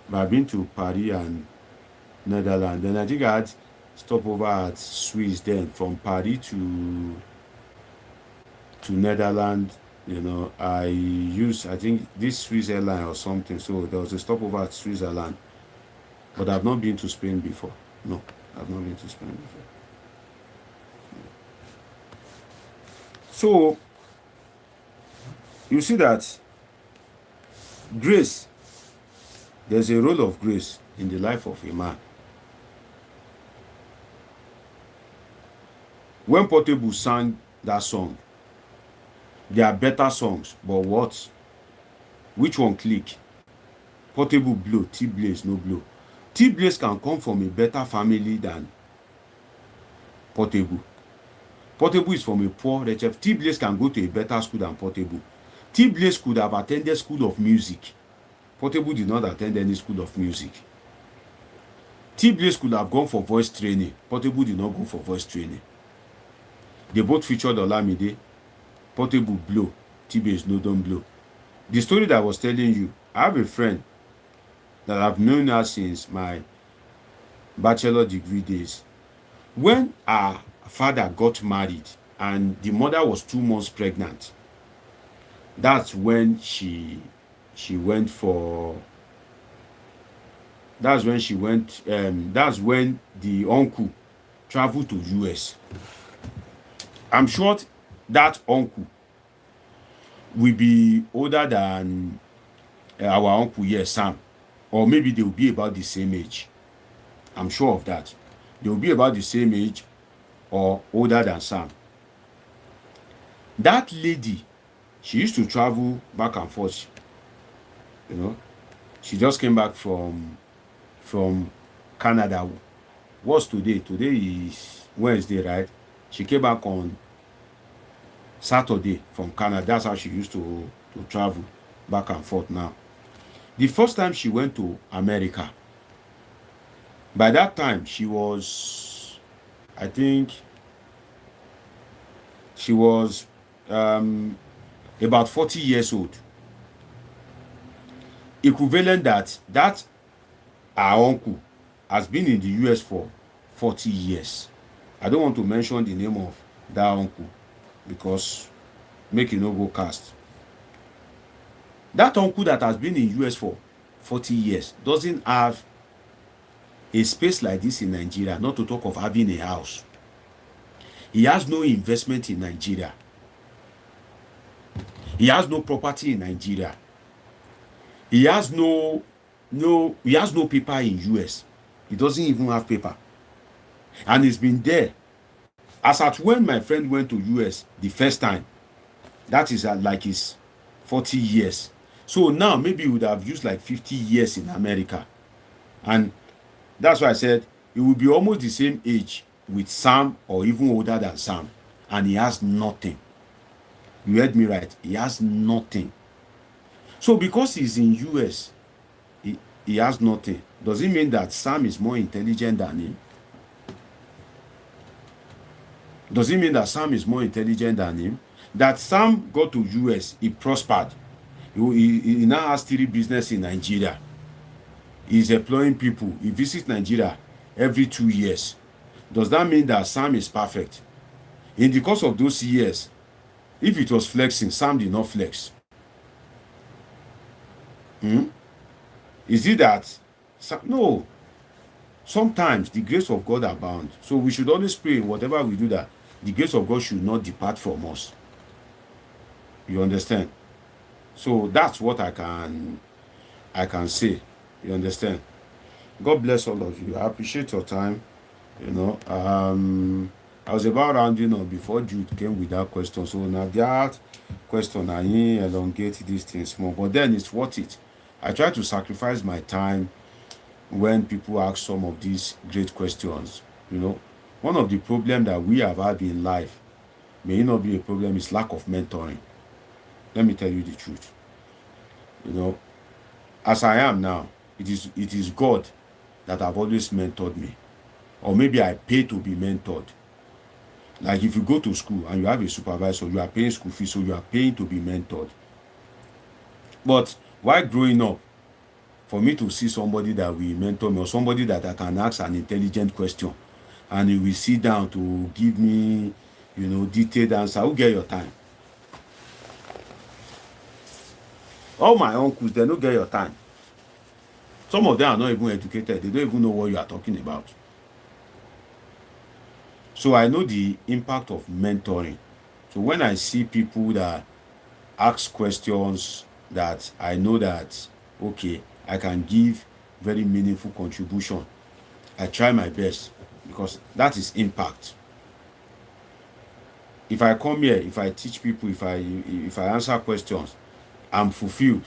But I've been to Paris and Netherlands. Then I think I had stopover at Swiss then, from Paris to Netherlands. You know, I think this Swiss airline or something. So there was a stopover at Switzerland. But I've not been to Spain before. No, I've not been to Spain before. So you see that grace, there's a role of grace in the life of a man. When Portable sang that song, there are better songs, but what? Which one click? Portable blow, T-Blaze no blow. T-Blaze can come from a better family than Portable. Portable is from a poor HF. T-Blaze can go to a better school than Portable. T-Blaze could have attended school of music. Portable did not attend any school of music. T-Blaze could have gone for voice training. Portable did not go for voice training. They both featured Olamide. Portable blow, T-Blaze no don't blow. The story that I was telling you, I have a friend that I've known her since my bachelor degree days. When her father got married and the mother was 2 months pregnant, that's when she went for, that's when the uncle traveled to US. I'm sure that uncle will be older than our uncle here, Sam, or maybe they will be about the same age. I'm sure of that. They will be about the same age, or older than Sam. That lady, she used to travel back and forth. You know, she just came back from Canada. What's today? Today is Wednesday, right? She came back on Saturday from Canada. That's how she used to travel back and forth now. The first time she went to America, by that time she was, I think, she was about 40 years old. Equivalent that our uncle has been in the US for 40 years. I don't want to mention the name of that uncle because make it no go cast. That uncle that has been in US for 40 years doesn't have a space like this in Nigeria, not to talk of having a house. He has no investment in Nigeria. He has no property in Nigeria. He has no paper in US. He doesn't even have paper. And he's been there. As at when my friend went to US the first time, that is like his 40 years. So now maybe he would have used like 50 years in America. And that's why I said he would be almost the same age with Sam or even older than Sam. And he has nothing. You heard me right. He has nothing. So because he's in US, he has nothing. Does it mean that Sam is more intelligent than him? Does it mean that Sam is more intelligent than him? That Sam got to US, he prospered. He now has 3 businesses in Nigeria. He's employing people. He visits Nigeria every 2 years. Does that mean that Sam is perfect? In the course of those years, if it was flexing, Sam did not flex. Is it that? No. Sometimes the grace of God abounds. So we should always pray whatever we do that the grace of God should not depart from us. You understand? So that's what I can say. You understand? God bless all of you. I appreciate your time. You know, I was about rounding up before Jude came with that question. So now that question, I elongate these things more. But then it's worth it. I try to sacrifice my time when people ask some of these great questions. You know, one of the problems that we have had in life may not be a problem, is lack of mentoring. Let me tell you the truth. You know, as I am now, it is God that have always mentored me. Or maybe I pay to be mentored. Like if you go to school and you have a supervisor, you are paying school fees, so you are paying to be mentored. But while growing up, for me to see somebody that will mentor me, or somebody that I can ask an intelligent question and he will sit down to give me, you know, detailed answer, who get your time? All my uncles, they don't get your time. Some of them are not even educated. They don't even know what you are talking about. So I know the impact of mentoring. So when I see people that ask questions that I know that, okay, I can give very meaningful contribution, I try my best, because that is impact. If I come here, if I teach people, if I answer questions, I'm fulfilled.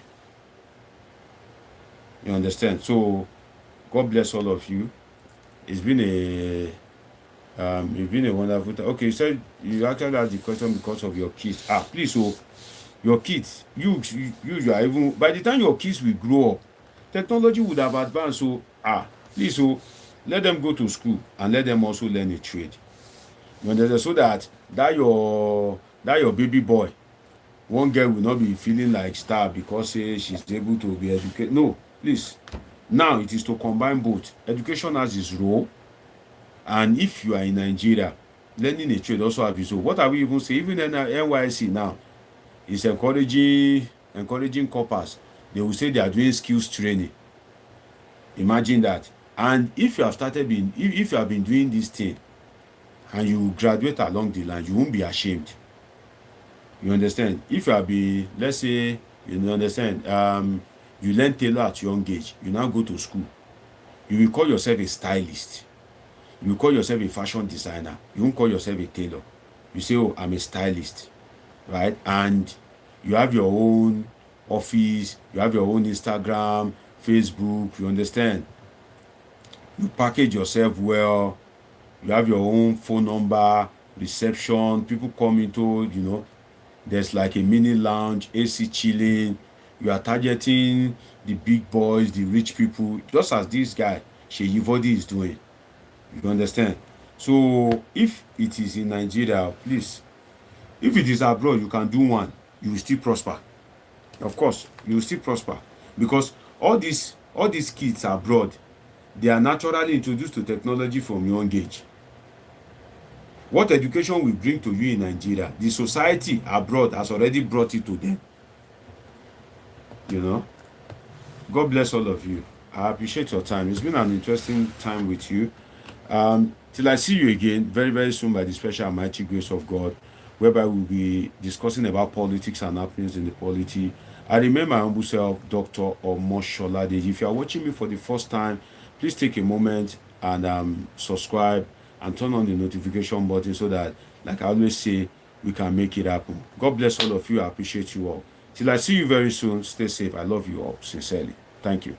You understand? So God bless all of you. It's been a wonderful time. Okay, you said you actually asked the question because of your kids. Please, so your kids, you are even, by the time your kids will grow up, technology would have advanced. So please, so let them go to school and let them also learn a trade. You understand? So that your baby boy, one girl will not be feeling like star because she's able to be educated. No, please. Now it is to combine both. Education has its role, and if you are in Nigeria, learning a trade also has its role. What are we even saying? Even in NYC now is encouraging corpers. They will say they are doing skills training. Imagine that. And if you have if you have been doing this thing and you graduate along the line, you won't be ashamed. You understand? If you have been, let's say, you understand, you learn tailor at young age, you now go to school, you will call yourself a stylist. You call yourself a fashion designer. You won't call yourself a tailor. You say, oh, I'm a stylist, right? And you have your own office, you have your own Instagram, Facebook, you understand? You package yourself well, you have your own phone number, reception, people come into, there's like a mini lounge, AC chilling. You are targeting the big boys, the rich people, just as this guy, Sheyi Vodi, is doing. You understand? So if it is in Nigeria, please, if it is abroad, you can do one, you will still prosper. Of course, you will still prosper. Because all these kids abroad, they are naturally introduced to technology from young age. What education will bring to you in Nigeria, the society abroad has already brought it to them. God bless all of you. I appreciate your time. It's been an interesting time with you. Till I see you again very, very soon by the special and mighty grace of God, whereby we'll be discussing about politics and happenings in the polity. I remain my humble self, Dr. Omoshola. If you are watching me for the first time, please take a moment and subscribe and turn on the notification button so that, like I always say, we can make it happen. God bless all of you. I appreciate you all. Till I see you very soon, stay safe. I love you all sincerely. Thank you.